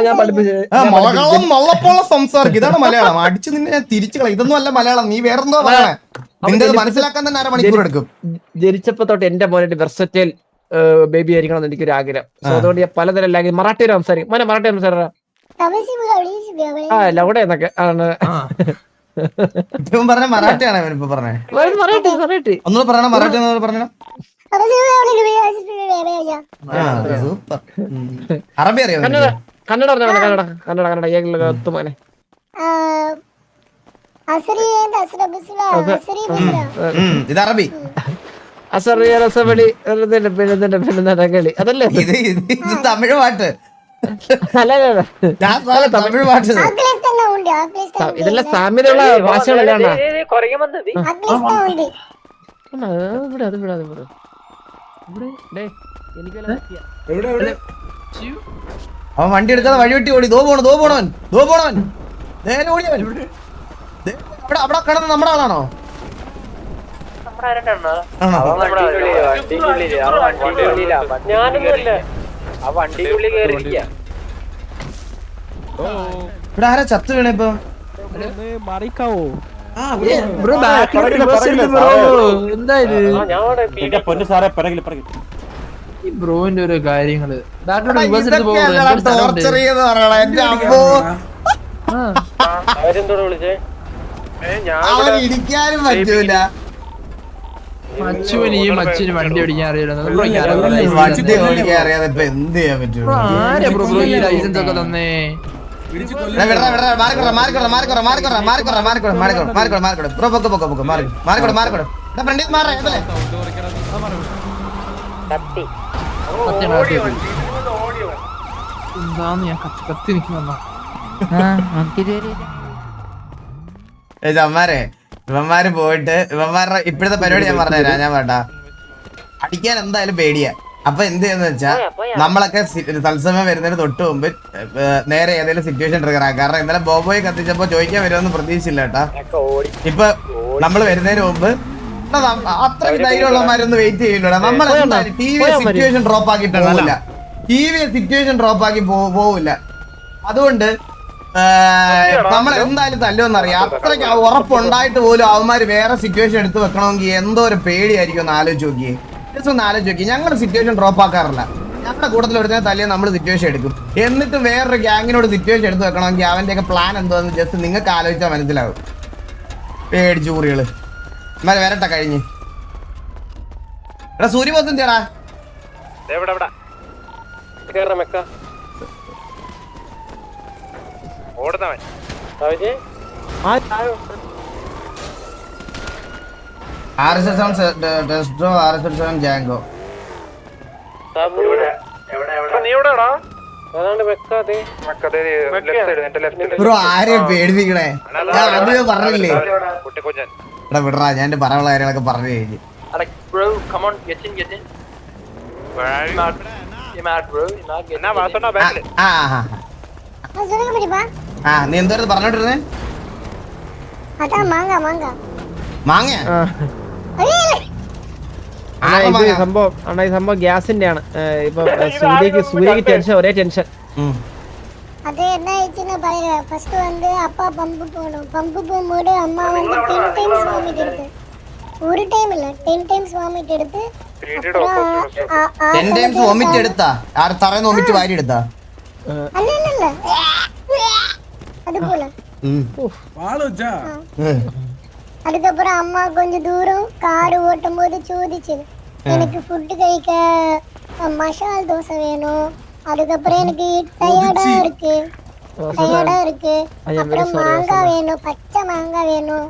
ഞാൻ പഠിപ്പിച്ചത് മലയാളം നല്ലപോലെ സംസാരിക്കും, ഇതാണ് മലയാളം. അടിച്ച് നിന്നെ ഞാൻ തിരിച്ചു കളയും. ഇതൊന്നും അല്ല മലയാളം, നീ വേറെന്തോ പറയണേ. നിന്റെ മനസ്സിലാക്കാൻ തന്നെ 1/2 മണിക്കൂർ എടുക്കും. ജനിച്ചപ്പോ തൊട്ട് എന്റെ മോനായിട്ട് വെർസറ്റൈൽ ബേബി ആയിരിക്കണം എന്ന് എനിക്കൊരു ആഗ്രഹം. സോ അതുകൊണ്ട് ഞാൻ പലതരം ലാംഗ്വേജ് മറാഠിയിൽ സംസാരിക്കും. മറാഠി സംസാരിക്കാം. ആ ലവിടെ എന്നൊക്കെ ആണ്. ഇപ്പം പറഞ്ഞ മറാഠിയാണ് ഇവനിപ്പോ പറഞ്ഞേ. മറാഠി ഒന്നുകൂടെ പറയണ, മറാഠി ഒന്നുകൂടെ പറഞ്ഞ. സൂപ്പർ. അറബി അറിയാം? കന്നഡ പറഞ്ഞ കന്നഡ കന്നഡ കന്നഡ ഏകത്തുമാനെ. ഇത് അറബി. അസറിയ രസവളി കളി അതല്ലേ? ഇത് തമിഴ് പാട്ട്. അല്ല തമിഴ് പാട്ട്. ഇതെല്ലാം സാമ്യതയുള്ള ഭാഷകളല്ലേ? അവൻ വണ്ടി എടുക്കാതെ വഴി വെട്ടി ഓടി. ദോ പോണവൻ നേരെ ഓടിയവൻ. അവിടെ കിടന്ന് നമ്മുടെ ആളാണോ? ഞാനൊന്നുമല്ല, ആ വണ്ടിക്കുള്ളിൽ കയറിയിരിക്കുക. ഇവിടെ ആരാ ചത്തു വീണ ഇപ്പൊ? പൊന്നു സാറേ പിറകിൽ ഈ ബ്രോന്റെ ഓരോ കാര്യങ്ങള് അവരെന്തോടെ വിളിച്ചേ? ഇരിക്കാനും പറ്റൂല. അച്ഛന് ഈ മച്ചിന് വണ്ടി ഓടിക്കാൻ അറിയാലോ. വണ്ടി ഓടിക്കാൻ അറിയാതെ ഇപ്പൊ എന്ത് ചെയ്യാൻ പറ്റും? ലൈസൻസ് ഒക്കെ തന്നേ. എന്താന്ന് ഞാൻ കത്തി നിൽക്കുന്ന ഇവന്മാര് പോയിട്ട് ഇവന്മാരുടെ ഇപ്പോഴത്തെ പരിപാടി ഞാൻ പറഞ്ഞുതരാം. ഞാൻ വേണ്ട അടിക്കാൻ എന്തായാലും പേടിയാ. അപ്പൊ എന്ത് ചെയ്യാന്ന് വെച്ചാ നമ്മളൊക്കെ തത്സമയം വരുന്നതിന് തൊട്ട് മുമ്പ് നേരെ ഏതെങ്കിലും സിറ്റുവേഷൻ ട്രിഗർ ആക്കാം. കാരണം ഇന്നലെ ബോബോയെ കത്തിച്ചപ്പോ ചോദിക്കാൻ വരുമെന്ന് പ്രതീക്ഷിച്ചില്ല കേട്ടാ. ഇപ്പൊ നമ്മള് വരുന്നതിന് മുമ്പ് അത്രയ്ക്ക് ധൈര്യമുള്ളവന്മാരൊന്നും വെയിറ്റ് ചെയ്യില്ലടാ. നമ്മൾ ടി വി സിറ്റുവേഷൻ ഡ്രോപ്പ് ആക്കിയിട്ടില്ല. ടി വി സിറ്റുവേഷൻ ഡ്രോപ്പ് ആക്കി പോവില്ല. അതുകൊണ്ട് നമ്മൾ എന്തായാലും തല്ലുമെന്നറിയാം. അത്രയ്ക്ക് ഉറപ്പുണ്ടായിട്ട് പോലും അവന്മാര് വേറെ സിറ്റുവേഷൻ എടുത്ത് വെക്കണമെങ്കിൽ എന്തോ ഒരു പേടിയായിരിക്കും ഒന്ന് ആലോചിച്ച് നോക്കിയേ. ഒന്ന് ആലോചിച്ച് നോക്കി. ഞങ്ങൾ സിറ്റുവേഷൻ ഡ്രോപ്പ് ആക്കാറില്ല. ഞങ്ങളുടെ കൂട്ടത്തിൽ ഒരുത്തന്നെ തല്ലിയ നമ്മൾ സിറ്റുവേഷൻ എടുക്കും. എന്നിട്ട് വേറൊരു ഗ്യാങ്ങിനോട് സിറ്റുവേഷൻ എടുത്ത് വെക്കണമെങ്കിൽ അവന്റെയൊക്കെ പ്ലാൻ എന്താന്ന് ജസ്റ്റ് നിങ്ങൾക്ക് ആലോചിച്ചാൽ മനസ്സിലാവും. പേടിച്ചു കൂറികള് വരട്ടെ കഴിഞ്ഞ്. എടാ സൂര്യബോസ് എന്തിയാടാ? ഓടുന്നവൻ ജാങ്കോ ബ്രോ ആരെയും പേടിപ്പിക്കണേ. ഞാൻ ആദ്യമേ പറഞ്ഞില്ലേ. എടാ വിടറാ, ഞാൻ എന്റെ പറയാനുള്ള കാര്യങ്ങളൊക്കെ പറഞ്ഞു കഴിഞ്ഞു. നീ എന്തോ പറഞ്ഞോണ്ടിരുന്നേ? മാങ്ങ ഇത് സംഭവം അണ്ണാ ഈ സംഭവം ഗ്യാസിന്റെ ആണ് ഇപ്പൊ സൂര്യക്ക് ടെൻഷൻ ഒരേ ടെൻഷൻ அது என்ன ஆயிடுச்சுன்னு பாருங்க ஃபர்ஸ்ட் வந்து அப்பா பம்பு போகும்போது அம்மா வந்து 10 டைம்ஸ் வாமிட் எடுத்து ஒரு டைம் இல்ல 10 டைம்ஸ் வாமிட் எடுத்து 10 ടൈംസ് വോമിറ്റ് എടുത്താ ആര് തറന്ന് വോമിറ്റ് വാരി എടുത്താ அல்ல அது போல அதுக்கப்புறம் அம்மா கொஞ்சம் தூரம் கார் ஓட்டும் போது சோதிச்சு எனக்கு ஃபுட் കഴിக்க மசால் தோசை வேணும் அதுக்கப்புறம் எனக்கு டயர்டா இருக்கு அப்புறம் மாங்காய் வேணும் பச்சை மாங்காய் வேணும்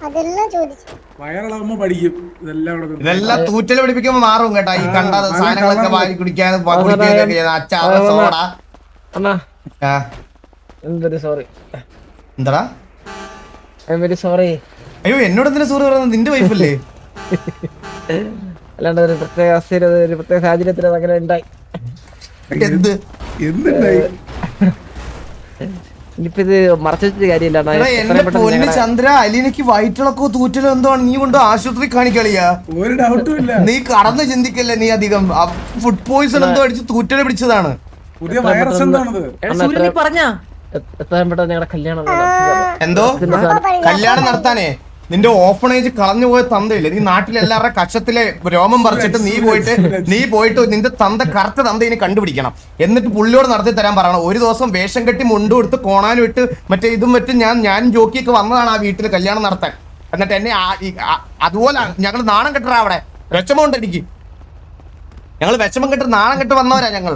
அதெல்லாம் ചോദിച്ചു വയറിളകുമ്പോ പഠിക്കും ഇതെല്ലാം തൂറ്റല് പിടിപ്പിക്കുമ്പോ മാറും കേട്ടാ ഈ കണ്ട സാധനങ്ങളൊക്കെ വാരി കുടിക്കാതെ അച്ചാറ് സോഡ അണ്ണാ എന്തൊരു സോറി എന്താടാ വെരി സോറി അയ്യോ എന്നോട് എന്തിനാ സോറി പറയുന്നത് നിന്റെ വൈഫല്ലേ അല്ലാണ്ട് ഒരു പ്രത്യേക അവസ്ഥയിൽ ഒരു പ്രത്യേക സാഹചര്യത്തിൽ അങ്ങനെ ഉണ്ടായി എന്ത് ഇനിയിപ്പോ ഇത് മറച്ചിട്ട് കാര്യമില്ല എന്റെ പൊന്ന് ചന്ദ്ര അലീനക്ക് വയറ്റിളക്കോ തൂറ്റലോ എന്തോ ആണ് നീ കൊണ്ട് ആശുപത്രി കാണിക്കളിയാ ഒരു ഡൗട്ടും ഇല്ല നീ കടന്ന് ചിന്തിക്കല്ലേ നീ അധികം ഫുഡ് പോയിസൺ എന്തോ അടിച്ച് തൂറ്റല് പിടിച്ചതാണ് പുതിയ വൈറസ് എന്താണത് എത്രയും പെട്ടെന്ന് ഞങ്ങളുടെ കല്യാണം എന്തോ കല്യാണം നടത്താനേ നിന്റെ ഓഫണേജ് കളഞ്ഞു പോയ തന്തയില്ലേ നീ നാട്ടിലെല്ലാവരുടെ കക്ഷത്തിലെ രോമം പറിച്ചിട്ട് നീ പോയിട്ട് നിന്റെ തന്ത കറുത്ത തന്തയിനെ കണ്ടുപിടിക്കണം എന്നിട്ട് പുള്ളിയോട് നടത്തി തരാൻ പറയണം ഒരു ദിവസം വേഷം കെട്ടി മുണ്ടും എടുത്ത് കോണാനും ഇട്ട് മറ്റേ ഇതും മറ്റും ഞാനും ജോക്കിയൊക്കെ വന്നതാണ് ആ വീട്ടിൽ കല്യാണം നടത്താൻ എന്നിട്ട് എന്നെ അതുപോലെ ഞങ്ങൾ നാണം കെട്ടറാ അവിടെ വിഷമമുണ്ട് എനിക്ക് ഞങ്ങൾ വിഷമം കെട്ട് നാണം കെട്ട് വന്നവരാ ഞങ്ങൾ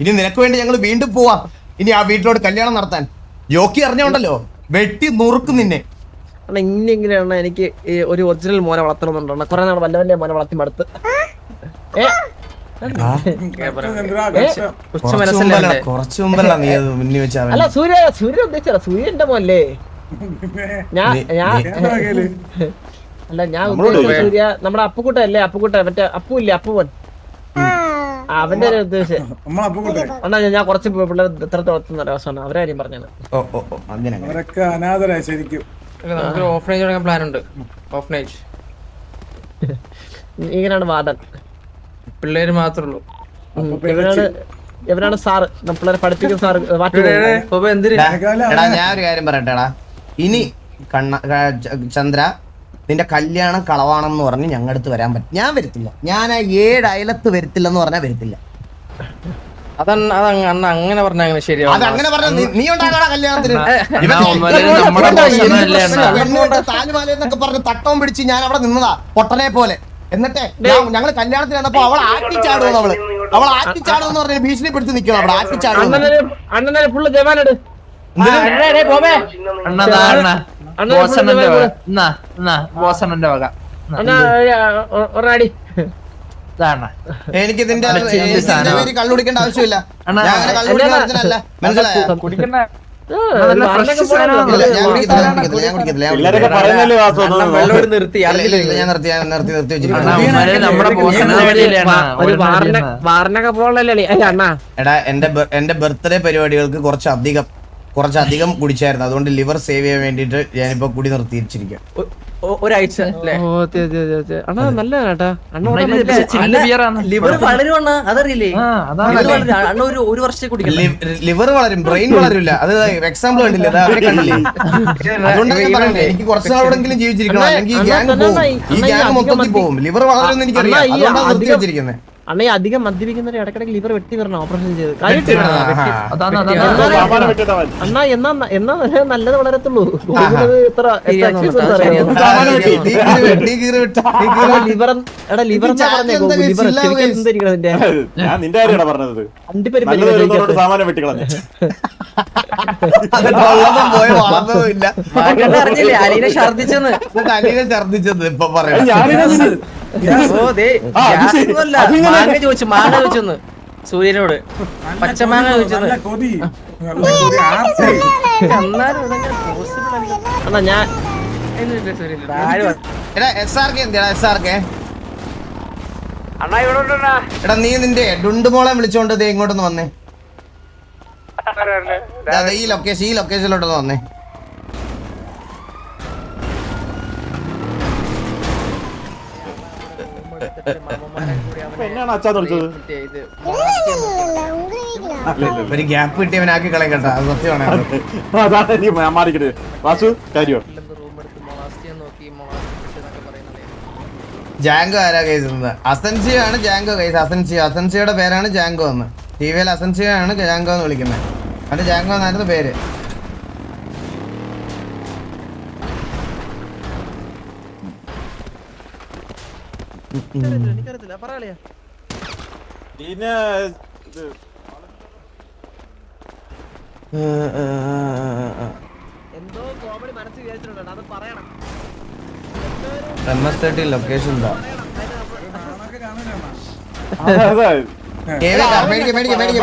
ഇനി നിനക്ക് വേണ്ടി ഞങ്ങൾ വീണ്ടും പോവാം ഇനി ആ വീട്ടിലോട് കല്യാണം നടത്താൻ ജോക്കി അറിഞ്ഞോണ്ടല്ലോ വെട്ടി നുറുക്കും നിന്നെ ഇങ്ങനെയാണ് എനിക്ക് ഒരു ഒറിജിനൽ മോനെ വളർത്തണമെന്നുണ്ടോ കുറെ നാൾ വല്ല വല്ല മോനെ വളർത്തി മടുത്ത് കുറച്ചു മുമ്പല്ല നീ അത് മുന്നിൽ വെച്ചാ അല്ല സൂര്യ ഉദ്ദേശിച്ച സൂര്യ എന്റെ മോല്ലേ അല്ല ഞാൻ ഉദ്ദേശിച്ച സൂര്യ നമ്മുടെ അപ്പുക്കുട്ടല്ലേ അപ്പുക്കുട്ട മറ്റേ അപ്പുല്ലേ അപ്പുവൻ അവന്റെ ഒരു ഉദ്ദേശം എന്നാ ഞാൻ കുറച്ച് പിള്ളേർ ഇത്രത്തെ വളർത്തുന്ന രസമാണ് അവരെ കാര്യം പറഞ്ഞത് അനാഥരാ ശരിക്കും ഓഫനേജ് തുടങ്ങാൻ പ്ലാൻ ഉണ്ട് ഓഫനേജ് ഇങ്ങനെയാണ് വാർഡൻ പിള്ളേര് മാത്രമേ ഉള്ളൂ ഇവരാണ് സാറ് പിള്ളേരെ പഠിപ്പിക്കുന്ന സാറ് ഞാൻ ഒരു കാര്യം പറയട്ടെടാ ഇനി ചന്ദ്ര നിന്റെ കല്യാണം കളവാണെന്ന് പറഞ്ഞ് ഞങ്ങളുടെ അടുത്ത് വരാൻ പറ്റും ഞാൻ വരത്തില്ല ഞാൻ ആ 7 അയലത്ത് വരത്തില്ലെന്ന് പറഞ്ഞാൽ വരത്തില്ല അങ്ങനെ പറഞ്ഞ അങ്ങനെ ശരിയാവും അതങ്ങനെ പറഞ്ഞ നീ ഉണ്ടാകണ കല്യാണത്തിന് താലുമാലെന്നൊക്കെ പറഞ്ഞ് തട്ടവും പിടിച്ച് ഞാൻ അവിടെ നിന്നതാ പൊട്ടനെ പോലെ എന്നിട്ട് ഞങ്ങള് കല്യാണത്തിന് വന്നപ്പോ അവൾ ആറ്റിച്ചാടുമെന്ന് അവൾ ആറ്റിച്ചാടുമെന്ന് പറഞ്ഞ ഭീഷണിപ്പെടുത്തി നിൽക്കണം അവിടെ ആറ്റിച്ചാടും എനിക്ക് ഇതിന്റെ പേര് കള്ളുടിക്കേണ്ട ആവശ്യമില്ല മനസ്സിലായോ എടാ എന്റെ ബർത്ത്ഡേ പരിപാടികൾക്ക് കുറച്ചധികം കുടിച്ചായിരുന്നു അതുകൊണ്ട് ലിവർ സേവ് ചെയ്യാൻ വേണ്ടിട്ട് ഞാനിപ്പോ കുടി നിർത്തിയിരിച്ചിരിക്കാം ഒരാഴ്ച ലിവർ വളരുവാണ് അതറിയില്ലേ ഒരു വർഷം ലിവർ വളരും ബ്രെയിൻ വളരില്ല അത് എക്സാമ്പിൾ കണ്ടില്ലേ അവരെ കണ്ടില്ലേ അതുകൊണ്ടാണ് ഞാൻ പറയണ്ടേ എനിക്ക് കുറച്ച് നാളോടെങ്കിലും ജീവിച്ചിരിക്കണം അല്ലെങ്കിൽ ഈ ഗ്യാങ് മൊത്തത്തിൽ പോകും ലിവർ വളരുമെന്ന് എനിക്കറിയാം അതുകൊണ്ടാണ് നിർത്തി വെച്ചിരിക്കുന്നത് അണ്ണ അധികം മദ്യപിക്കുന്നവരെ ഇടക്കിടക്ക് ലിവർ വെട്ടി വരണം ഓപ്പറേഷൻ ചെയ്ത് അണ്ണാ എന്നാ നല്ലത് വളരത്തുള്ളൂ ലിവർ എടാ ലിവർ ഛർദിച്ചത് ഇപ്പൊ പറയാം മാങ്ങ ചോദിച്ചെന്ന് സൂര്യനോട് പച്ചമാങ്ങ ചോദിച്ചെന്ന് ഞാൻ എടാ നീ നിന്റെ ഡുണ്ടുമോളെ വിളിച്ചോണ്ട് ഇങ്ങോട്ടൊന്ന് വന്നേ ഈ ലൊക്കേഷനിലോട്ടൊന്ന് വന്നേ എന്നാണ് അച്ഛാന്ന് വിളിച്ചത്? ഒരു ഗ്യാപ്പ് കിട്ടിയവനാക്കി കളയും കേട്ടോ, അത് സത്യമാണ്. അതാണ് നീ മാറിക്കട്ടെ വാസു കാര്യോ. ജാങ്കോ ആരാ കേസ് ഇരുന്നത്? അസൻസിയോ ആണ് ജാങ്കോ കേസ്. അസൻസിയോയുടെ പേരാണ് ജാങ്കോ എന്ന്. ടിവിയിൽ അസൻസിയോ ആണ് ജാങ്കോ എന്ന് വിളിക്കുന്നത്. അവന്റെ ജാങ്കോ എന്നായിരുന്നു പേര്. പിന്നെ MS-30 ലൊക്കേഷൻ എന്താ?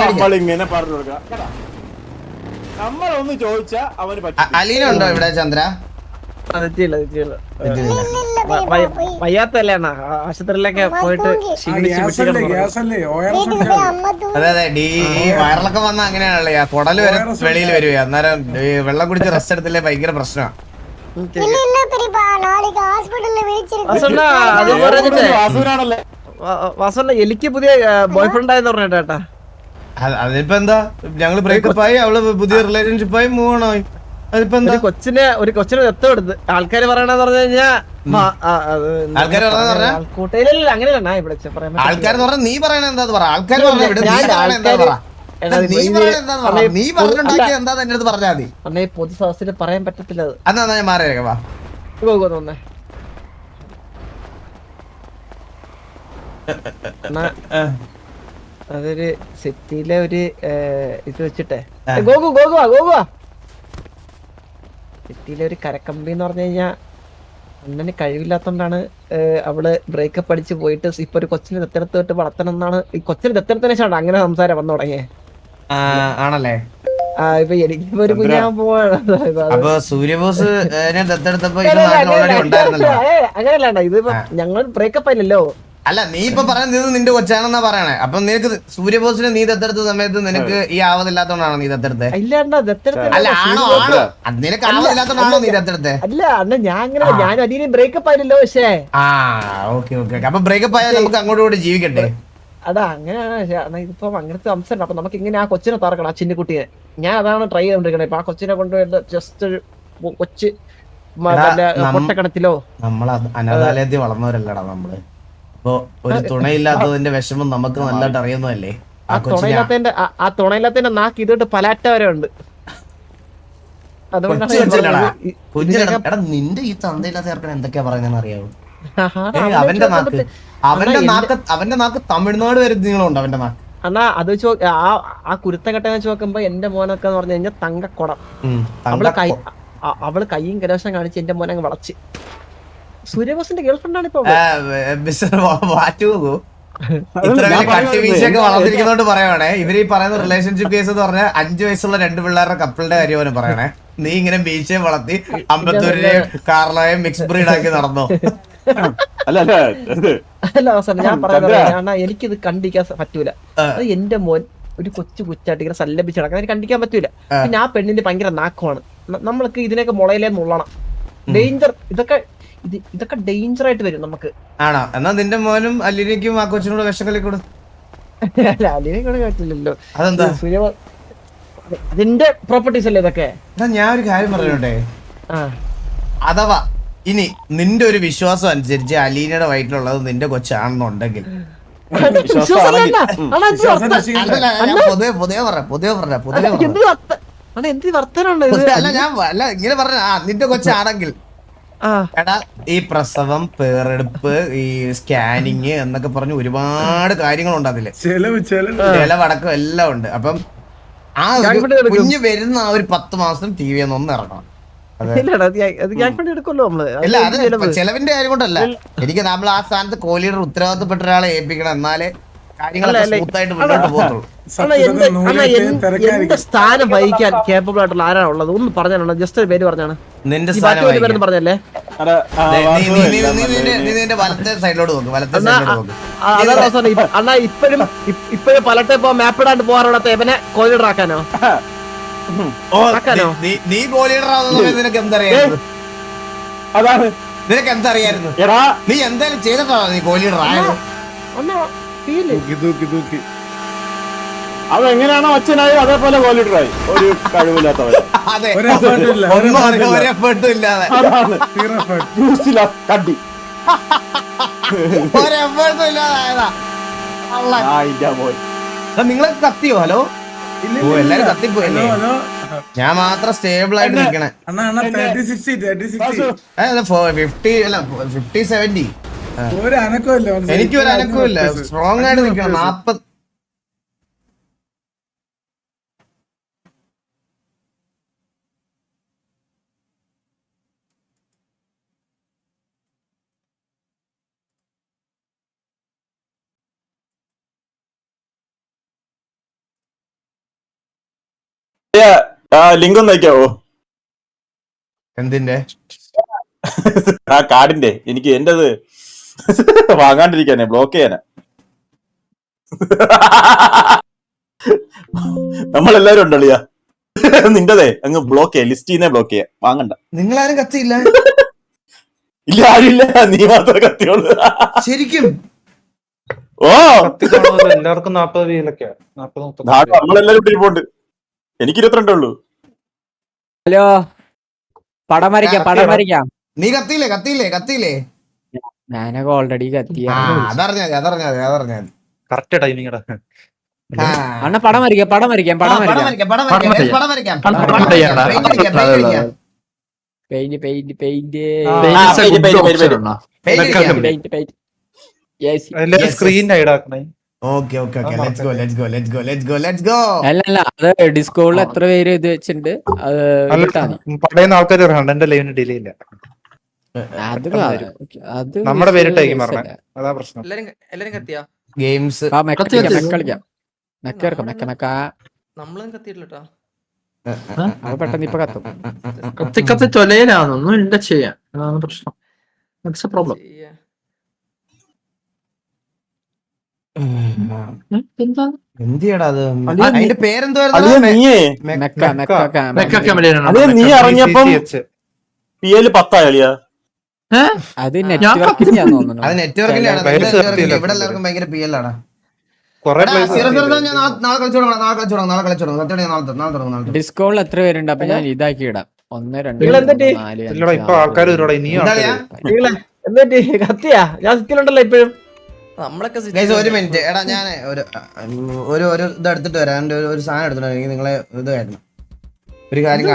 നമ്മളിങ്ങനെ പറഞ്ഞു കൊടുക്കാം. നമ്മളൊന്ന് ചോദിച്ചാ അവന് പറ്റും. അലീന ഉണ്ടോ ഇവിടെ ചന്ദ്ര? വയ്യാത്തല്ലേ അണ്ണാ, ആശുപത്രിയിലൊക്കെ പോയിട്ട് അതെ അതെ, ഈ വയറിളക്കം വന്ന അങ്ങനെയാണല്ലേ, കുടല് വരെ വെളിയിൽ വരുവേ. അന്നേരം ഈ വെള്ളം കുടിച്ച് റെസ്റ്റ് എടുത്തില്ലേ ഭയങ്കര പ്രശ്നമാണ്. വാസണ്ണ എലിക്ക് പുതിയ ബോയ് ഫ്രണ്ട് ആയെന്ന് പറഞ്ഞേട്ടാ. അതിപ്പോ എന്താ, ഞങ്ങള് ബ്രേക്കപ്പ് ആയി, അവള് പുതിയ റിലേഷൻഷിപ്പ് ആയി, മൂവ് ഓൺ ആയി. അതിപ്പോ എന്താ, ഒരു കൊച്ചിനെ ദത്തം എടുത്ത് ആൾക്കാര് പറയണെന്ന് പറഞ്ഞു കഴിഞ്ഞാ ആൾക്കാര് പറഞ്ഞ കൂട്ടയിലല്ല അങ്ങനെയല്ല ഇവിടെ ആൾക്കാർ പറഞ്ഞ നീ പറയണ എന്താ പറ. ആൾക്കാർ നീ പറഞ്ഞുണ്ടാക്കിയ എന്താ എന്റെ അടുത്ത് പറഞ്ഞാൽ മതി. അണ്ണാ ഈ പൊതു സാഹസത്തിൽ പറയാൻ പറ്റത്തില്ല. അന്നാ ഞാൻ മാറിയേക്കാം. വാ പോകുന്നേ അതൊരു സിറ്റിയിലെ ഒരു ഇത് വെച്ചിട്ടെ ഗോകുവാ സിറ്റിയിലെ ഒരു കരക്കമ്പി എന്ന് പറഞ്ഞു കഴിഞ്ഞാ അണ്ണന് കഴിവില്ലാത്തോണ്ടാണ് അവള് ബ്രേക്കപ്പ് അടിച്ച് പോയിട്ട് ഇപ്പൊ ഒരു കൊച്ചിനെ ദത്തെടുത്തിട്ട് വളർത്തണം എന്നാണ്. ഈ കൊച്ചിനെ ദത്തെടുത്തതിന് ശേഷമാണ് അങ്ങനെ സംസാരം വന്നു തുടങ്ങിയേ. ആണല്ലേ? ഇപ്പൊ എനിക്കിപ്പോ ഒരു കുഞ്ഞാൻ പോവാണ്. അപ്പൊ സൂര്യബോസ് ദത്തെടുത്തപ്പോ അങ്ങനെയല്ല, ഇതിപ്പോ ഞങ്ങൾ ബ്രേക്കപ്പ് ആയില്ലല്ലോ. അല്ല, നീ ഇപ്പൊ പറയുന്നത് നിന്റെ കൊച്ചാണെന്നാ പറയണേ. അപ്പൊ നിനക്ക് സൂര്യബോസിനെ നീ ദത്തെടുത്ത സമയത്ത് നിനക്ക് ഈ ആവതില്ലാത്തോണ്ടാണോ നീ ദത്തെടുത്തത്? അല്ല, ആണോ നിനക്ക് ആവതില്ലാത്തോണ്ടാണോ നീ ദത്തെടുത്തത്? അല്ല അണ്ണ, ഞാൻ അതിന് ബ്രേക്കപ്പ് ആയില്ലല്ലോ. പക്ഷേ ഓക്കെ. അപ്പൊ ബ്രേക്കപ്പ് ആയാൽ നമുക്ക് അങ്ങോട്ടും കൂടി ജീവിക്കട്ടെ. അതാ അങ്ങനെയാണ്. ഇതിപ്പോ അങ്ങനത്തെ സംസാരം. അപ്പൊ നമുക്ക് ഇങ്ങനെ ആ കൊച്ചിനെ തറക്കണം, ആ ചിന്നുകുട്ടിയെ. ഞാൻ അതാണ് ട്രൈ ചെയ്തോണ്ടിരിക്കണേ. ഇപ്പൊ ആ കൊച്ചിനെ കൊണ്ടുപോയിട്ട് ജസ്റ്റ് ഒരു കൊച്ച് പൊട്ടക്കണത്തിലോ. നമ്മള് അനാഥാലയത്തിൽ വളർന്നവരല്ലടാ നമ്മള്. ഇപ്പൊ ഒരു തുണയില്ലാത്തതിന്റെ വിഷമം നമുക്ക് നല്ലതായിട്ട് അറിയുന്നതല്ലേ. ആ തുണയില്ലാത്തതിന്റെ നാക്ക് ഇതോട്ട് പലാറ്റ വരെ ഉണ്ട്. അതുകൊണ്ടാണ് നിന്റെ ഈ തന്തയില്ലാത്ത ചേർക്കാൻ എന്തൊക്കെയാ പറയുന്നതെന്ന് അറിയാവോ? അവന്റെ നാക്ക് തമിഴ്നാട് വരെ നീളമുണ്ട് അവന്റെ നാക്ക്. എന്നാ അത് ആ കുരുത്തം കെട്ട വെച്ച് നോക്കുമ്പോ എന്റെ മോനൊക്കെ പറഞ്ഞു കഴിഞ്ഞാൽ തങ്കക്കുടം. അവള് കയ്യും കരോശം കാണിച്ച് എന്റെ മോനെ വളച്ച്. സൂര്യബോസിന്റെ ഗേൾഫ്രണ്ട് ആണ് ഇപ്പൊ. കട്ടിവീശൊക്കെ വളർന്നിരിക്കുന്നോണ്ട് പറയണേ. ഇവര് ഈ പറയുന്ന റിലേഷൻഷിപ്പ് കേസ് എന്ന് പറഞ്ഞാൽ 5 വയസ്സുള്ള 2 പിള്ളേരുടെ കപ്പിളിന്റെ കാര്യമാണ് പറയണേ. നീ ഇങ്ങനെ ബീച്ചയും വളർത്തി അമ്പത്തൂരിനെയും കാർലോയും മിക്സ് ബ്രീഡ് ആക്കി നടന്നോ? അല്ല ഞാൻ പറയുന്നത്, എനിക്കിത് കണ്ടിക്കാൻ പറ്റൂല. അത് എന്റെ മോൻ ഒരു കൊച്ചായിട്ട് ഇങ്ങനെ സല്ലപിച്ച് നടക്കാൻ എനിക്ക് കണ്ടിക്കാൻ പറ്റൂല. പിന്നെ ആ പെണ്ണിന്റെ ഭയങ്കര നാക്കമാണ്. നമ്മൾക്ക് ഇതിനൊക്കെ മുളയിലേ നുള്ളണം. ഡേഞ്ചർ ഇതൊക്കെ ഡേഞ്ചർ ആയിട്ട് വരും നമുക്ക്. ആണോ? എന്നാ നിന്റെ മോനും അലീനയ്ക്കും ആ കൊച്ചിനോട് വിഷങ്ങളി കൊടു. അല്ല, അലീനെ കൂടെ പറ്റില്ലല്ലോ. അതെന്താ? അതിന്റെ പ്രോപ്പർട്ടീസ് അല്ലേ ഇതൊക്കെ. ഞാൻ ഒരു കാര്യം പറഞ്ഞോട്ടെ. അഥവാ ഇനി നിന്റെ ഒരു വിശ്വാസം അനുസരിച്ച് അലീനയുടെ വയറ്റിലുള്ളത് നിന്റെ കൊച്ചാണെന്നുണ്ടെങ്കിൽ, ഇങ്ങനെ പറഞ്ഞ നിന്റെ കൊച്ചാണെങ്കിൽ എടാ, ഈ പ്രസവം, പേരെടുപ്പ്, ഈ സ്കാനിങ് എന്നൊക്കെ പറഞ്ഞ് ഒരുപാട് കാര്യങ്ങളുണ്ട് അതില്. ചെലവടക്കം എല്ലാം ഉണ്ട്. അപ്പം ആ കുഞ്ഞ് വരുന്ന ആ ഒരു 10 മാസം TV ഒന്ന് ഇറങ്ങണം. ഇല്ല, അത് ചെലവിന്റെ കാര്യം കൊണ്ടല്ല. എനിക്ക് നമ്മൾ ആ സ്ഥാനത്ത് കോഹ്ലിയുടെ ഉത്തരവാദിത്തപ്പെട്ട ഒരാളെ ഏൽപ്പിക്കണം. എന്നാലേ കാര്യങ്ങളൊക്കെ സ്മൂത്ത് ആയിട്ട് മുന്നോട്ട് പോകുന്നുള്ളൂ. എന്റെ സ്ഥാനം വഹിക്കാൻ കേപ്പബിൾ ആയിട്ടുള്ള ആരാണ് ഉള്ളത്? ഒന്ന് പറഞ്ഞാണ്, ജസ്റ്റ് ഒരു പേര് പറഞ്ഞാണ്. നിന്റെ സ്ഥാനം പറഞ്ഞല്ലേ? നിന്റെ വലത്തെ സൈഡിലോട്ട് നോക്ക്. അണ്ണാ ഇപ്പോഴും പലട്ടെ ഇപ്പൊ മാപ്പ് ഇടാണ്ട് പോകാറുള്ള എവനെ കോഹ്ലിയുടെ ആക്കാനോ? നീ ഗോൾ ലീഡർ ആവുന്ന നിനക്ക് എന്തറിയാം? അതാണ് നിനക്ക് എന്തറിയായിരുന്നു? എടാ നീ എന്തായാലും ചെയ്തിട്ടാണോ നീ കോഹ്ലി ആയത്? തൂക്കി അതെങ്ങനെയാണോ അച്ഛനായി അതേപോലെ കോലിഡറായി ഒരു കഴിവില്ലാത്തവൻ. അതെ, ഒരു effort ഇല്ല, ഒരു ഒന്നും effort ഇല്ല. ഒരു എഫേർട്ടും ഇല്ലാതെ അതാണ് Zero effort. ന്യൂസില കണ്ടി ഒരു എഫേർട്ടും ഇല്ലാതായതാ. പോയി. നിങ്ങളെ കത്തിയോ? ഹലോ, ഇല്ല, ഓ, ഇല്ല, എല്ലാരും ഇല്ല. കത്തിപ്പോയല്ലേ? ഹലോ, ഞാൻ മാത്രം സ്റ്റേബിൾ ആയിട്ട് നിക്കണേ. അണ്ണാ 30-60 50 അല്ല 50-70. ഒരു അനക്കമില്ല. എനിക്കൊരു അനക്കമില്ല, സ്ട്രോങ് ആയിട്ട് നിൽക്കണം. 40. ലിങ്ക് ഒന്ന് അയക്കാവോ? എന്തിന്റെ? ആ കാർഡിന്റെ എനിക്ക് എന്റത് വാങ്ങാണ്ടിരിക്കാനേ, ബ്ലോക്ക് ചെയ്യാനാ. നമ്മളെല്ലാരും ഉണ്ടല്ലിയാ. നിന്റതേ അങ്ങ് ബ്ലോക്ക് ചെയ്യാം, ലിസ്റ്റ് ചെയ്യുന്നേ ബ്ലോക്ക് ചെയ്യാം, വാങ്ങണ്ട. നിങ്ങളാരും കത്തിയില്ല? ഇല്ല, ആരില്ല, നീ മാത്രമേ കത്തിയുള്ളൂ. ശരിക്കും? ഓ, എല്ലാവർക്കും 40 വീലൊക്കെയാ. നമ്മളെല്ലാരും ഇരിപ്പുണ്ട്. എനിക്ക് 22 ഉള്ളൂ. ഹലോ, പടം വരയ്ക്കാം. നീ കത്തിയില്ലേ? ഞാനൊക്കെ ഓൾറെഡി കത്തിയ. അതറിഞ്ഞാ കറക്റ്റ് ടൈമിംഗ്. അണ്ണ പടം വരയ്ക്കാം. പെയിന്റ്. സ്ക്രീൻ ആക്കണേ. Okay, let's go. അല്ല, അത് ഡിസ്കോളിൽ എത്ര പേര് ഇത് വെച്ചിട്ടുണ്ട്? പടയുന്ന ആൾക്കാർ പറയണ്ട, എന്റെ ലൈവിന് ഡിലേ ഇല്ല. അത് നമ്മുടെ പേരിട്ടായിരിക്കും പറഞ്ഞത്, അതാ പ്രശ്നം. എല്ലാരും കത്തിയാ? ഗെയിംസ് കളിക്കാം. നമ്മളും കത്തിയിട്ടില്ലട്ടോ. അത് പെട്ടെന്ന് ഇപ്പൊ കത്തും. കത്തി തൊലയിലാണെന്നൊന്നും ഇല്ല ചെയ്യാൻ, അതാണ് പ്രശ്നം. പ്രോബ്ലം. എന്തിയാടാ അത്? അതിന്റെ പേരെന്തുവായിരുന്നു? നീ ഇറങ്ങിയപ്പം PL 10 ആളിയാ. അത് നെറ്റ്വർക്കിന്റെ തോന്നുന്നു. അത് നെറ്റ്വർക്കിലാണ്. ഇവിടെ എല്ലാവർക്കും ഭയങ്കര PL ആണ്. ഡിസ്കോളിൽ എത്ര പേരുണ്ട്? അപ്പൊ ഞാൻ ഇതാക്കി ഇടാം. 1 2 ഇല്ലടാ, ഇപ്പൊ ആൾക്കാർ ഒരു മിനിറ്റ് എടാ, ഞാൻ ഒരു ഇത് എടുത്തിട്ട് വരാം. ഒരു സാധനം എടുത്തിട്ട് വരാം. നിങ്ങളെ ഇത് ആയിരുന്നു ഒരു കാര്യം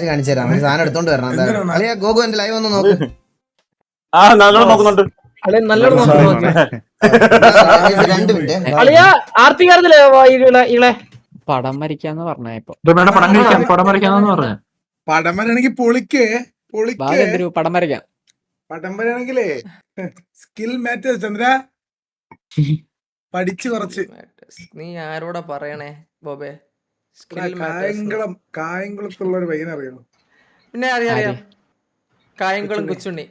കാണിച്ചു തരാം. ഒരു സാധനം എടുത്തോണ്ട് വരണം. അളിയാ, ഗോകു എന്റെ ലൈവ് ഒന്ന് നോക്ക്. നോക്കുന്നുണ്ട്. 2 മിനിറ്റ്. പടം വരയ്ക്കാന്ന് പറഞ്ഞപ്പോ പടം വരയ്ക്കാന്ന് പറഞ്ഞു. പടം വരണെങ്കിൽ പൊളിക്ക്. പടം വരയ്ക്കാം. പടം വരണെങ്കിലേ സ്കിൽ മാറ്റേഴ്സ് ചന്ദ്ര പഠിച്ചു കുറച്ച്. നീ ആരോടാ പറയണേ ബോബേ? കായംകുളത്തുള്ള ഒരു പയ്യനെ അറിയോ? പിന്നെ അറിയാം, കായംകുളം കൊച്ചുണ്ണി.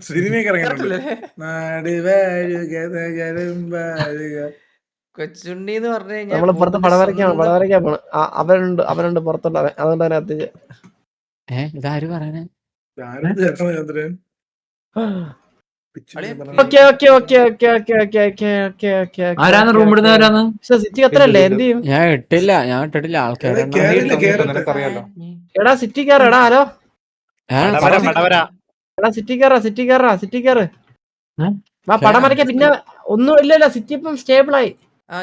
സിനിമയൊക്കെ ഇറങ്ങിയിട്ടുണ്ട്. കൊച്ചുണ്ണി എന്ന് പറഞ്ഞു കഴിഞ്ഞാൽ നമ്മളിപ്പുറത്ത് പടം വരയ്ക്കാൻ പോണ അവരുണ്ട് പുറത്തുള്ള, അതുകൊണ്ട് തന്നെ എത്തിച്ച്. ഇതാര് പറയണേ? ചന്ദ്രൻ സിറ്റി അത്രല്ലേ? എന്ത് ചെയ്യും? ഞാൻ ഇട്ടില്ല ആൾക്കാരെ. എടാ സിറ്റി കയറാ. ഹലോ, എടാ സിറ്റി കയറ്. പടം വരയ്ക്കാം. പിന്നെ ഒന്നും ഇല്ലല്ലോ, സിറ്റി ഇപ്പം സ്റ്റേബിൾ ആയി.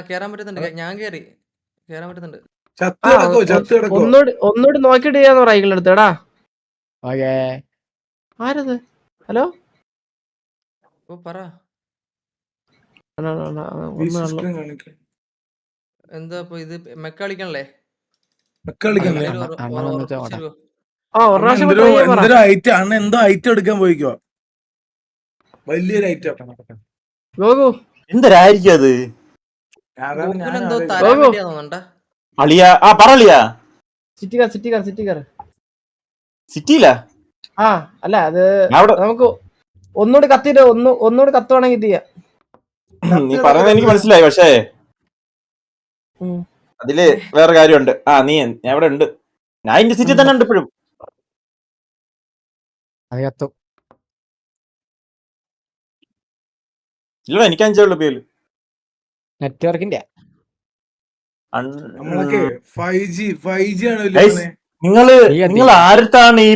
കേറാൻ പറ്റുന്നുണ്ട്. ഞാൻ കേറാൻ പറ്റുന്നുണ്ട്. ഒന്നുകൂടി നോക്കിട്ട് ചെയ്യാന്ന് പറയാ ഇങ്ങളെടുത്ത്. എടാ ആരത്? ഹലോ, പറ. എന്താ ഇത് മെക്കളിക്കണല്ലേ? എന്തോ ഐറ്റം എടുക്കാൻ പോയിക്കോ. വലിയൊരു ഐറ്റം. എന്തരായിരിക്കും അത്? അളിയാ, പറളിയാ. സിറ്റിയിലാ? അല്ല, അത് നമുക്ക് ഒന്നുകൂടി കത്തുവാണെങ്കിൽ ഇത് ചെയ്യാം. നീ പറയുന്നത് എനിക്ക് മനസ്സിലായി, പക്ഷേ അതില് വേറെ കാര്യമുണ്ട്. ഞാൻ ഇവിടെ ഉണ്ട്. ഞാൻ ഇന്റെ സിറ്റി തന്നെ ഉണ്ട് ഇപ്പോഴും. അത് കത്തും. ഇല്ല എനിക്ക് 5 ഉള്ളു പേര്. നെറ്റ്വർക്കിന്റെ നമ്മളൊക്കെ 5G ആണ് നിങ്ങൾ ആരത്താണ് ഈ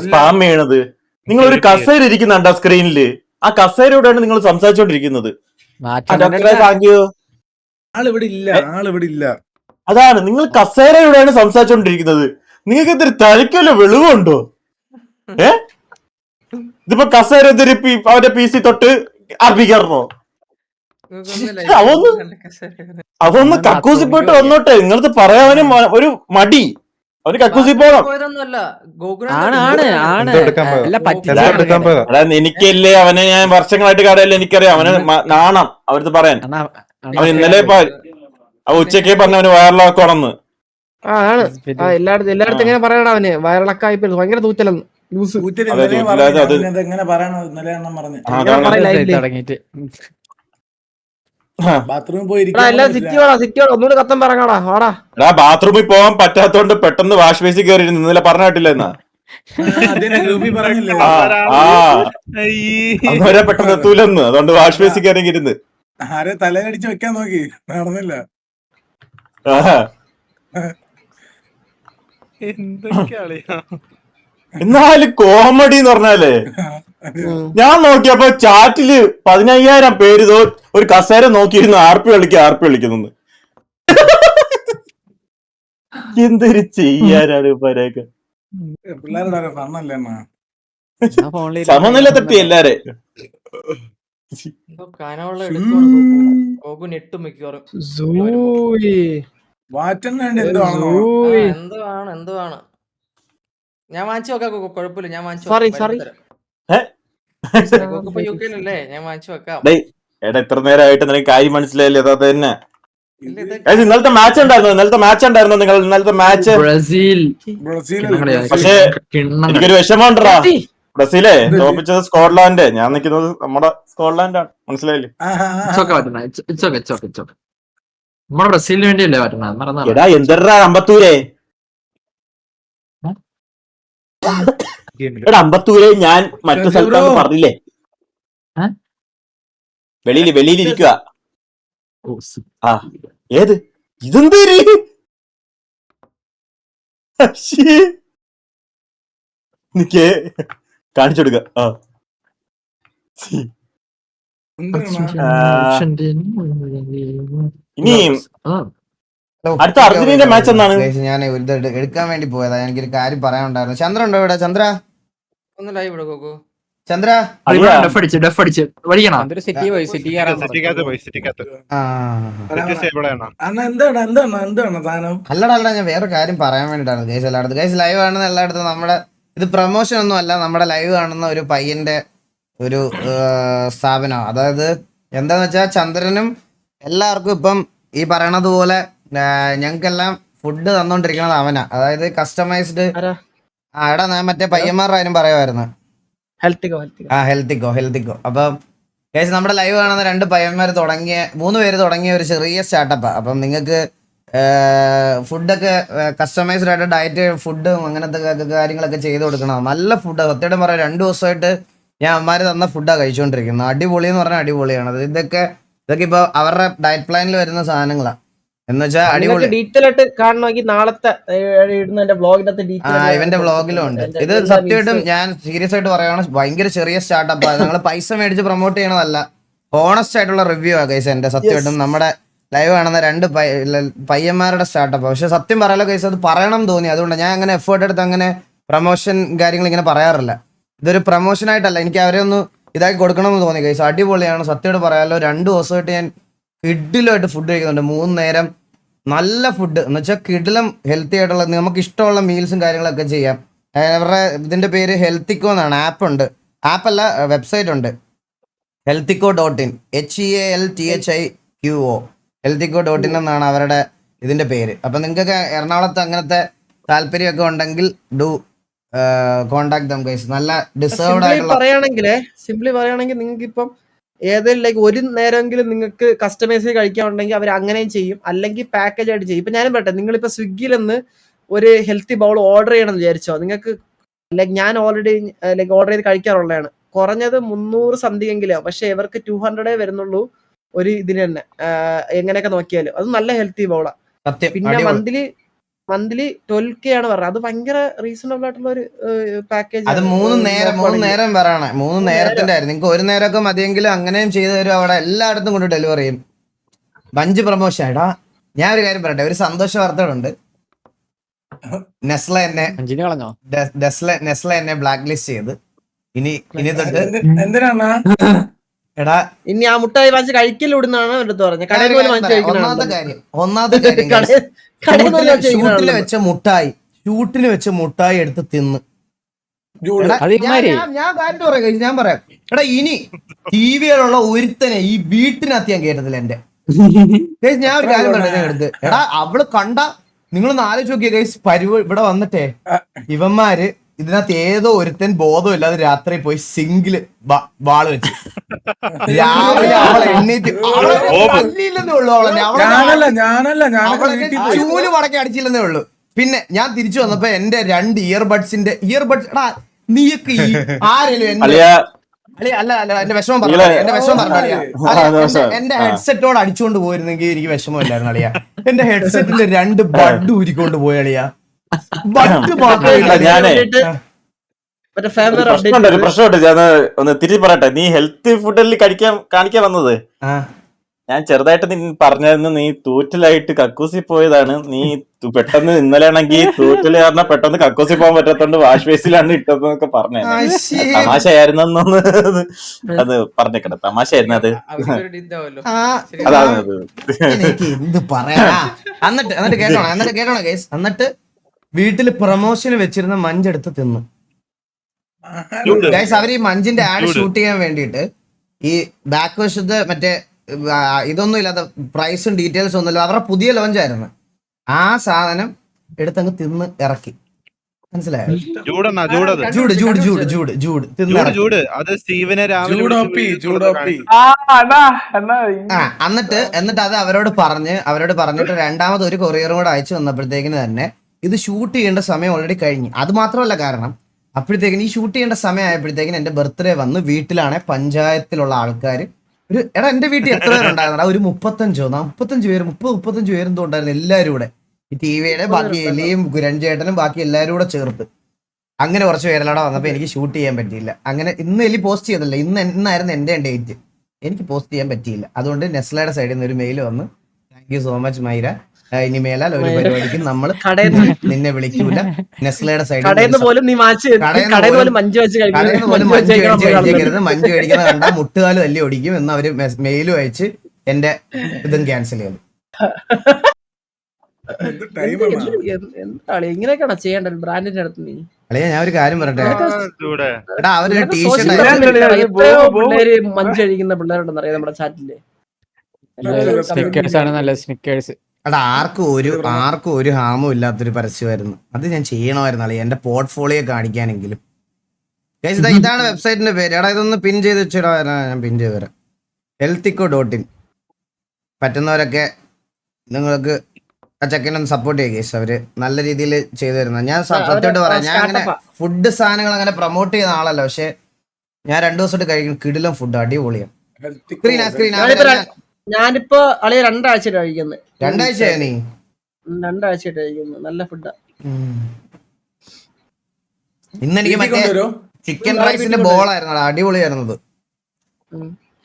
സ്പാം ചെയ്യണത്? നിങ്ങൾ ഒരു കസേര ഇരിക്കുന്നുണ്ട് ആ സ്ക്രീനില്. ആ കസേരയോടെയാണ് നിങ്ങൾ സംസാരിച്ചോണ്ടിരിക്കുന്നത്. ആളിവിടെ ഇല്ല. അതാണ് നിങ്ങൾ കസേരയോടെയാണ് സംസാരിച്ചോണ്ടിരിക്കുന്നത്. നിങ്ങൾക്ക് ഇത്തിരി തലയ്ക്കല്ലോ വെളിവുണ്ടോ? ഇതിപ്പോ കസേര അവന്റെ PC തൊട്ട് അർപ്പിക്കറണോ? അതൊന്ന് കക്കൂസിപ്പോയിട്ട് വന്നോട്ടെ. നിങ്ങളത് പറയാനും ഒരു മടി. അവര് കക്കൂസി പോകണം. എനിക്കല്ലേ അവനെ ഞാൻ വർഷങ്ങളായിട്ട് കടയല്ലേ എനിക്കറിയാം. അവന് നാണം അവരത് പറയാൻ. അവൻ ഇന്നലെ ഉച്ചക്ക് പറഞ്ഞ അവന് വയറിളക്കമാണെന്ന്. എല്ലായിടത്തും ഇങ്ങനെ പറയണ അവന് വയറിളക്കായി ഭയങ്കര തൂറ്റലെന്ന് ന്യൂസ്. ബാത്റൂമിൽ പോയി ഒന്നുകൂടെ കത്തം പറങ്ങടാ വാടാ. ബാത്റൂമിൽ പോകാൻ പറ്റാത്തോണ്ട് പെട്ടെന്ന് വാഷ് ബേസിൽ കയറി ഇന്നലെ പറഞ്ഞ കേട്ടില്ല എന്നാ. അതുവരെ പെട്ടെന്ന് എത്തൂലെന്ന്. അതുകൊണ്ട് വാഷ് ബേസിൽ കയറി ഇരുന്ന് ആരെ തലയിലടിച്ച് വെക്കാൻ നോക്കി, നടന്നില്ല. എന്നാലും കോമഡി എന്ന് പറഞ്ഞാലേ, ഞാൻ നോക്കിയപ്പോ ചാറ്റില് 15,000 പേര് ഒരു കസേര നോക്കിയിരുന്ന് ആർപ്പി കളിക്കുന്നു. എന്തൊരു ചെയ്യാനാണ് ഇവരൊക്കെ. പിള്ളേരുടെ സമനില തെറ്റി എല്ലാരെ. എന്തുവാണ് ഞാൻ വാങ്ങിച്ചു വെക്കാം. കുഴപ്പമില്ല, ഞാൻ വാങ്ങിച്ചു. യുകെയിലല്ലേ, ഞാൻ വാങ്ങിച്ചു വെക്കാം. എടാ ഇത്ര നേരമായിട്ട് നിനക്ക് കാര്യം മനസ്സിലായില്ലേ? അത് തന്നെ. ഇന്നലത്തെ മാച്ച് ഉണ്ടായിരുന്നു. നിങ്ങൾ ഇന്നലത്തെ മാച്ച് ബ്രസീൽ. പക്ഷേ എനിക്കൊരു വിഷമമുണ്ടാ. ബ്രസീലേ തോപ്പിച്ചത് സ്കോട്ട്ലാൻഡ്. ഞാൻ നിൽക്കുന്നത് നമ്മുടെ സ്കോട്ട്ലാൻഡാണ്. മനസ്സിലായില്ലേ? നമ്മുടെ ബ്രസീലിന് വേണ്ടിയല്ലേ പറ്റണ. എടാ എന്തരാ അമ്പത്തൂരെ. എടാ അമ്പത്തൂരെ ഞാൻ മറ്റു സ്ഥലത്താന്ന് പറഞ്ഞില്ലേ? വെളിയിലിരിക്കുക. ആ ഏത് ഇതെന്തേര് നിക്കേ കാണിച്ചു കൊടുക്ക. ഇനി അടുത്ത അർജന്റീന മാച്ച് എന്നാണ്? ഞാൻ എടുക്കാൻ വേണ്ടി പോയതാ. എനിക്കൊരു കാര്യം പറയാനുണ്ടായിരുന്നു. ചന്ദ്ര ഉണ്ടോ ഇവിടെ? ചന്ദ്ര ചന്ദ്ര അല്ലടാ, ഞാൻ വേറെ കാര്യം പറയാൻ വേണ്ടിട്ടാണ് ഗൈസ്. എല്ലായിടത്തും ഗൈസ് ലൈവ് കാണുന്ന എല്ലായിടത്തും നമ്മുടെ ഇത് പ്രൊമോഷൻ ഒന്നും അല്ല. നമ്മുടെ ലൈവ് കാണുന്ന ഒരു പയ്യന്റെ ഒരു സ്ഥാപനമാണ്. അതായത് എന്താന്ന് വെച്ചാൽ ചന്ദ്രനും എല്ലാവർക്കും ഇപ്പം ഈ പറയണത് പോലെ ഞങ്ങൾക്കെല്ലാം ഫുഡ് തന്നോണ്ടിരിക്കണത് അവനാ. അതായത് കസ്റ്റമൈസ്ഡ്. എടാ ഞാൻ മറ്റേ പയ്യന്മാരുടെ കാര്യം പറയുമായിരുന്നു. ഹെൽത്തിക്കോ. അപ്പം ഗൈസ് നമ്മുടെ ലൈവ് കാണുന്ന 2 പയ്യന്മാർ 3 പേര് തുടങ്ങിയ ഒരു ചെറിയ സ്റ്റാർട്ടപ്പാ. അപ്പം നിങ്ങൾക്ക് ഫുഡൊക്കെ കസ്റ്റമൈസ്ഡ് ആയിട്ട് ഡയറ്റ് ഫുഡും അങ്ങനത്തെ കാര്യങ്ങളൊക്കെ ചെയ്ത് കൊടുക്കണം. നല്ല ഫുഡാണ്. സത്യമായിട്ടും പറയാം, 2 ദിവസമായിട്ട് ഞാൻ അമ്മമാര് തന്ന ഫുഡാണ് കഴിച്ചുകൊണ്ടിരിക്കുന്നത്. അടിപൊളി എന്ന് പറഞ്ഞാൽ അടിപൊളിയാണ്. ഇതൊക്കെ ഇപ്പൊ അവരുടെ ഡയറ്റ് പ്ലാനിൽ വരുന്ന സാധനങ്ങളാണ്. എന്ന് വെച്ചാൽ അടിപൊളി. ഡീറ്റെയിൽ ആയിട്ട് കാണണമെങ്കിൽ നാളത്തെ ഇവന്റെ വ്ളോഗിലും ഉണ്ട്. ഇത് സത്യമായിട്ടും ഞാൻ സീരിയസ് ആയിട്ട് പറയുകയാണ്, ഭയങ്കര ചെറിയ സ്റ്റാർട്ടപ്പാണ്. ഞങ്ങൾ പൈസ മേടിച്ച് പ്രൊമോട്ട് ചെയ്യണതല്ല, ഹോണസ്റ്റ് ആയിട്ടുള്ള റിവ്യൂ ആ ഗൈസ്. എന്റെ സത്യമായിട്ടും നമ്മുടെ ലൈവ് കാണുന്ന 2 പയ്യന്മാരുടെ സ്റ്റാർട്ടപ്പ്. പക്ഷെ സത്യം പറയാലോ ഗൈസ്, അത് പറയണം തോന്നി. അതുകൊണ്ട് ഞാൻ അങ്ങനെ എഫേർട്ട് എടുത്ത് അങ്ങനെ പ്രൊമോഷൻ കാര്യങ്ങൾ ഇങ്ങനെ പറയാറില്ല. ഇതൊരു പ്രൊമോഷൻ ആയിട്ടല്ല, എനിക്ക് അവരെ ഒന്ന് ഇതാക്കി കൊടുക്കണമെന്ന് തോന്നി ഗൈസ്. അടിപൊളിയാണ് സത്യമായിട്ട് പറയാലോ. 2 ദിവസമായിട്ട് ഞാൻ കിഡിലുമായിട്ട് ഫുഡ് കഴിക്കുന്നുണ്ട്. 3 നേരം നല്ല ഫുഡ് എന്ന് വെച്ചാൽ കിഡിലും ഹെൽത്തി ആയിട്ടുള്ള നമുക്ക് ഇഷ്ടമുള്ള മീൽസും കാര്യങ്ങളൊക്കെ ചെയ്യാം. അവരുടെ ഇതിന്റെ പേര് ഹെൽത്തിക്കോ എന്നാണ്. ആപ്പുണ്ട്, ആപ്പല്ല വെബ്സൈറ്റ് ഉണ്ട്. healthico.in HEALTHIQO healthico.in എന്നാണ് അവരുടെ ഇതിന്റെ പേര്. അപ്പം നിങ്ങൾക്കൊക്കെ എറണാകുളത്ത് അങ്ങനത്തെ താല്പര്യമൊക്കെ ഉണ്ടെങ്കിൽ ഡു കോണ്ടാക്ട് ദം ഗൈസ്. നല്ല ഡിസേർവ്ഡ് ആയിട്ടുള്ള സിംപ്ലി പറയുകയാണെങ്കിൽ നിങ്ങൾക്ക് ഇപ്പം ഏതെങ്കിലും ഒരു നേരമെങ്കിലും നിങ്ങൾക്ക് കസ്റ്റമൈസ് കഴിക്കാനുണ്ടെങ്കിൽ അവർ അങ്ങനെയും ചെയ്യും, അല്ലെങ്കിൽ പാക്കേജ് ആയിട്ട് ചെയ്യും. ഇപ്പൊ ഞാനും പറയട്ടെ, നിങ്ങളിപ്പോ സ്വിഗ്ഗിയിൽ നിന്ന് ഒരു ഹെൽത്തി ബൗൾ ഓർഡർ ചെയ്യണമെന്ന് വിചാരിച്ചോ, നിങ്ങൾക്ക് ലൈക്ക് ഞാൻ ഓൾറെഡി ലൈക്ക് ഓർഡർ ചെയ്ത് കഴിക്കാറുള്ളതാണ്. കുറഞ്ഞത് 300 സംതിങ് എങ്കിലോ, പക്ഷെ ഇവർക്ക് 200 വരുന്നുള്ളൂ ഒരു ഇതിന് തന്നെ. എങ്ങനെയൊക്കെ നോക്കിയാലും അത് നല്ല ഹെൽത്തി ബോളാ. പിന്നെ മന്ത്ലി 12K ആണ് പറഞ്ഞത്. അത് ഭയങ്കര റീസണബിൾ ആയിട്ടുള്ള ഒരു പാക്കേജ്. അത് മൂന്ന് നേരം പറയണേ. 3 നേരത്തിന്റെ ആയിരുന്നു. നിങ്ങൾക്ക് ഒരു നേരമൊക്കെ മതിയെങ്കിലും അങ്ങനെയും ചെയ്തു തരും. അവിടെ എല്ലായിടത്തും കൊണ്ട് ഡെലിവറി ചെയ്യും. ബഞ്ച് പ്രൊമോഷൻ. എടാ ഞാൻ ഒരു കാര്യം പറയട്ടെ, ഒരു സന്തോഷ വാർത്തകളുണ്ട്. നെസ്ല എന്നെ ബ്ലാക്ക് ലിസ്റ്റ് ചെയ്ത് ഇനി തൊട്ട് എന്തിനാണ് എടാ ഇനി ആ മുട്ടായി വാങ്ങിച്ച് കഴിക്കലൂടുന്നാണ് എടുത്ത് പറഞ്ഞത്. കടയിൽ പോലും വാങ്ങിച്ച് ഒന്നാമത്തെ കാര്യം ഷൂട്ടിന് വെച്ച മുട്ടായി എടുത്ത് തിന്ന്. ഞാൻ പറയാം എടാ, ഇനി ടിവിയിലുള്ള ഒരുത്തനെ ഈ വീട്ടിനകത്ത് ഞാൻ കേട്ടതില്ല. എന്റെ ഞാൻ ഒരു കാര്യം പറയാം എടുത്ത്. എടാ അവള് കണ്ട, നിങ്ങളൊന്ന് ആലോചിച്ച് നോക്കിയ ഗൈസ്, ഇവിടെ വന്നിട്ടേ ഇവന്മാര് ഇതിനകത്ത് ഏതോ ഒരുത്തൻ ബോധമില്ലാതെ രാത്രി പോയി സിംഗിള് വാള് വെച്ച് രാവിലെ അവളെ എണ്ണീറ്റ് പല്ലിയില്ലെന്നേ ഉള്ളു. അവളെ ചൂല് മടക്കി അടിച്ചില്ലെന്നേ ഉള്ളു. പിന്നെ ഞാൻ തിരിച്ചു വന്നപ്പോ എന്റെ 2 ഇയർബഡ്സ് എടാ നീക്ക് ഈ ആരെങ്കിലും എന്റെ വിഷമം പറഞ്ഞു. എന്റെ ഹെഡ്സെറ്റോട് അടിച്ചുകൊണ്ട് പോയിരുന്നെങ്കിൽ എനിക്ക് വിഷമമില്ലായിരുന്നു അളിയ. എന്റെ ഹെഡ്സെറ്റിന്റെ 2 ബഡ് ഊരിക്കൊണ്ട് പോയി അളിയ. ബഡ് പ്രശ്നമുണ്ട്. ഞാൻ ഒന്ന് തിരിച്ചു പറയട്ടെ. നീ ഹെൽത്തി ഫുഡിൽ കാണിക്കാൻ വന്നത് ഞാൻ ചെറുതായിട്ട് നീ പറഞ്ഞായിരുന്നു. നീ തൂറ്റലായിട്ട് കക്കൂസി പോയതാണ്. നീ പെട്ടെന്ന് ഇന്നലെ ആണെങ്കിൽ തൂറ്റല് കാരണം പെട്ടെന്ന് കക്കൂസി പോകാൻ പറ്റാത്തോണ്ട് വാഷ് ബേസിലാണ് ഇട്ടതെന്നൊക്കെ പറഞ്ഞു. തമാശയായിരുന്നൊന്ന് അത് പറഞ്ഞേക്കട്ടെ. തമാശയായിരുന്നു അത്. അതാണ് എന്ത് പറയാ. എന്നിട്ട് കേട്ടോണോ കേസ്. എന്നിട്ട് വീട്ടില് പ്രൊമോഷന് വെച്ചിരുന്ന മഞ്ചെടുത്ത് തിന്നു ഗൈസ്. അവർ ഈ മഞ്ചിന്റെ ആഡ് ഷൂട്ട് ചെയ്യാൻ വേണ്ടിയിട്ട് ഈ ബാക്ക് വശത്ത് മറ്റേ ഇതൊന്നും ഇല്ലാത്ത പ്രൈസും ഡീറ്റെയിൽസും ഒന്നുമില്ല. അവരുടെ പുതിയ ലോഞ്ച് ആയിരുന്നു. ആ സാധനം എടുത്തങ്ങ് തിന്ന് ഇറക്കി. മനസ്സിലായോ? എന്നിട്ട് അത് അവരോട് പറഞ്ഞിട്ട് രണ്ടാമത് ഒരു കൊറിയറും കൂടെ അയച്ചു വന്നപ്പോഴത്തേക്കിന് തന്നെ ഇത് ഷൂട്ട് ചെയ്യേണ്ട സമയം ഓൾറെഡി കഴിഞ്ഞു. അത് മാത്രമല്ല കാരണം അപ്പോഴത്തേക്കിന് ഈ ഷൂട്ട് ചെയ്യേണ്ട സമയം ആയപ്പോഴത്തേക്കിന് എന്റെ ബർത്ത്ഡേ വന്ന് വീട്ടിലാണെ പഞ്ചായത്തിലുള്ള ആൾക്കാർ എടാ എന്റെ വീട്ടിൽ എത്ര പേരുണ്ടായിരുന്നടാ? ഒരു 35 പേരെന്തോ ഉണ്ടായിരുന്നു. എല്ലാവരും കൂടെ ഈ ടിവിയുടെ ബാക്കി എലിയും രഞ്ജേട്ടനും ബാക്കി എല്ലാവരും കൂടെ ചേർത്ത് അങ്ങനെ കുറച്ച് പേരെല്ലാം വന്നപ്പോൾ എനിക്ക് ഷൂട്ട് ചെയ്യാൻ പറ്റിയില്ല. അങ്ങനെ ഇന്ന് എലി പോസ്റ്റ് ചെയ്തല്ല, ഇന്നായിരുന്നു എന്റെ ഡേറ്റ്. എനിക്ക് പോസ്റ്റ് ചെയ്യാൻ പറ്റിയില്ല. അതുകൊണ്ട് നെസ്ലയുടെ സൈഡിൽ നിന്ന് ഒരു മെയിൽ വന്ന്, താങ്ക് യു സോ മച്ച് മൈര, ഇനി മേലാൽ ഒരു പരിപാടിക്ക് നമ്മൾ നിന്നെ വിളിക്കൂല. നെസ്ലയുടെ സൈഡിൽ പോലും മഞ്ജു കഴിക്കുന്നത് കണ്ടാ മുട്ടുകാല് തല്ലി ഓടിക്കും എന്ന് അവര് മെയിലും അയച്ച് എന്റെ ഇതും ക്യാൻസൽ ചെയ്തു. ഇങ്ങനെയൊക്കെയാണോ ചെയ്യേണ്ടത് ബ്രാൻഡിന്റെ അടുത്ത്? നീ അളിയ ഞാൻ ഒരു കാര്യം പറയട്ടെ. എടാ അവരൊരു പിള്ളേര് മഞ്ജു കഴിക്കുന്ന പിള്ളേരുണ്ടെന്ന് അറിയാം നമ്മുടെ ചാറ്റില്. എടാ ആർക്കും ഒരു ഹാമും ഇല്ലാത്തൊരു പരസ്യമായിരുന്നു അത്. ഞാൻ ചെയ്യണമായിരുന്നു അളിയ, എന്റെ പോർട്ട്ഫോളിയോ കാണിക്കാനെങ്കിലും. ഇതാണ് വെബ്സൈറ്റിന്റെ പേര്. എടാ ഇതൊന്ന് പിൻ ചെയ്ത് വെച്ചിടാ. ഞാൻ പിൻ ചെയ്ത് തരാം. healthico.in. പറ്റുന്നവരൊക്കെ നിങ്ങൾക്ക് ആ ചെക്കനൊന്ന് സപ്പോർട്ട് ചെയ്യുക ഗൈസ്. അവര് നല്ല രീതിയിൽ ചെയ്തു തരുന്നത്. ഞാൻ സത്യമായിട്ട് പറയാം, ഞാൻ അങ്ങനെ ഫുഡ് സാധനങ്ങൾ അങ്ങനെ പ്രൊമോട്ട് ചെയ്യുന്ന ആളല്ല. പക്ഷെ ഞാൻ 2 ദിവസമായിട്ട് കഴിക്കും കിടിലം ഫുഡ്, അടിപൊളിയാണ്. ഞാനിപ്പോ അളിയ 2 ആഴ്ചയായിട്ട് കഴിക്കുന്നത്. 2 ആഴ്ചയായി നീ? 2 ആഴ്ചയായിട്ട് കഴിക്കുന്നു. നല്ല ഫുഡാ. ഇന്നെനിക്ക് മറ്റേ ചിക്കൻ റൈസിന്റെ ബോളായിരുന്നു, അടിപൊളിയായിരുന്നത്.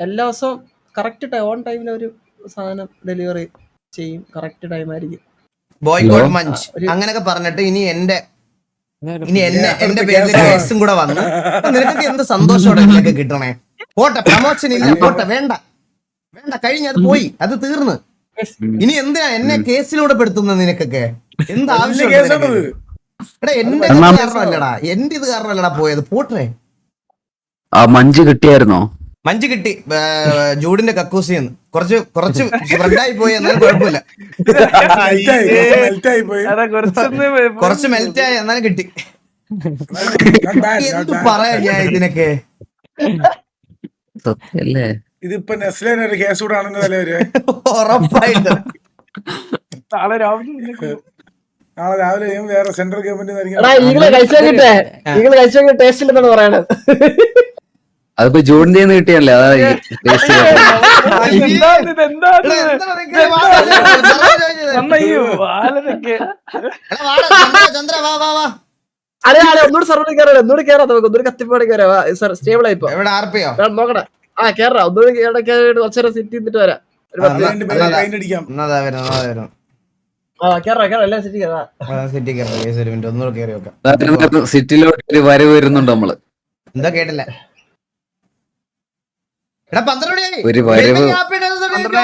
എല്ലാ ദിവസവും കറക്റ്റ് ഓൺ ടൈമിൽ ഒരു സാധനം ഡെലിവറി ചെയ്യും. കറക്റ്റ് ടൈം ആയിരിക്കും. ബോയ്കോട്ട് മഞ്ച് അങ്ങനെയൊക്കെ പറഞ്ഞിട്ട് ഇനി എന്റെ പേരിൽ കേസും കൂടെ വന്ന് നിനക്കൊക്കെ എന്ത് സന്തോഷത്തോടെ നിനക്ക് കിട്ടണേ. പോട്ടെ, പ്രമോഷൻ ഇല്ല, പോട്ടെ, വേണ്ട കഴിഞ്ഞ അത് പോയി, അത് തീർന്ന്. ഇനി എന്തിനാ എന്നെ കേസിലൂടെ പെടുത്തുന്നത്? നിനക്കൊക്കെ എന്ത് ആവശ്യം? എടാ എന്റെ കാരണമല്ലടാ, എന്റെ ഇത് കാരണമല്ലടാ പോയത്. പോട്ടെ. മഞ്ച് കിട്ടിയായിരുന്നോ? മഞ്ച് കിട്ടി. ജൂഡിന്റെ കക്കൂസിന്ന് കുറച്ച് ബ്രെഡായി പോയി, എന്നാലും കുഴപ്പമില്ല. കുറച്ച് മെൽറ്റായി, എന്നാലും കിട്ടി. എന്ത് പറയാ ഞാൻ ഇതിനൊക്കെ? ഇതിപ്പോ നെസ്ലേനെ ഒരു കേസ് കൂടാണെന്ന് തലവര് ഉറപ്പായിട്ട്. നാളെ രാവിലെ വേറെ സെൻട്രൽ ഗവൺമെന്റ് എടാ ഈകള് കഴിച്ചോക്കിട്ടെ ടേസ്റ്റ് ഇല്ലെന്നാണ് പറയണത്. അതിപ്പോ ജൂണിന്റെ കിട്ടിയല്ലേ അതാ ഈ taste ചെയ്യാത്തത്. ചന്ദ്ര വാ വാ വാ. അതെ ഒന്നുകൂടി സർവർ കയറാം, ഒന്നുകൂടി കയറാം, നമുക്ക് ഒന്നുകൂടി കത്തിപ്പാടി കയറാം. സ്റ്റേബിൾ ആയിപ്പോ എവിടെ ആർപ്പിയോ നോക്കണേ. കേറാം, ഒന്നുകൂടി കുറച്ചേരം സിറ്റി നിന്നിട്ട് വരാം. ഒരു 10 കേറാം എല്ലാം സിറ്റി കയറാം. സിറ്റി കയറി ഒരു മിനിറ്റ് ഒന്നുകൂടെ കയറി വെക്കാം. സിറ്റിയിലോട്ട് ഒരു വരവ് വരുന്നുണ്ട് നമ്മള്. എന്താ കേട്ടില്ല? എടാ 12 മണിയായി. ഒരു വരവ്. Happy birthday